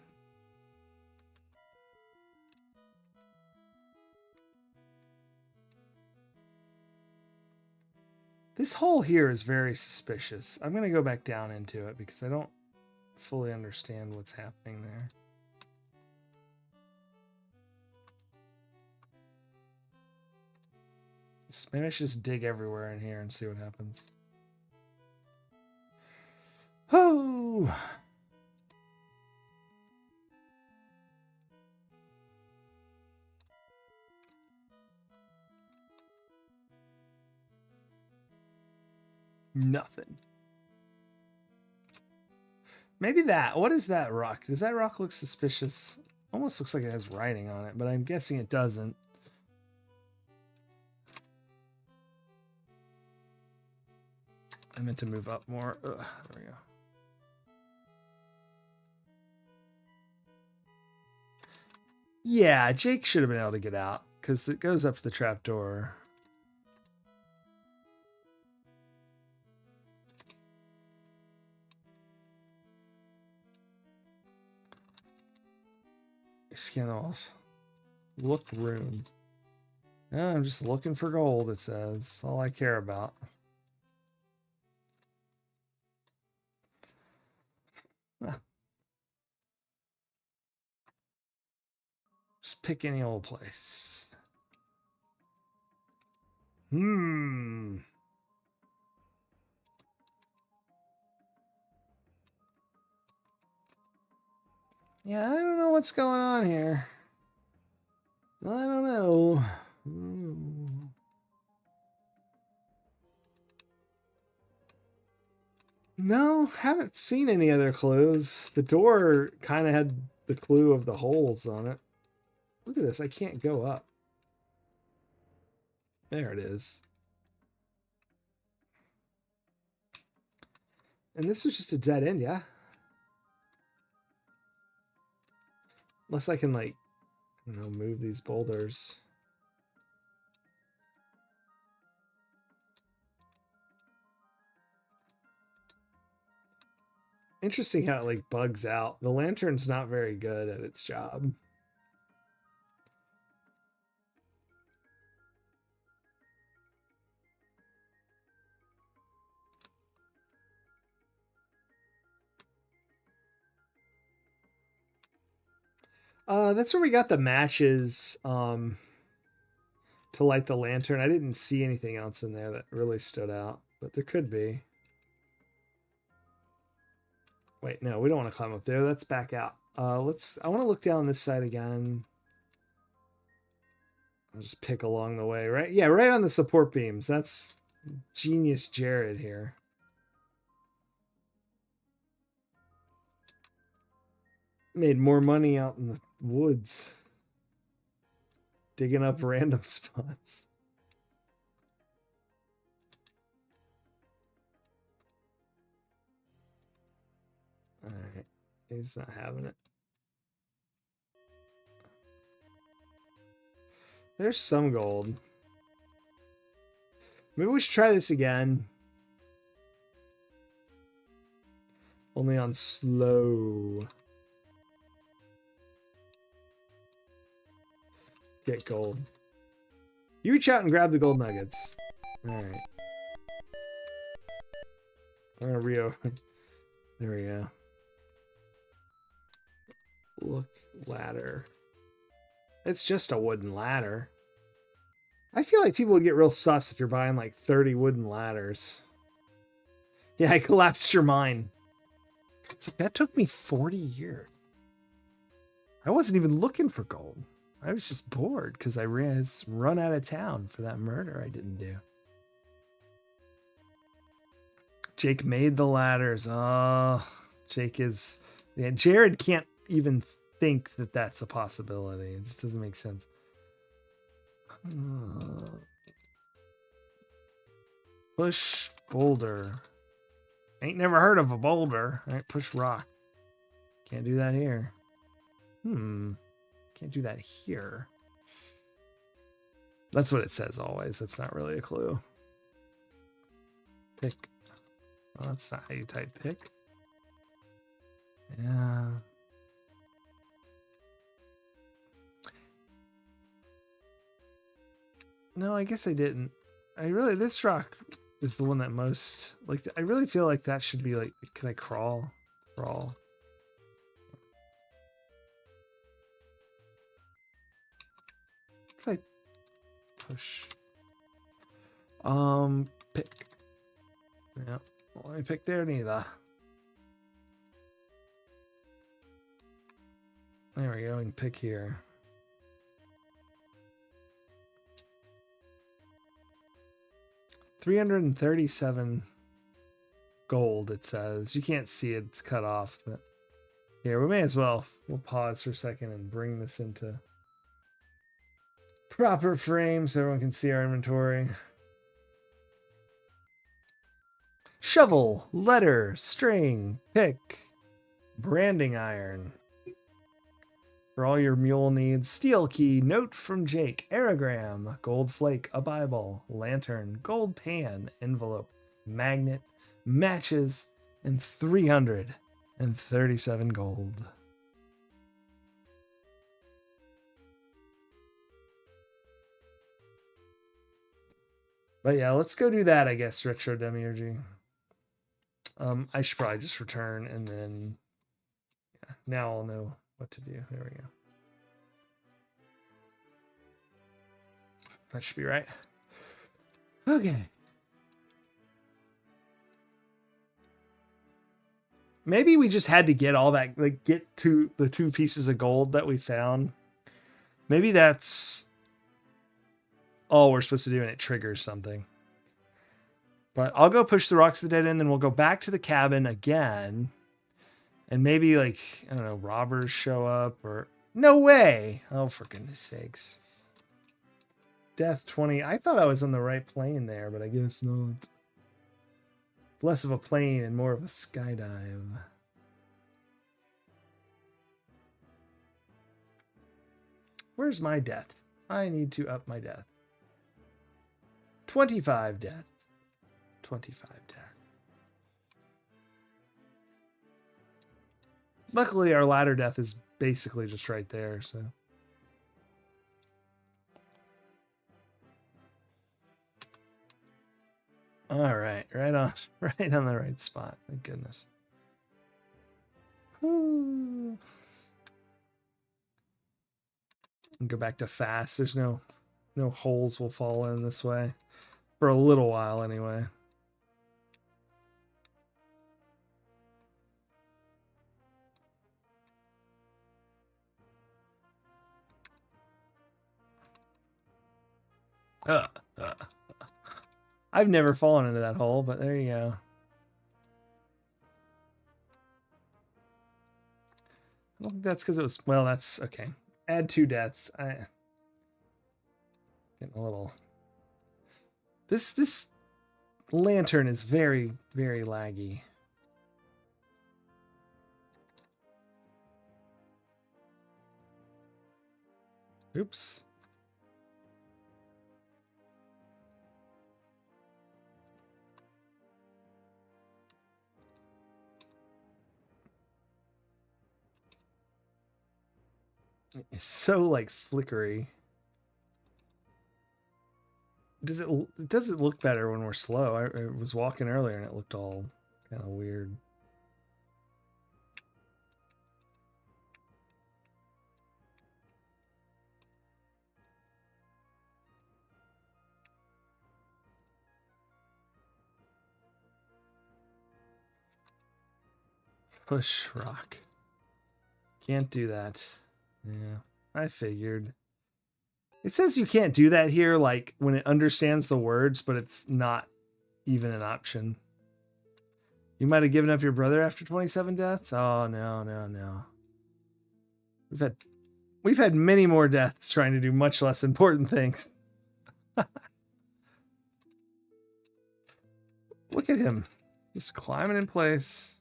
This hole here is very suspicious. I'm going to go back down into it because I don't fully understand what's happening there. Maybe I should just dig everywhere in here and see what happens. Oh! Nothing. Maybe that. What is that rock? Does that rock look suspicious? Almost looks like it has writing on it, but I'm guessing it doesn't. I meant to move up more. Ugh, there we go. Yeah, Jake should have been able to get out because it goes up to the trapdoor. Scan the walls. Look room. No, I'm just looking for gold, it says. That's all I care about. Just pick any old place. Hmm. Yeah, I don't know what's going on here. I don't know. No, haven't seen any other clues. The door kind of had the clue of the holes on it. Look at this. I can't go up. There it is. And this was just a dead end, yeah? Unless I can, like, I don't know, move these boulders. Interesting how it, like, bugs out. The lantern's not very good at its job. That's where we got the matches to light the lantern. I didn't see anything else in there that really stood out, but there could be. Wait, no, we don't want to climb up there. Let's back out. I want to look down this side again. I'll just pick along the way, right? Yeah, right on the support beams. That's genius Jared here. Made more money out in the woods. Digging up random spots. Alright. He's not having it. There's some gold. Maybe we should try this again. Only on slow. Get gold. You reach out and grab the gold nuggets. Alright. I'm gonna reopen. There we go. Look, ladder. It's just a wooden ladder. I feel like people would get real sus if you're buying like 30 wooden ladders. Yeah, I collapsed your mind. It's like, that took me 40 years. I wasn't even looking for gold. I was just bored because I run out of town for that murder I didn't do. Jake made the ladders. Oh, Jake is... Yeah, Jared can't even think that that's a possibility. It just doesn't make sense. Push boulder. Ain't never heard of a boulder. All right, push rock. Can't do that here. Can't do that here. That's what it says always. That's not really a clue. Pick. Oh, that's not how you type pick. Yeah. No, I guess I didn't. This rock is the one that most, like, I really feel like that should be like, can I crawl? Crawl. If I push. Pick. Yeah, well, let me pick there neither. There we go, and pick here. $337 gold, it says. You can't see it, it's cut off, but here, we may as well. We'll pause for a second and bring this into proper frame so everyone can see our inventory. Shovel, letter, string, pick, branding iron. For all your mule needs, steel key, note from Jake, aerogram, gold flake, a Bible, lantern, gold pan, envelope, magnet, matches, and 337 gold. But yeah, let's go do that, I guess, Retro Demiurgy. I should probably just return and then now I'll know what to do. There we go. That should be right. Okay. Maybe we just had to get all that, like, get to the 2 pieces of gold that we found. Maybe that's all we're supposed to do and it triggers something. But I'll go push the rocks to the dead end, then we'll go back to the cabin again. And maybe, like, I don't know, robbers show up or... No way! Oh, for goodness sakes. Death 20. I thought I was on the right plane there, but I guess not. Less of a plane and more of a skydive. Where's my death? I need to up my death. 25 deaths. 25 deaths. Luckily, our ladder death is basically just right there, so... All right, right on the right spot. Thank goodness. And go back to fast. There's no holes will fall in this way for a little while anyway. I've never fallen into that hole, but there you go. I don't think that's because it was... Well, that's... Okay. Add 2 deaths. Getting a little... This lantern is very, very laggy. Oops. It's so like flickery. Does it look better when we're slow? I was walking earlier and it looked all kind of weird. Push rock. Can't do that. Yeah, I figured. It says you can't do that here, like when it understands the words, but it's not even an option. You might have given up your brother after 27 deaths? Oh, no, no, no. We've had many more deaths trying to do much less important things. Look at him. Just climbing in place.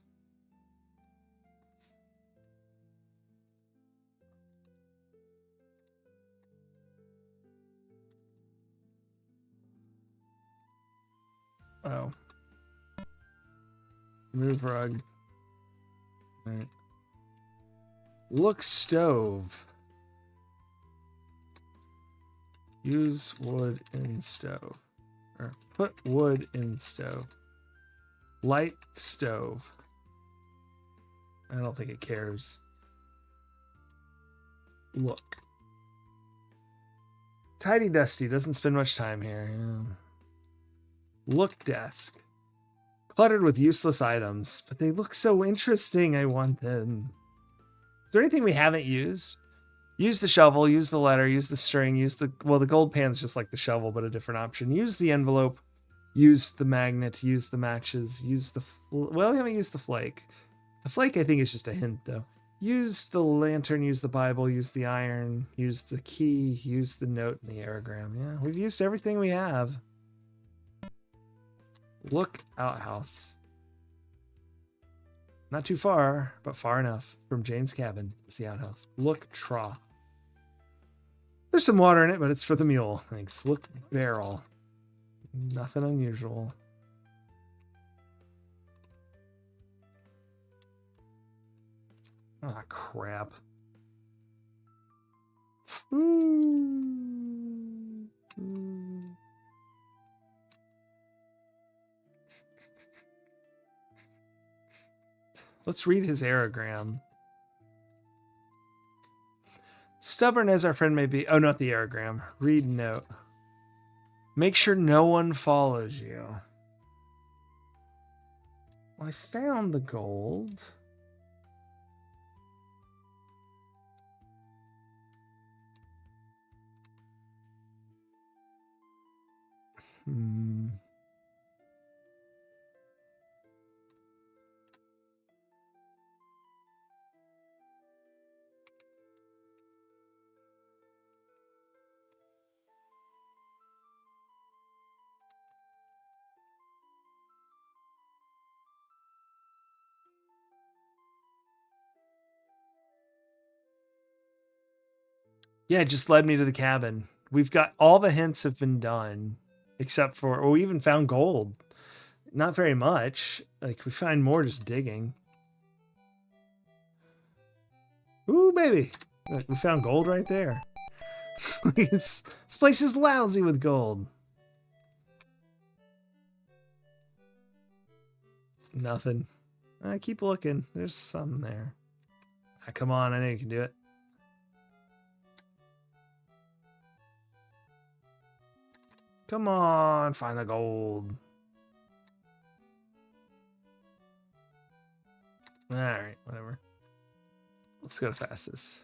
Oh. Move rug. All right. Look stove. Use wood in stove. Or put wood in stove. Light stove. I don't think it cares. Look. Tidy Dusty doesn't spend much time here. Yeah. Look desk. Cluttered with useless items, but they look so interesting. I want them. Is there anything we haven't used? Use the shovel, use the ladder, use the string, use the... Well, the gold pan's just like the shovel, but a different option. Use the envelope, use the magnet, use the matches, use the... Well, we haven't used the flake. The flake, I think, is just a hint, though. Use the lantern, use the Bible, use the iron, use the key, use the note and the aerogram. Yeah, we've used everything we have. Look outhouse. Not too far, but far enough from Jane's cabin. It's the outhouse. Look trough. There's some water in it, but it's for the mule. Thanks. Look barrel. Nothing unusual. Ah, crap. Ooh. Ooh. Let's read his aerogram. Stubborn as our friend may be. Oh, not the aerogram. Read note. Make sure no one follows you. Well, I found the gold. Yeah, it just led me to the cabin. We've got all the hints have been done, except for, well, we even found gold. Not very much. Like, we find more just digging. Ooh, baby. Look, we found gold right there. this place is lousy with gold. Nothing. I keep looking. There's some there. Ah, come on, I know you can do it. Come on, find the gold. Alright, whatever. Let's go to fastest.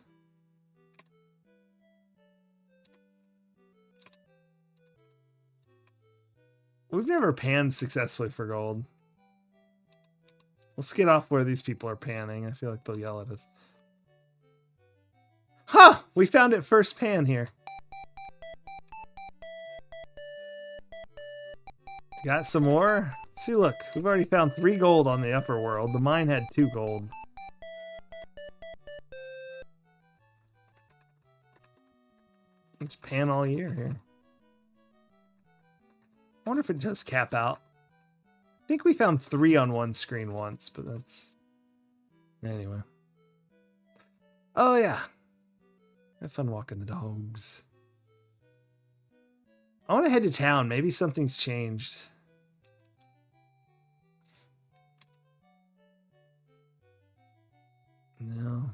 We've never panned successfully for gold. Let's get off where these people are panning. I feel like they'll yell at us. Ha! We found it first pan here. Got some more? See, look, we've already found 3 gold on the upper world. The mine had 2 gold. It's pan all year here. I wonder if it does cap out. I think we found 3 on one screen once, but that's... Anyway. Oh, yeah. Have fun walking the dogs. I want to head to town. Maybe something's changed. No.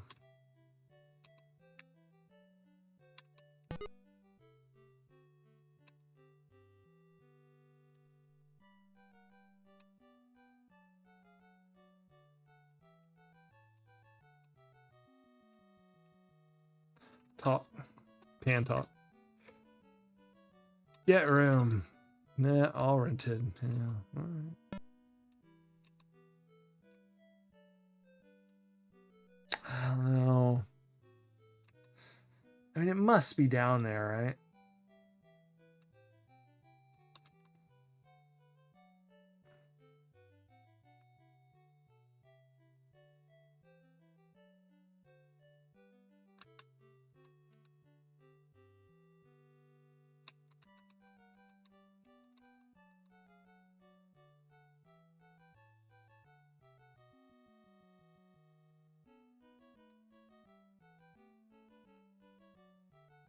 Talk. Pan talk. Get room. Nah, all rented. Yeah. All right. I don't know. I mean, it must be down there, right?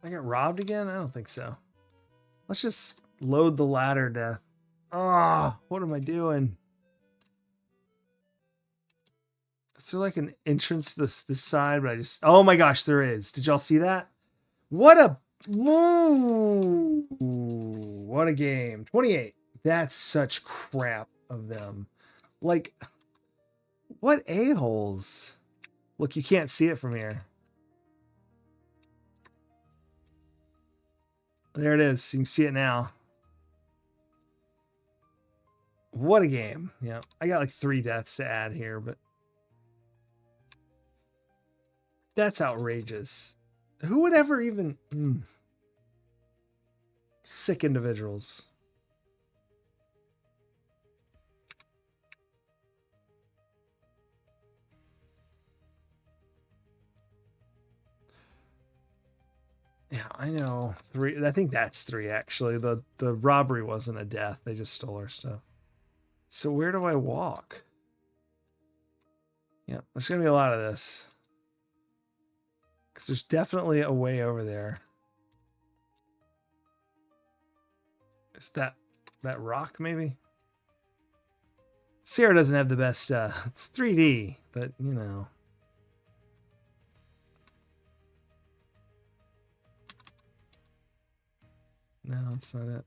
I got robbed again? I don't think so. Let's just load the ladder to... Oh, what am I doing? Is there like an entrance to this side? But I just... Oh my gosh, there is. Did y'all see that? What a... Ooh, what a game. 28. That's such crap of them. Like, what a-holes? Look, you can't see it from here. There it is. You can see it now. What a game. Yeah, I got like 3 deaths to add here, but that's outrageous. Who would ever even... Sick individuals. Yeah, I know. 3. I think that's 3 actually. The robbery wasn't a death. They just stole our stuff. So where do I walk? Yeah, there's gonna be a lot of this. Because there's definitely a way over there. Is that rock maybe? Sierra doesn't have the best it's 3D, but you know. No, it's not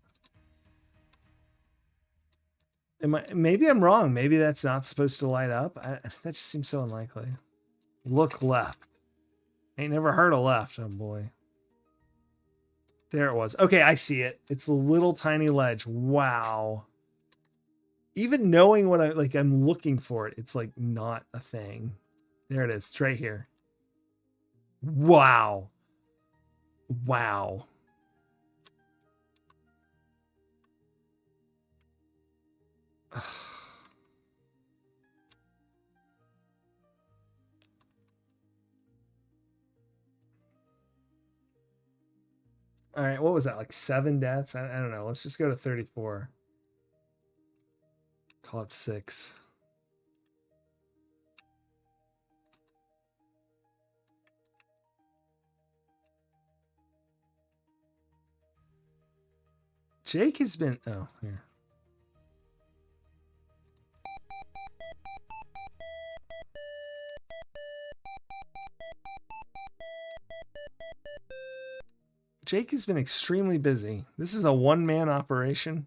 it. Maybe I'm wrong. Maybe that's not supposed to light up. That just seems so unlikely. Look left. Ain't never heard of left. Oh boy. There it was. Okay, I see it. It's a little tiny ledge. Wow. Even knowing what I'm looking for it, it's like not a thing. There it is. It's right here. Wow. Wow. All right, what was that? Like 7 deaths? I don't know. Let's just go to 34. Call it 6. Jake has been... Oh, here. Jake has been extremely busy. This is a one-man operation.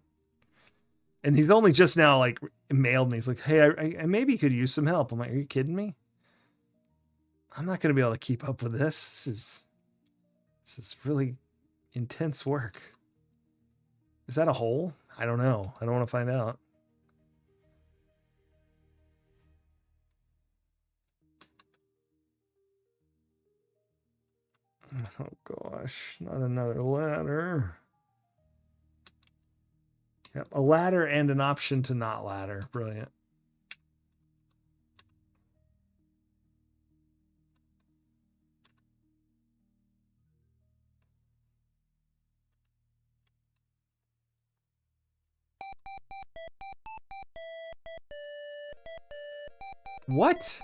And he's only just now, like, mailed me. He's like, hey, I maybe could use some help. I'm like, are you kidding me? I'm not going to be able to keep up with this. This is really intense work. Is that a hole? I don't know. I don't want to find out. Oh gosh, not another ladder. Yep, a ladder and an option to not ladder. Brilliant. What?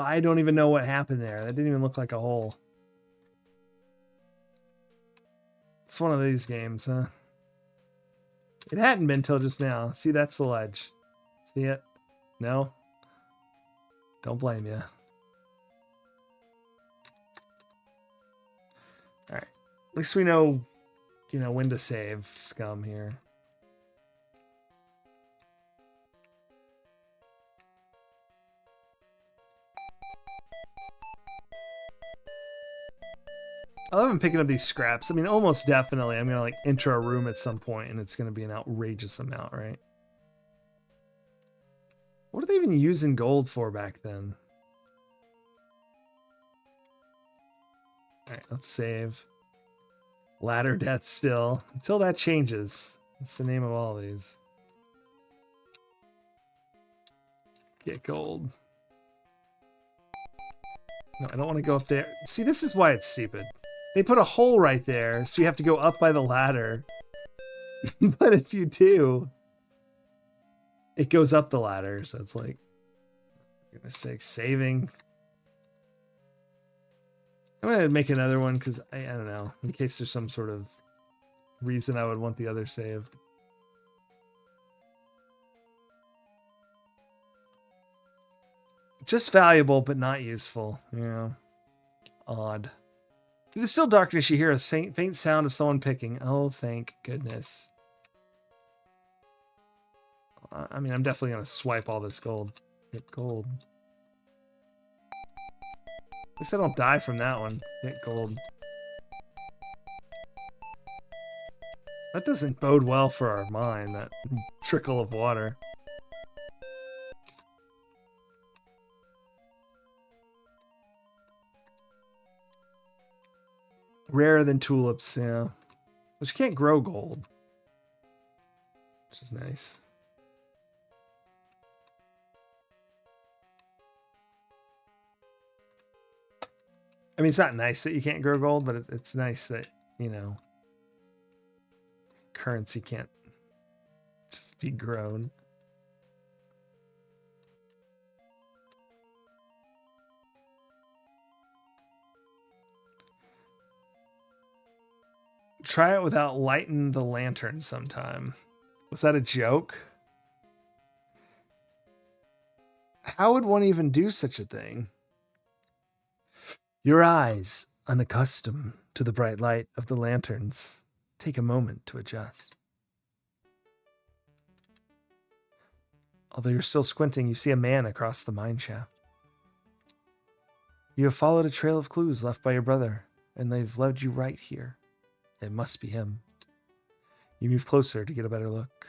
I don't even know what happened there. That didn't even look like a hole. It's one of these games, huh? It hadn't been till just now. See, that's the ledge. See it? No? Don't blame you. Alright. At least we know, when to save scum here. I love him picking up these scraps. I mean, almost definitely I'm going to enter a room at some point and it's going to be an outrageous amount, right? What are they even using gold for back then? All right, let's save. Ladder death still. Until that changes. That's the name of all these. Get gold. No, I don't want to go up there. See, this is why it's stupid. They put a hole right there, so you have to go up by the ladder. But if you do, it goes up the ladder, so it's like, for goodness sake, saving. I'm going to make another one because I don't know, in case there's some sort of reason I would want the other saved. Just valuable, but not useful. Odd. Through the still darkness, you hear a faint sound of someone picking. Oh, thank goodness. I mean, I'm definitely going to swipe all this gold. Get gold. At least I don't die from that one. Get gold. That doesn't bode well for our mine, that trickle of water. Rarer than tulips, yeah. But you can't grow gold. Which is nice. I mean, it's not nice that you can't grow gold, but it's nice that, currency can't just be grown. Try it without lighting the lantern sometime. Was that a joke? How would one even do such a thing? Your eyes, unaccustomed to the bright light of the lanterns, take a moment to adjust. Although you're still squinting, you see a man across the mine shaft. You have followed a trail of clues left by your brother, and they've led you right here. It must be him. You move closer to get a better look.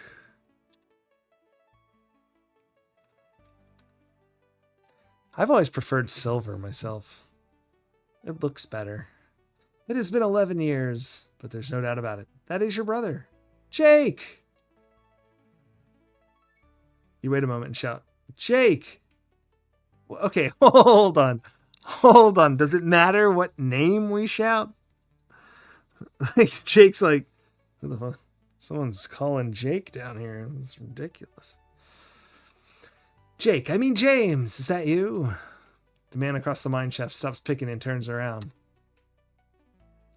I've always preferred silver myself. It looks better. It has been 11 years, but there's no doubt about it. That is your brother, Jake! You wait a moment and shout, Jake! Okay, hold on. Hold on. Does it matter what name we shout? Jake's like, who the fuck? Someone's calling Jake down here. It's ridiculous. Jake, I mean James, is that you? The man across the mine shaft stops picking and turns around.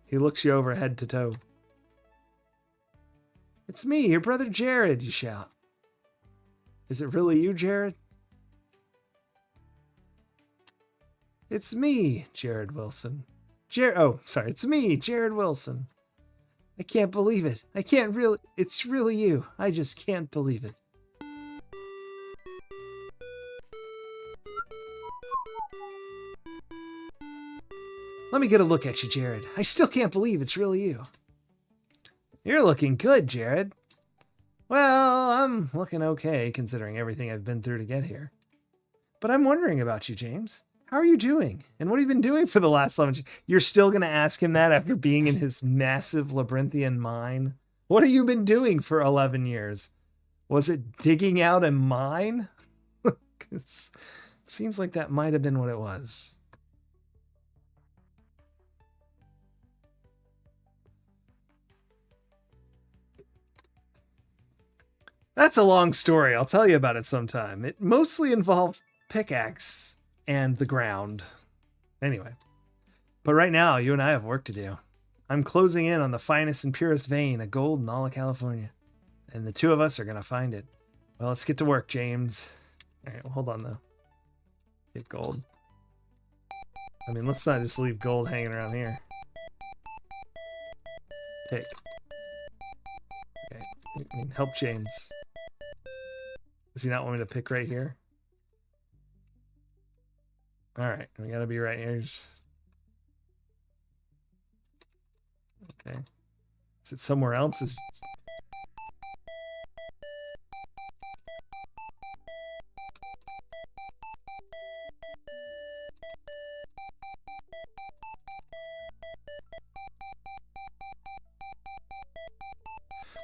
He looks you over head to toe. It's me, your brother Jared, you shout. Is it really you, Jared? It's me, Jared Wilson. It's me, Jared Wilson. I can't believe it. It's really you. I just can't believe it. Let me get a look at you, Jared. I still can't believe it's really you. You're looking good, Jared. Well, I'm looking okay, considering everything I've been through to get here. But I'm wondering about you, James. How are you doing? And what have you been doing for the last 11 years? You're still going to ask him that after being in his massive labyrinthian mine? What have you been doing for 11 years? Was it digging out a mine? 'Cause it seems like that might have been what it was. That's a long story. I'll tell you about it sometime. It mostly involved pickaxe and the ground. Anyway. But right now, you and I have work to do. I'm closing in on the finest and purest vein of gold in all of California. And the two of us are going to find it. Well, let's get to work, James. All right, well, hold on, though. Get gold. I mean, let's not just leave gold hanging around here. Pick. Okay, I mean, help James. Does he not want me to pick right here? All right, we got to be right here. Okay. Is it somewhere else?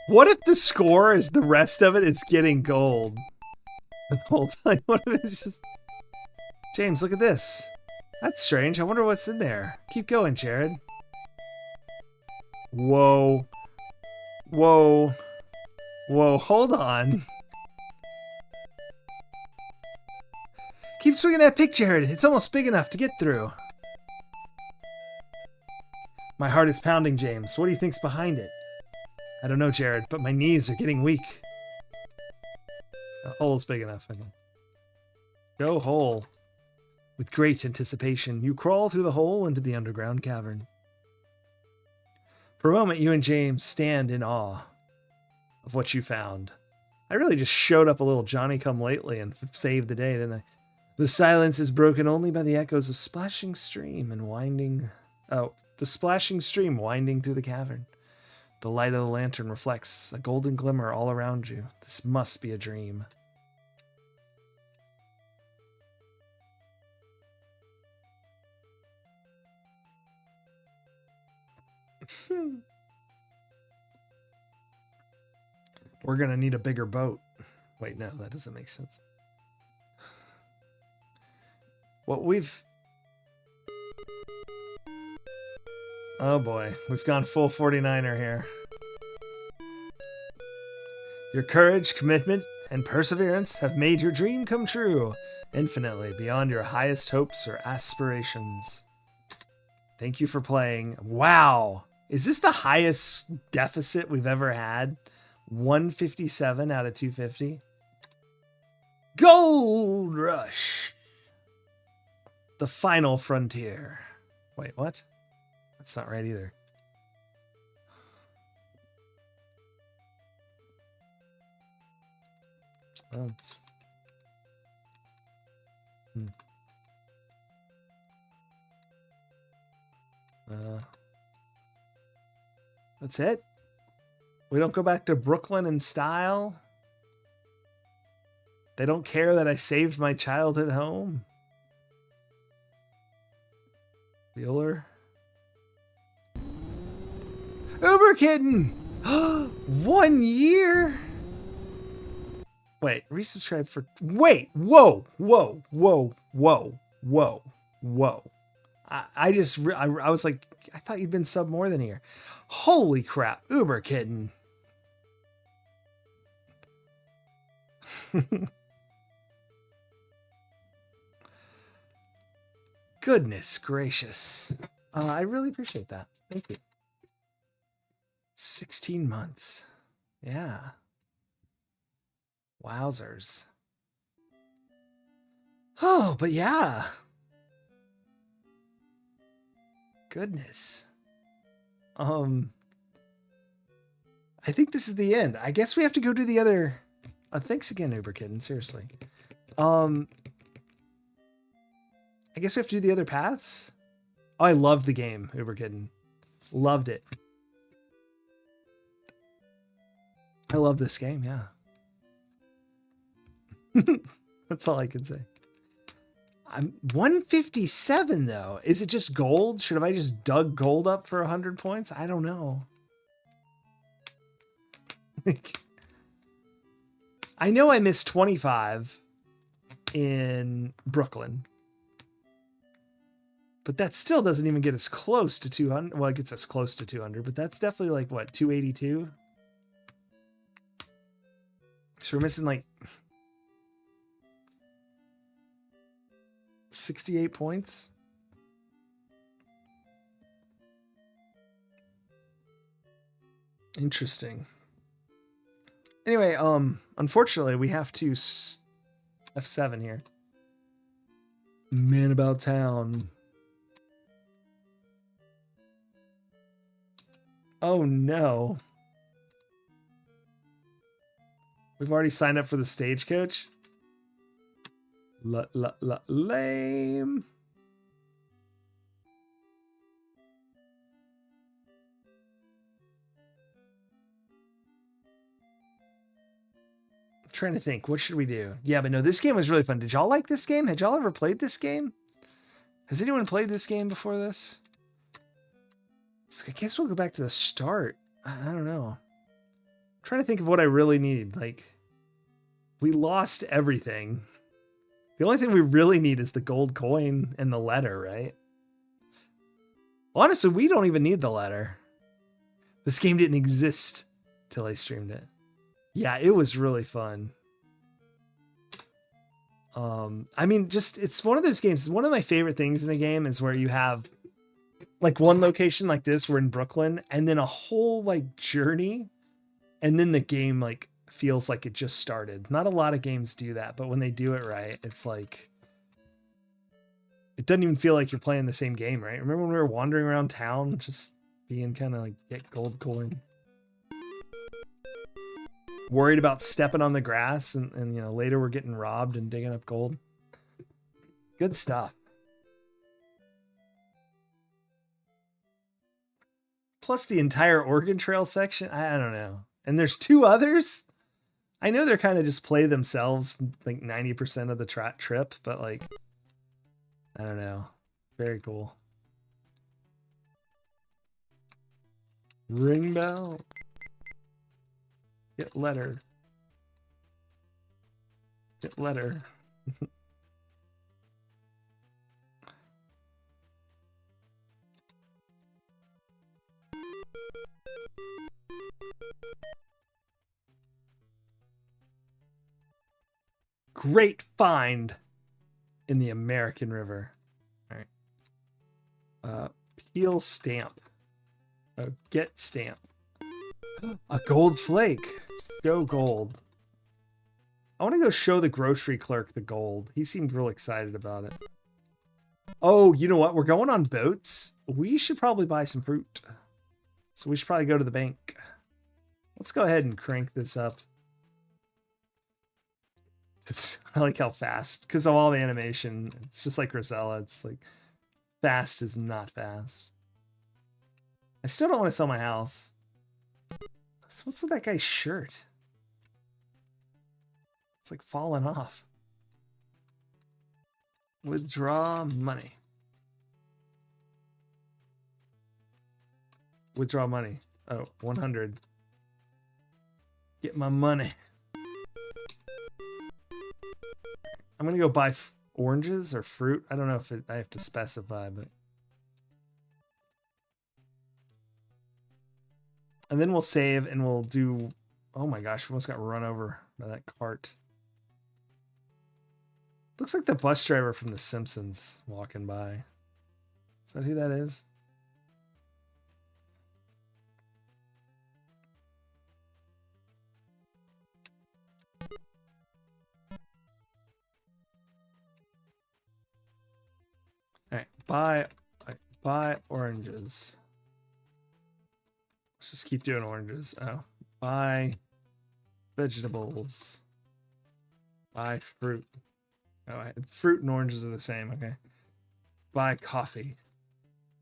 What if the score is the rest of it is getting gold? The whole time. What if it's just... James, look at this. That's strange. I wonder what's in there. Keep going, Jared. Whoa. Whoa. Whoa, hold on. Keep swinging that pick, Jared. It's almost big enough to get through. My heart is pounding, James. What do you think's behind it? I don't know, Jared, but my knees are getting weak. The hole's big enough, I think. Go hole. With great anticipation, you crawl through the hole into the underground cavern. For a moment, you and James stand in awe of what you found. I really just showed up a little Johnny-come-lately and saved the day, didn't I? The silence is broken only by the echoes of splashing stream and winding... Oh, the splashing stream winding through the cavern. The light of the lantern reflects a golden glimmer all around you. This must be a dream. We're gonna need a bigger boat. Wait, no, that doesn't make sense. What we've... Oh boy, we've gone full 49er here. Your courage, commitment, and perseverance have made your dream come true, infinitely beyond your highest hopes or aspirations. Thank you for playing. Wow! Is this the highest deficit we've ever had? 157 out of 250? Gold Rush! The final frontier. Wait, what? That's not right either. Oh, it's... That's it? We don't go back to Brooklyn in style? They don't care that I saved my childhood home? Bueller? Uber Kitten! 1 year? Wait, resubscribe for... Wait! Whoa! Whoa! Whoa! Whoa! Whoa! Whoa! I was like, I thought you'd been sub more than a year. Holy crap! Uber Kitten! Goodness gracious. I really appreciate that. Thank you. 16 months. Yeah. Wowzers. Oh, but yeah. Goodness. I think this is the end. I guess we have to go do the other... thanks again, Uber Kitten. Seriously. I guess we have to do the other paths. Oh, I loved the game, Uber Kitten. Loved it. I love this game, yeah. That's all I can say. I'm 157 though. Is it just gold? Should have I just dug gold up for 100 points? I don't know. I know I missed 25 in Brooklyn. But that still doesn't even get us close to 200. Well, it gets us close to 200, but that's definitely like, what, 282? So we're missing like 68 points. Interesting. Anyway, unfortunately, we have to F7 here. Man about town. Oh no. We've already signed up for the stagecoach. Lame. I'm trying to think, what should we do? Yeah, but no, this game was really fun. Did y'all like this game? Had y'all ever played this game? Has anyone played this game before this? I guess we'll go back to the start. I don't know. I'm trying to think of what I really need. Like, we lost everything. The only thing we really need is the gold coin and the letter, right? Honestly, we don't even need the letter. This game didn't exist till I streamed it. Yeah, it was really fun. I mean, just, it's one of those games. One of my favorite things in a game is where you have like one location like this, we're in Brooklyn, and then a whole like journey, and then the game like feels like it just started. Not a lot of games do that, but when they do it right, it's like, it doesn't even feel like you're playing the same game, right? Remember when we were wandering around town, just being kind of like, get gold coin, worried about stepping on the grass, and you know, later we're getting robbed and digging up gold. Good stuff. Plus the entire Oregon Trail section. I don't know. And there's 2 others. I know they're kind of just play themselves like 90% of the trip, but like, I don't know. Very cool. Ring bell. Get letter. Get letter. Great find in the American River. All right. Peel stamp. Get stamp. A gold flake. Go gold. I want to go show the grocery clerk the gold. He seemed real excited about it. Oh, you know what? We're going on boats. We should probably buy some fruit. So we should probably go to the bank. Let's go ahead and crank this up. I like how fast, because of all the animation, it's just like Rosella. It's like, fast is not fast. I still don't want to sell my house. So what's with that guy's shirt? It's like falling off. Withdraw money. Withdraw money. Oh, 100. Get my money. I'm going to go buy oranges or fruit. I don't know if I have to specify, but. And then we'll save and we'll do. Oh my gosh, we almost got run over by that cart. Looks like the bus driver from The Simpsons walking by. Is that who that is? All right, buy oranges. Let's just keep doing oranges. Oh, buy vegetables. Buy fruit. Oh, fruit and oranges are the same. Okay. Buy coffee.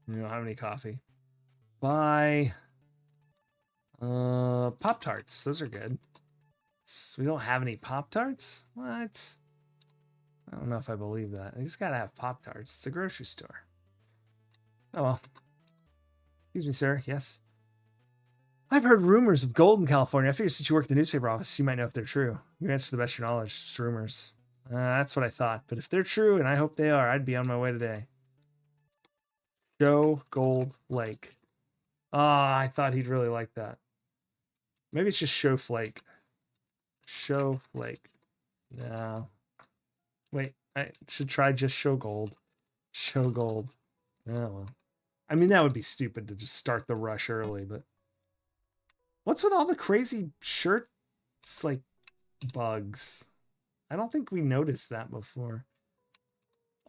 You don't have any coffee. Buy Pop-Tarts. Those are good. So we don't have any Pop-Tarts? What? I don't know if I believe that. You just gotta have Pop-Tarts. It's a grocery store. Oh well. Excuse me, sir. Yes. I've heard rumors of gold in California. I figure since you work in the newspaper office, you might know if they're true. You answer to the best of your knowledge. Just rumors. That's what I thought. But if they're true, and I hope they are, I'd be on my way today. Show Gold Lake. Ah, I thought he'd really like that. Maybe it's just Show Flake. Show Flake. No. Wait, I should try just Show Gold. Show Gold. Oh, well. I mean, that would be stupid to just start the rush early, but... What's with all the crazy shirts, like, bugs? I don't think we noticed that before.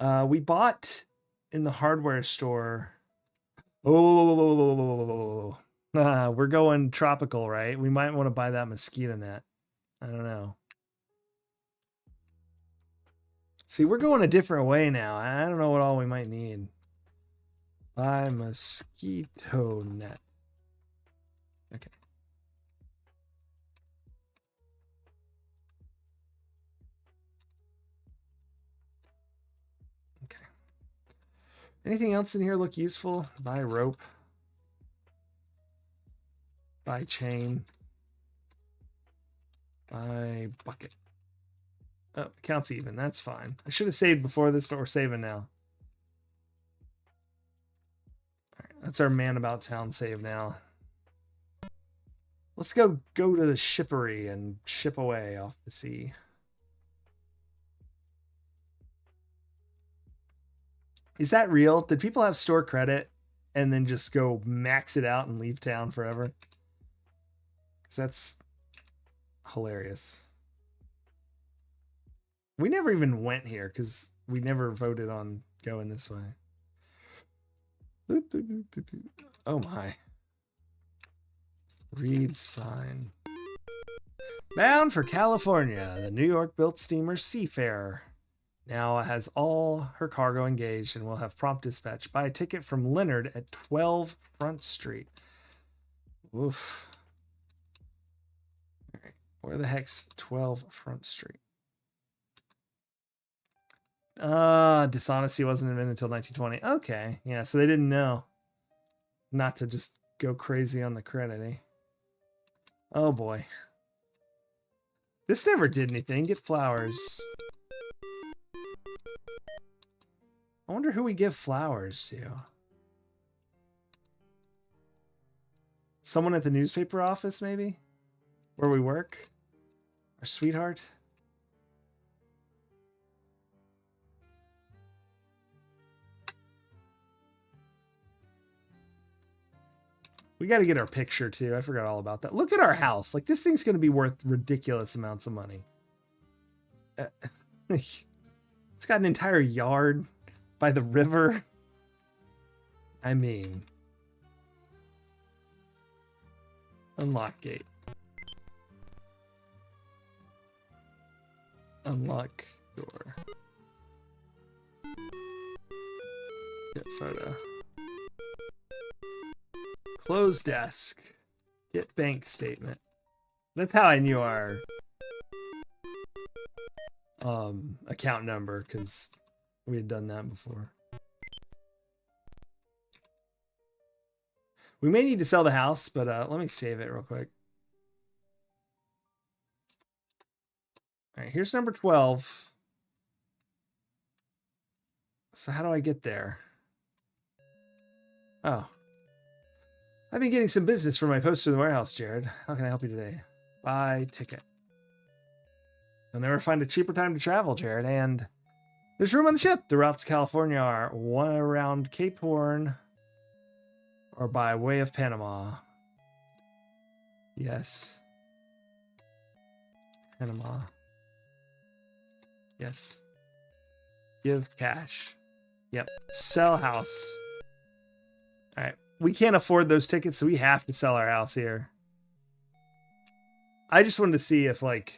We bought in the hardware store... Oh, we're going tropical, right? We might want to buy that mosquito net. I don't know. See, we're going a different way now. I don't know what all we might need. Buy mosquito net. Okay. Okay. Anything else in here look useful? Buy rope. Buy chain. Buy bucket. Oh, it counts even. That's fine. I should have saved before this, but we're saving now. All right, that's our man about town save now. Let's go to the shippery and ship away off the sea. Is that real? Did people have store credit and then just go max it out and leave town forever? Because that's hilarious. We never even went here because we never voted on going this way. Oh my. Read sign. Bound for California, the New York-built steamer Seafarer now has all her cargo engaged and will have prompt dispatch. Buy a ticket from Leonard at 12 Front Street. Oof. All right. Where the heck's 12 Front Street? Dishonesty wasn't invented until 1920. Okay. Yeah, so they didn't know not to just go crazy on the credit, eh? Oh boy. This never did anything. Get flowers. I wonder who we give flowers to. Someone at the newspaper office, maybe? Where we work? Our sweetheart? We got to get our picture too. I forgot all about that. Look at our house. Like, this thing's going to be worth ridiculous amounts of money. It's got an entire yard by the river. I mean, unlock gate. Unlock door. Get photo. Close desk. Get bank statement. That's how I knew our account number, because we had done that before. We may need to sell the house, but let me save it real quick. All right, here's number 12. So how do I get there? Oh. I've been getting some business for my post in the warehouse, Jared. How can I help you today? Buy ticket. You'll never find a cheaper time to travel, Jared, and there's room on the ship. The routes to California are one around Cape Horn or by way of Panama. Yes. Panama. Yes. Give cash. Yep. Sell house. All right. We can't afford those tickets, so we have to sell our house here. I just wanted to see if, like,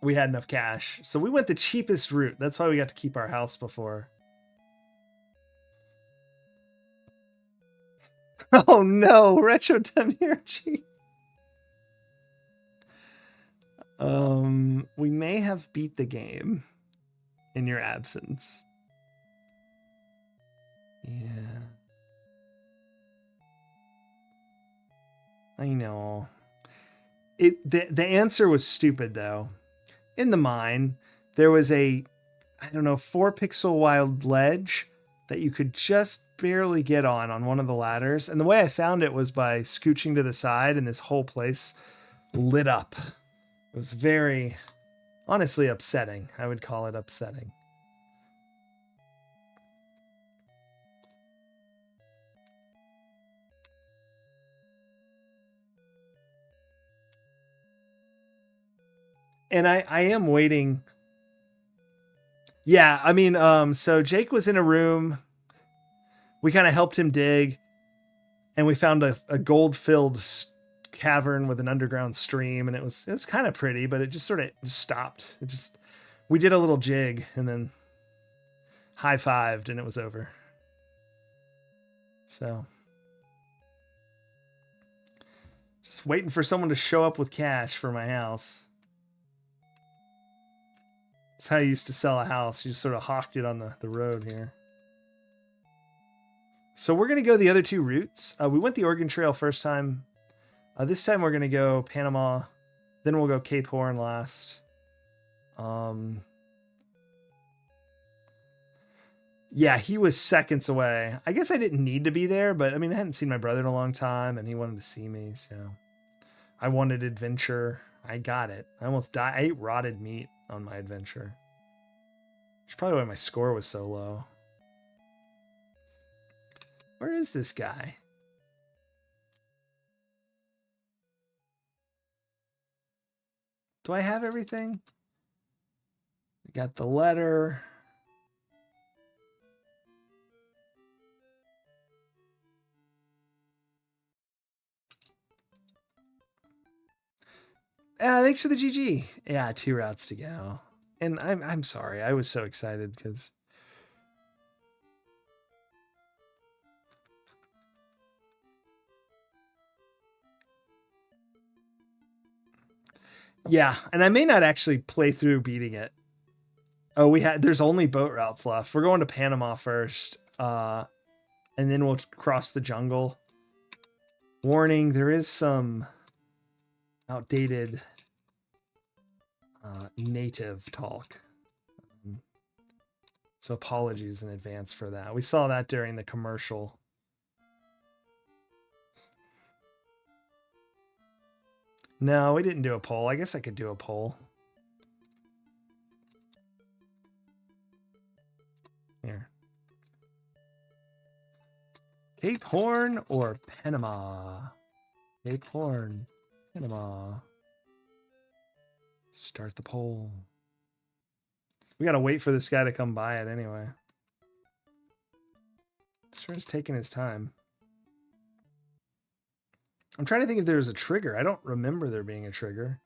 we had enough cash. So we went the cheapest route. That's why we got to keep our house before. Oh no, Retro Demiurgy. We may have beat the game in your absence. Yeah. I know. The answer was stupid though. In the mine, there was a, I don't know, 4-pixel wide ledge that you could just barely get on one of the ladders. And the way I found it was by scooching to the side, and this whole place lit up. It was very, honestly, upsetting. I would call it upsetting. And I am waiting. Yeah, I mean, so Jake was in a room. We kind of helped him dig, and we found a gold-filled cavern with an underground stream, and it was kind of pretty, but it just sort of just stopped. We did a little jig and then high-fived, and it was over. So just waiting for someone to show up with cash for my house. That's how you used to sell a house. You just sort of hawked it on the road here. So we're going to go the other two routes. We went the Oregon Trail first time. This time we're going to go Panama. Then we'll go Cape Horn last. Yeah, he was seconds away. I guess I didn't need to be there, but I mean, I hadn't seen my brother in a long time, and he wanted to see me, so I wanted adventure. I got it. I almost died. I ate rotted meat on my adventure. Which is probably why my score was so low. Where is this guy? Do I have everything? I got the letter. Thanks for the GG. Yeah, 2 routes to go. And I'm sorry. I was so excited because yeah, and I may not actually play through beating it. Oh, there's only boat routes left. We're going to Panama first. And then we'll cross the jungle. Warning, there is some outdated native talk. So apologies in advance for that. We saw that during the commercial. No, we didn't do a poll. I guess I could do a poll. Here. Cape Horn or Panama? Cape Horn, Panama. Start the poll. We gotta wait for this guy to come by it anyway. Sure is taking his time. I'm trying to think if there was a trigger. I don't remember there being a trigger.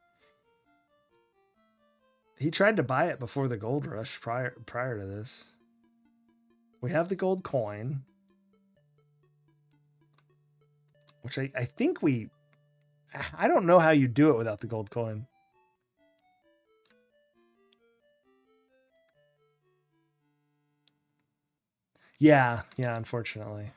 He tried to buy it before the gold rush prior to this. We have the gold coin. Which I think I don't know how you do it without the gold coin. Yeah, unfortunately.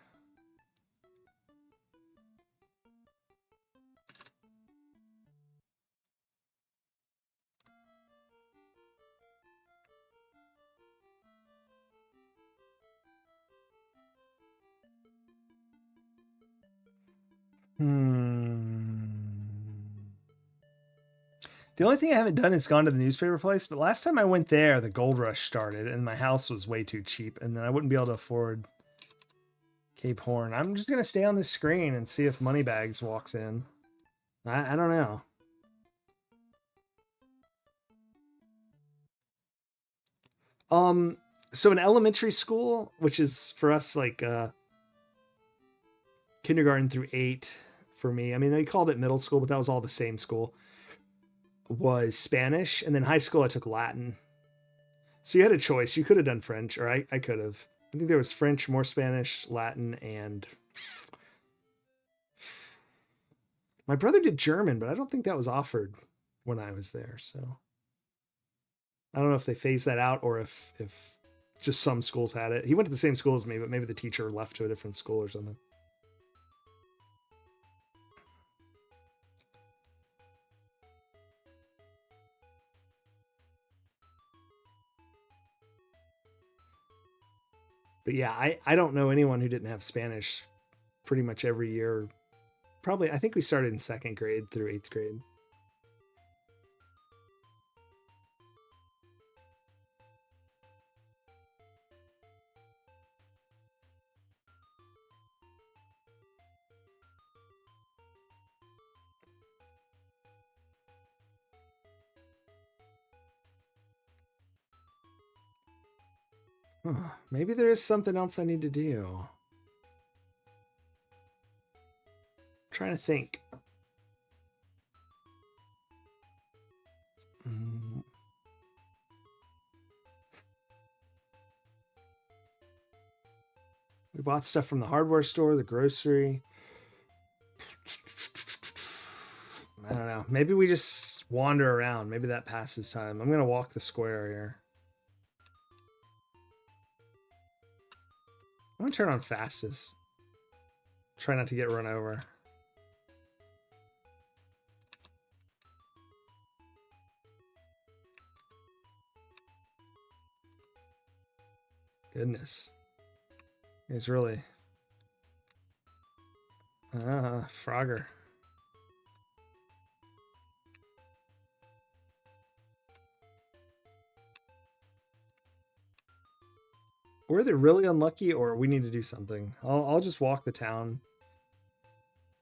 The only thing I haven't done is gone to the newspaper place, but last time I went there, the gold rush started and my house was way too cheap, and then I wouldn't be able to afford Cape Horn. I'm just gonna stay on this screen and see if Moneybags walks in. I don't know. So in elementary school, which is for us like kindergarten through 8 for me. I mean, they called it middle school, but that was all the same school. Was Spanish, and then high school I took Latin. So you had a choice. You could have done French, or I could have. I think there was French, more Spanish, Latin, and my brother did German, but I don't think that was offered. when I was there. So I don't know if they phased that out or if just some schools had it. He went to the same school as me, but maybe the teacher left to a different school or something. But yeah, I don't know anyone who didn't have Spanish pretty much every year. Probably, I think we started in 2nd grade through 8th grade. Huh, maybe there is something else I need to do. I'm trying to think. We bought stuff from the hardware store, the grocery. I don't know. Maybe we just wander around. Maybe that passes time. I'm going to walk the square here. I'm going to turn on fastest. Try not to get run over. Goodness. He's really... Frogger. We're either really unlucky or we need to do something. I'll just walk the town.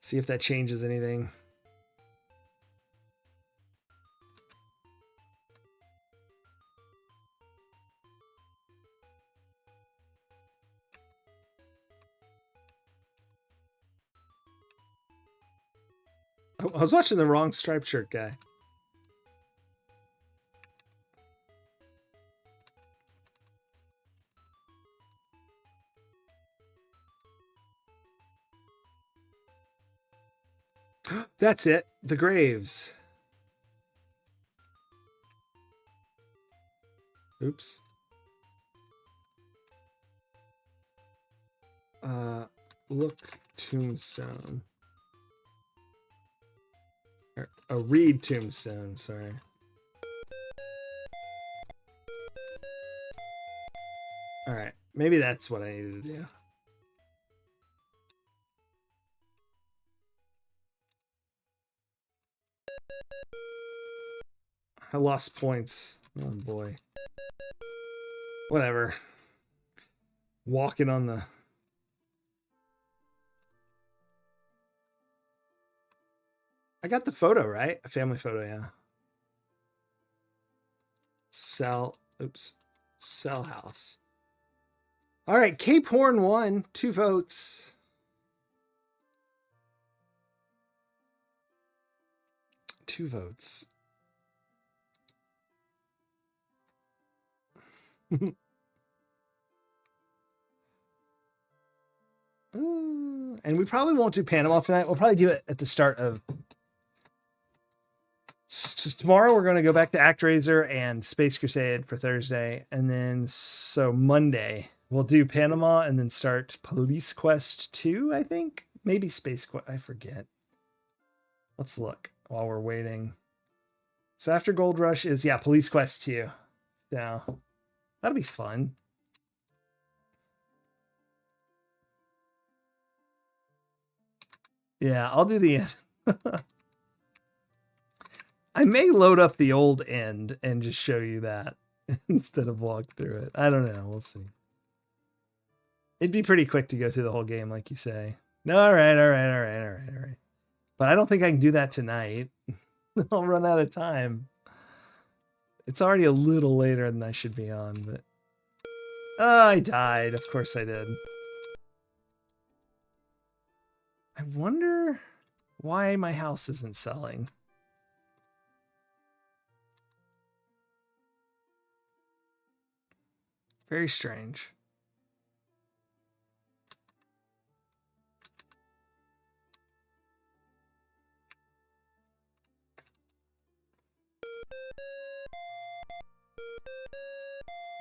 See if that changes anything. I was watching the wrong striped shirt guy. That's it. The graves. Oops. Look, tombstone. A reed tombstone, sorry. All right, maybe that's what I needed to do. I lost points. Oh boy. Whatever. Walking on the... I got the photo, right? A family photo, yeah. Sell. Oops. Sell house. All right, Cape Horn won. 2 votes. Two votes. And we probably won't do Panama tonight. We'll probably do it at the start of... So tomorrow we're going to go back to ActRaiser and Space Crusade for Thursday. And then so Monday we'll do Panama and then start Police Quest 2, I think. Maybe Space Quest. I forget. Let's look while we're waiting. So after Gold Rush is, yeah, Police Quest 2. So that'll be fun. Yeah, I'll do the end. I may load up the old end and just show you that instead of walk through it. I don't know. We'll see. It'd be pretty quick to go through the whole game, like you say. All right. But I don't think I can do that tonight. I'll run out of time. It's already a little later than I should be on, but... Oh, I died. Of course I did. I wonder why my house isn't selling. Very strange.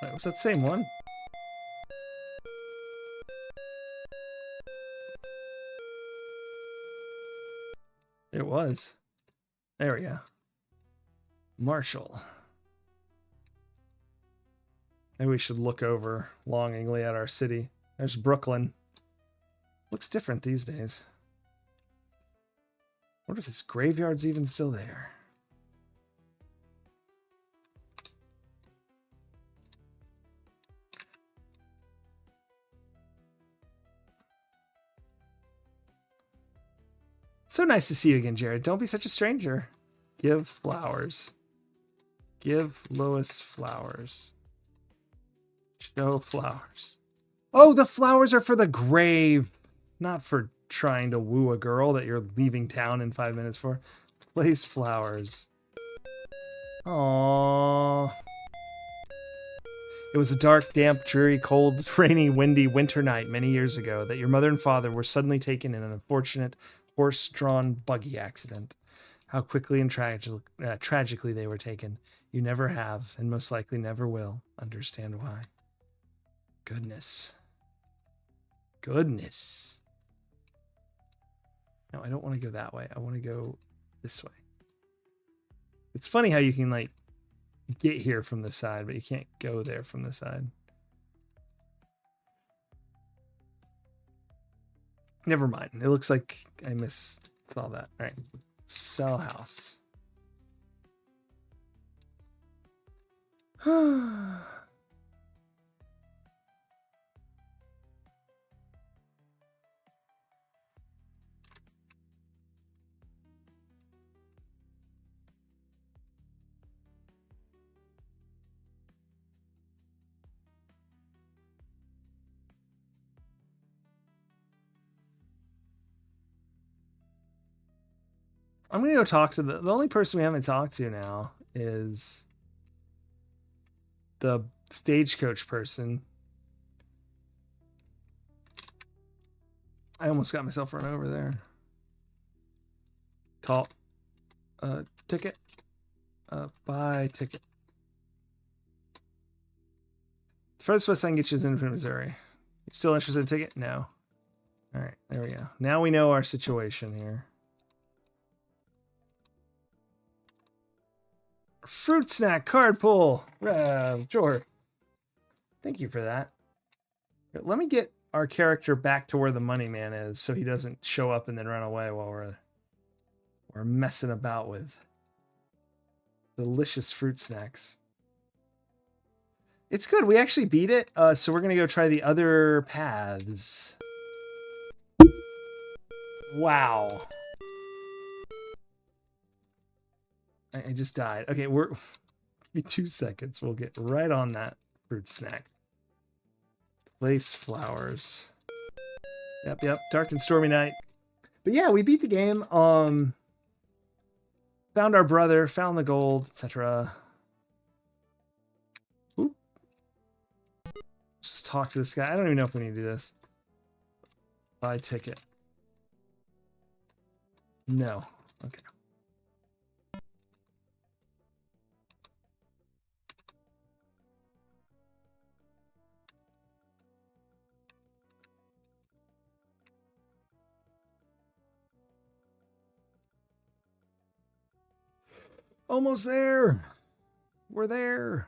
Wait, was that the same one? It was. There we go. Marshall. Maybe we should look over longingly at our city. There's Brooklyn. Looks different these days. I wonder if this graveyard's even still there. So nice to see you again, Jared. Don't be such a stranger. Give flowers. Give Lois flowers. Show flowers. Oh, the flowers are for the grave, not for trying to woo a girl that you're leaving town in 5 minutes for. Place flowers. Aww. It was a dark, damp, dreary, cold, rainy, windy winter night many years ago that your mother and father were suddenly taken in an unfortunate horse-drawn buggy accident. How quickly and tragically they were taken. You never have, and most likely never will, understand why. Goodness. Goodness. No, I don't want to go that way. I want to go this way. It's funny how you can, like, get here from the side, but you can't go there from the side. Never mind. It looks like I missed all that. All right. Sell house. I'm going to go talk to the only person we haven't talked to now is the stagecoach person. I almost got myself run over there. Call. Ticket. Buy ticket. The furthest west I can get you is in Missouri. You still interested in a ticket? No. All right, there we go. Now we know our situation here. Fruit snack card pull. Sure. Thank you for that. Let me get our character back to where the money man is so he doesn't show up and then run away while we're messing about with delicious fruit snacks. It's good. We actually beat it. So we're going to go try the other paths. Wow. I just died. Okay, we're... Give me 2 seconds. We'll get right on that fruit snack. Place flowers. Yep. Dark and stormy night. But yeah, we beat the game. Found our brother. Found the gold, etc. Oop. Let's just talk to this guy. I don't even know if we need to do this. Buy ticket. No. Okay. Almost there. We're there.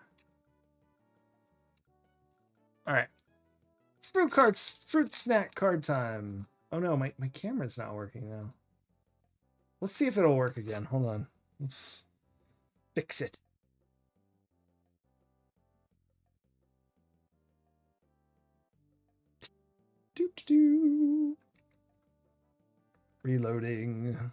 All right. Fruit snack card time. Oh no, my camera's not working now. Let's see if it'll work again. Hold on. Let's fix it. Doo-doo-doo. Reloading.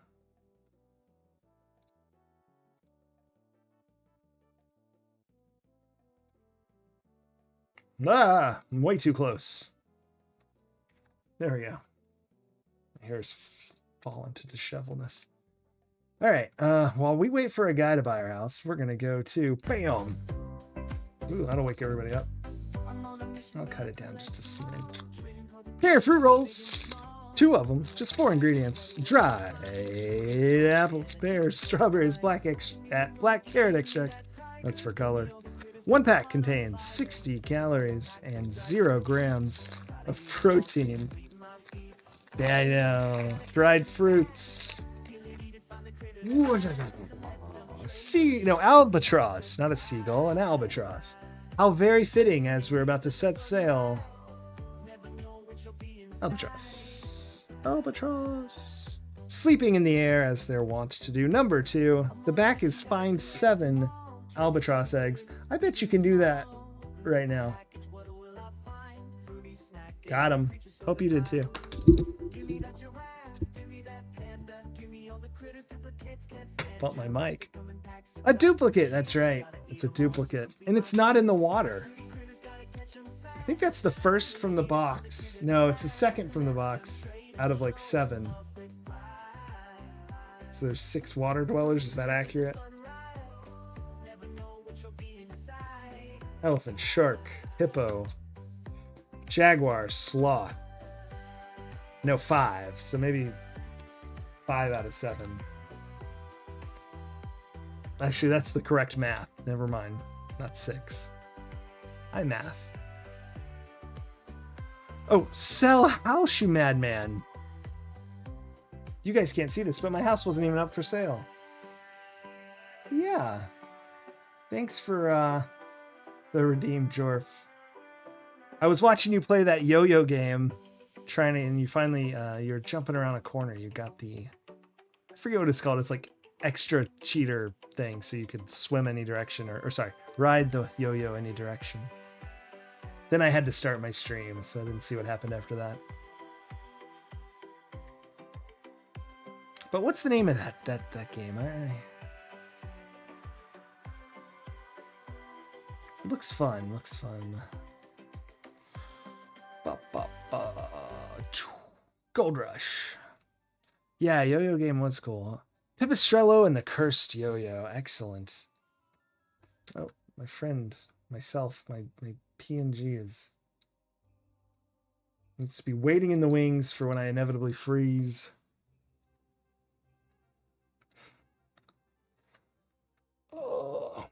Ah, I'm way too close. There we go. My hair's fallen to dishevelness. All right. While we wait for a guy to buy our house, we're gonna go to bam. Ooh, that'll wake everybody up. I'll cut it down just a smidge. Here, fruit rolls. 2 of them, just 4 ingredients: dried apples, pears, strawberries, black carrot extract. That's for color. One pack contains 60 calories and 0 grams of protein. Yeah, I know. Dried fruits. Albatross, not a seagull, an albatross. How very fitting as we're about to set sail. Albatross. Albatross. Sleeping in the air as they're wont to do. Number 2. The back is find 7 albatross eggs. I bet you can do that right now. Got him. Hope you did too. Bump my mic. A duplicate, that's right. It's a duplicate. And it's not in the water. I think that's the first from the box. No, it's the second from the box out of like 7. So there's 6 water dwellers, is that accurate? Elephant, shark, hippo, jaguar, sloth. No, 5. So maybe 5 out of 7. Actually, that's the correct math. Never mind. Not 6. I math. Oh, sell house, you madman. You guys can't see this, but my house wasn't even up for sale. Yeah. Thanks for the redeemed Jorf. I was watching you play that yo-yo game, and you finally, you're jumping around a corner. You got the, I forget what it's called. It's like extra cheater thing, so you could swim any direction, or sorry, ride the yo-yo any direction. Then I had to start my stream, so I didn't see what happened after that. But what's the name of that game? Looks fun. Looks fun. Gold Rush. Yeah, yo-yo game was cool. Pipistrello and the Cursed Yo-Yo. Excellent. Oh, my friend, myself, my PNG needs to be waiting in the wings for when I inevitably freeze. Oh.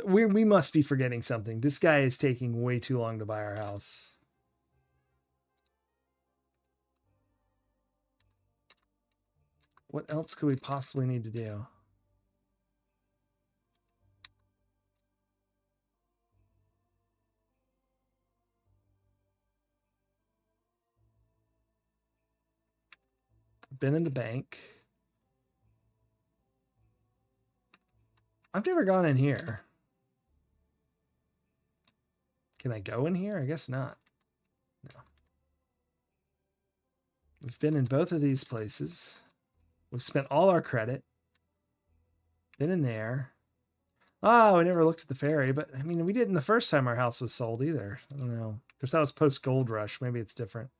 We must be forgetting something. This guy is taking way too long to buy our house. What else could we possibly need to do? Been in the bank. I've never gone in here. Can I go in here? I guess not. No. We've been in both of these places. We've spent all our credit. Been in there. Oh, we never looked at the ferry, but I mean, we didn't the first time our house was sold either. I don't know. Because that was post Gold Rush. Maybe it's different.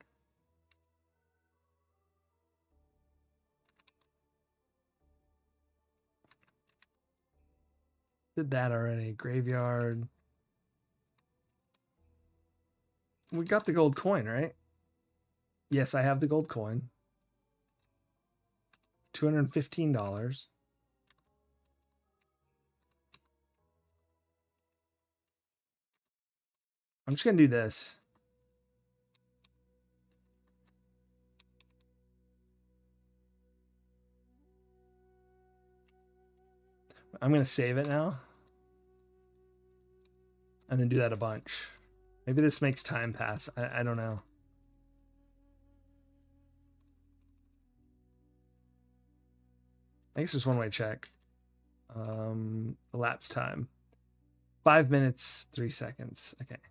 Did that already. Graveyard. We got the gold coin, right? Yes, I have the gold coin. $215. I'm just going to do this. I'm going to save it now. And then do that a bunch. Maybe this makes time pass. I don't know. I guess there's one way to check. Elapsed time. 5 minutes, 3 seconds. Okay.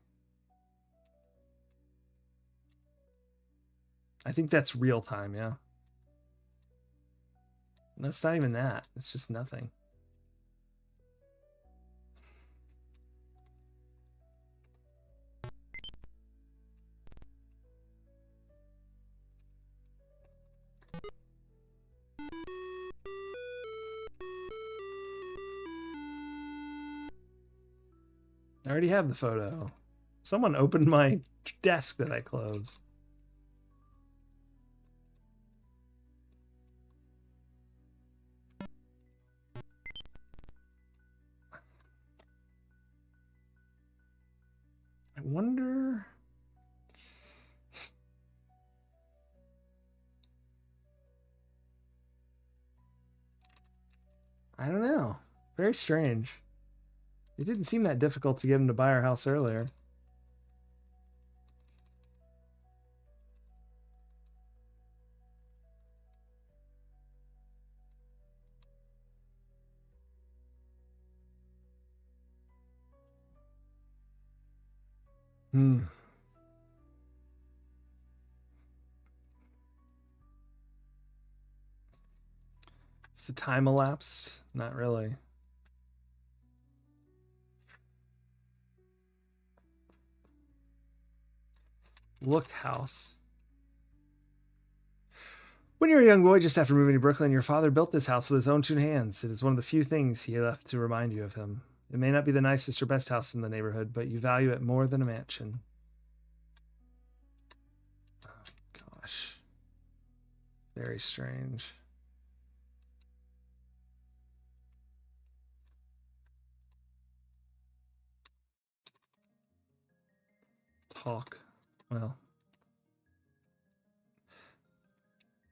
I think that's real time, yeah. No, it's not even that. It's just nothing. I already have the photo. Someone opened my desk that I closed. I don't know. Very strange. It didn't seem that difficult to get him to buy our house earlier. Hmm. Is the time elapsed? Not really. Look house. When you were a young boy, just after moving to Brooklyn, your father built this house with his own two hands. It is one of the few things he left to remind you of him. It may not be the nicest or best house in the neighborhood, but you value it more than a mansion. Oh, gosh. Very strange. Talk. Well.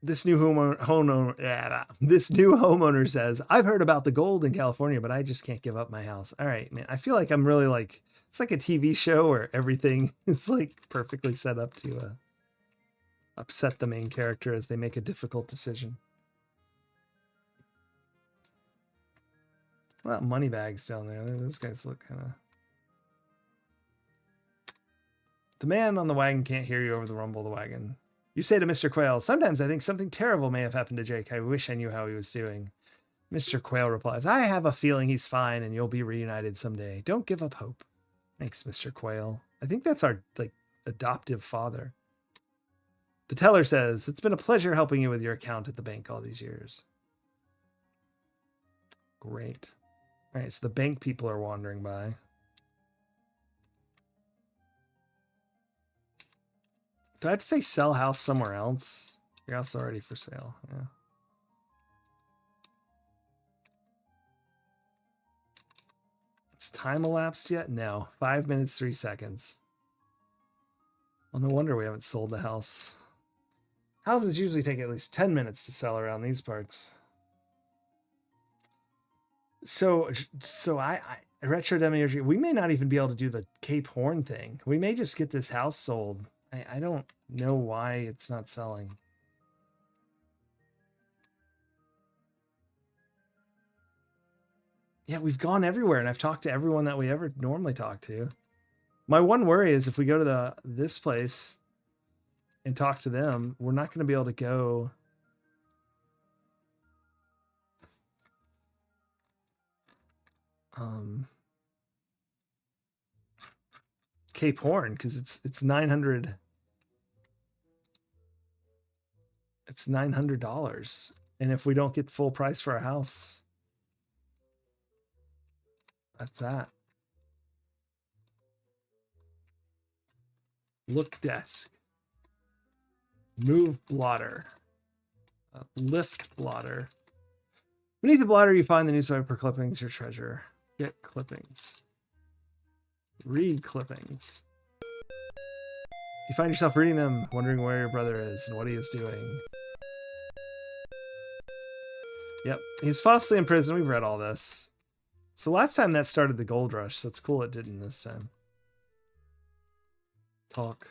This new homeowner says, I've heard about the gold in California, but I just can't give up my house. All right, man. I feel like I'm really like, it's like a TV show where everything is like perfectly set up to upset the main character as they make a difficult decision. Well, money bags down there. Those guys look kind of. The man on the wagon can't hear you over the rumble of the wagon. You say to Mr. Quail, sometimes I think something terrible may have happened to Jake. I wish I knew how he was doing. Mr. Quail replies, I have a feeling he's fine and you'll be reunited someday. Don't give up hope. Thanks, Mr. Quail. I think that's our adoptive father. The teller says, it's been a pleasure helping you with your account at the bank all these years. Great. All right, so the bank people are wandering by. Do I have to say sell house somewhere else? Your house is already for sale. Yeah. It's time elapsed yet? No. 5 minutes, 3 seconds. Well, no wonder we haven't sold the house. Houses usually take at least 10 minutes to sell around these parts. So I Retro Demiurge, we may not even be able to do the Cape Horn thing. We may just get this house sold. I don't know why it's not selling. Yeah, we've gone everywhere, and I've talked to everyone that we ever normally talk to. My one worry is if we go to this place and talk to them, we're not going to be able to go. Cape Horn, because it's 900. It's $900, and if we don't get full price for our house, that's that. Look desk. Move blotter. Lift blotter. Beneath the blotter, you find the newspaper clippings, your treasure. Get clippings. Read clippings. You find yourself reading them, wondering where your brother is and what he is doing. Yep, he's falsely in prison. We've read all this. So last time that started the gold rush, so it's cool it didn't this time. Talk.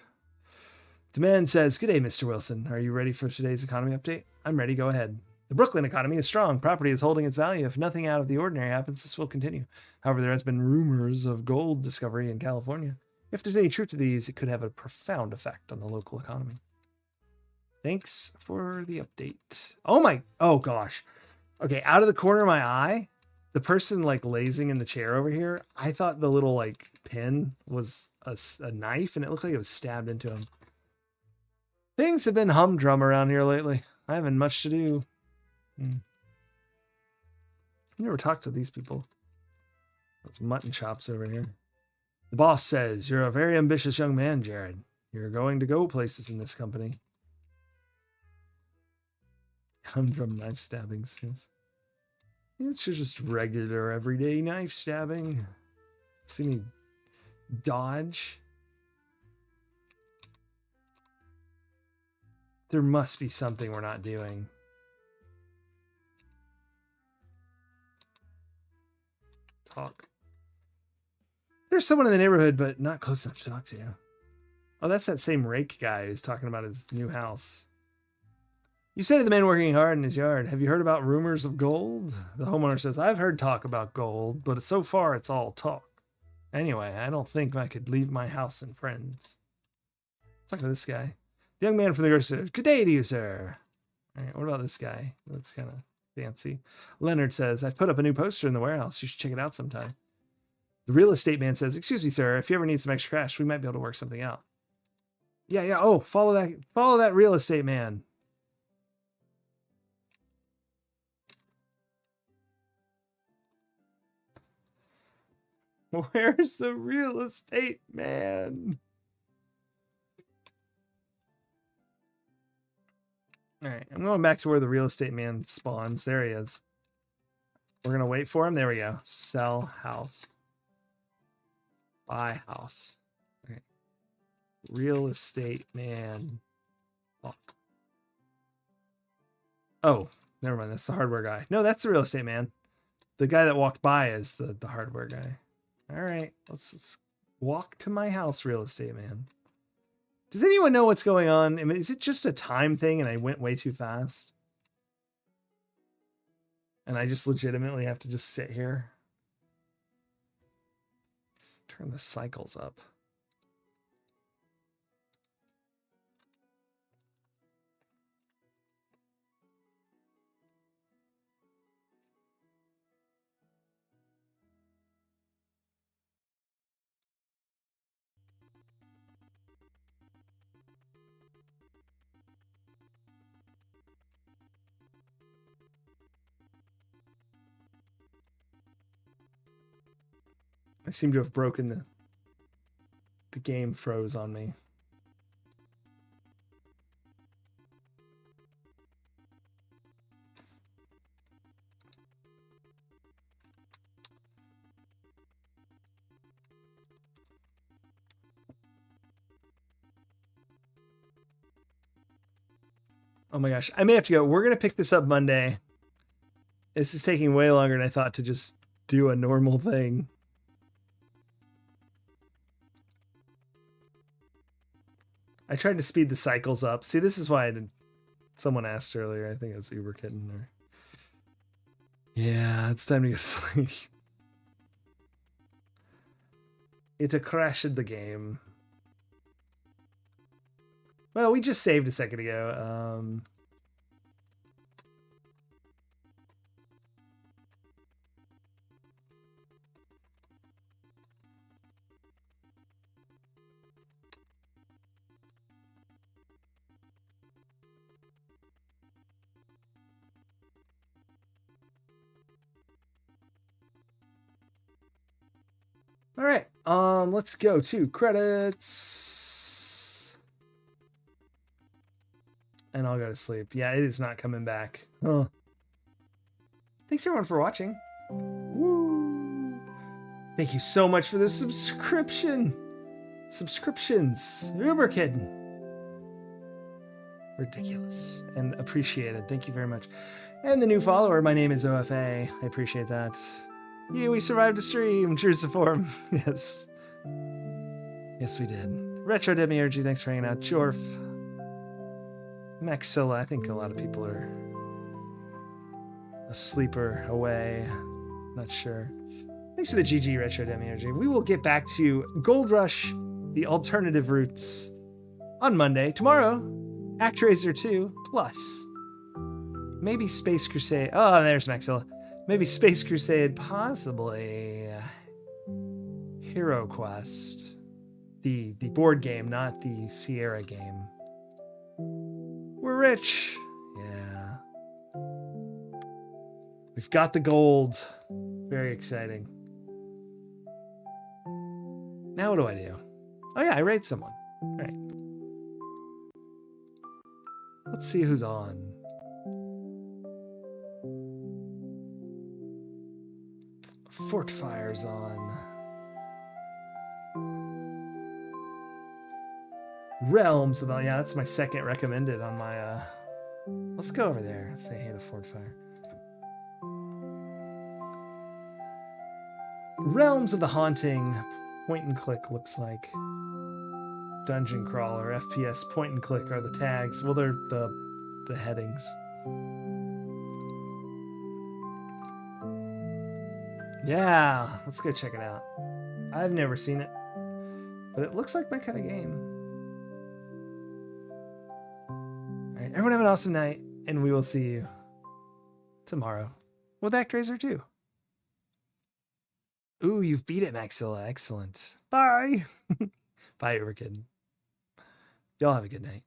The man says, good day, Mr. Wilson. Are you ready for today's economy update? I'm ready. Go ahead. The Brooklyn economy is strong. Property is holding its value. If nothing out of the ordinary happens, this will continue. However, there has been rumors of gold discovery in California. If there's any truth to these, it could have a profound effect on the local economy. Thanks for the update. Oh gosh. Okay, out of the corner of my eye, the person like lazing in the chair over here, I thought the little like pin was a knife, and it looked like it was stabbed into him. Things have been humdrum around here lately. I haven't much to do. I never talked to these people. Those mutton chops over here. The boss says, you're a very ambitious young man, Jared. You're going to go places in this company. Humdrum knife stabbings, yes. It's just regular, everyday knife stabbing. See me dodge? There must be something we're not doing. talk. There's someone in the neighborhood, but not close enough to talk to you. Oh, that's that same rake guy who's talking about his new house. You say to the man working hard in his yard, have you heard about rumors of gold? The homeowner says, I've heard talk about gold, but so far it's all talk. Anyway, I don't think I could leave my house and friends. Let's talk to this guy. The young man from the grocery says, good day to you, sir. All right, what about this guy? He looks kind of fancy. Leonard says, I've put up a new poster in the warehouse. You should check it out sometime. The real estate man says, excuse me, sir, if you ever need some extra cash, we might be able to work something out. Yeah. Oh, follow that real estate man. Where's the real estate man? All right, I'm going back to where the real estate man spawns. There he is. We're going to wait for him. There we go. Sell house. Buy house. All right. Real estate man. Oh, never mind. That's the hardware guy. No, that's the real estate man. The guy that walked by is the hardware guy. All right, let's walk to my house, real estate man. Does anyone know what's going on? I mean, is it just a time thing and I went way too fast? And I just legitimately have to just sit here? Turn the cycles up. I seem to have broken the game froze on me. Oh my gosh, I may have to go. We're going to pick this up Monday. This is taking way longer than I thought to just do a normal thing. I tried to speed the cycles up. See, this is why I didn't. Someone asked earlier. I think it was Uber Kitten. Or... Yeah, it's time to go to sleep. It crashed the game. Well, we just saved a second ago. All right, let's go to credits. And I'll go to sleep. Yeah, it is not coming back. Oh. Thanks everyone for watching. Woo. Thank you so much for the subscriptions. Uber Kitten. Ridiculous and appreciated. Thank you very much. And the new follower, my name is OFA. I appreciate that. Yeah, we survived a stream. Cheers to form. Yes. Yes, we did. Retro Demiurgy, thanks for hanging out. Jorf. Maxilla, I think a lot of people are asleep or away. Not sure. Thanks for the GG Retro Demiurgy. We will get back to Gold Rush, the alternative routes, on Monday. Tomorrow, ActRaiser 2 plus. Maybe Space Crusade. Oh, there's Maxilla. Maybe Space Crusade, possibly Hero Quest. The board game, not the Sierra game. We're rich. Yeah. We've got the gold. Very exciting. Now what do I do? Oh yeah, I raid someone. All right. Let's see who's on. Fortifire's on. Realms, well, yeah, that's my second recommended on my let's go over there. Let's say hey to Fortifier. Realms of the Haunting. Point and click looks like. Dungeon crawler, FPS, point and click are the tags. Well, they're the headings. Yeah, let's go check it out. I've never seen it, but it looks like my kind of game. All right, everyone have an awesome night, and we will see you tomorrow with ActRaiser 2. Ooh, you've beat it, Maxilla. Excellent. Bye. Bye, Urkin. Y'all have a good night.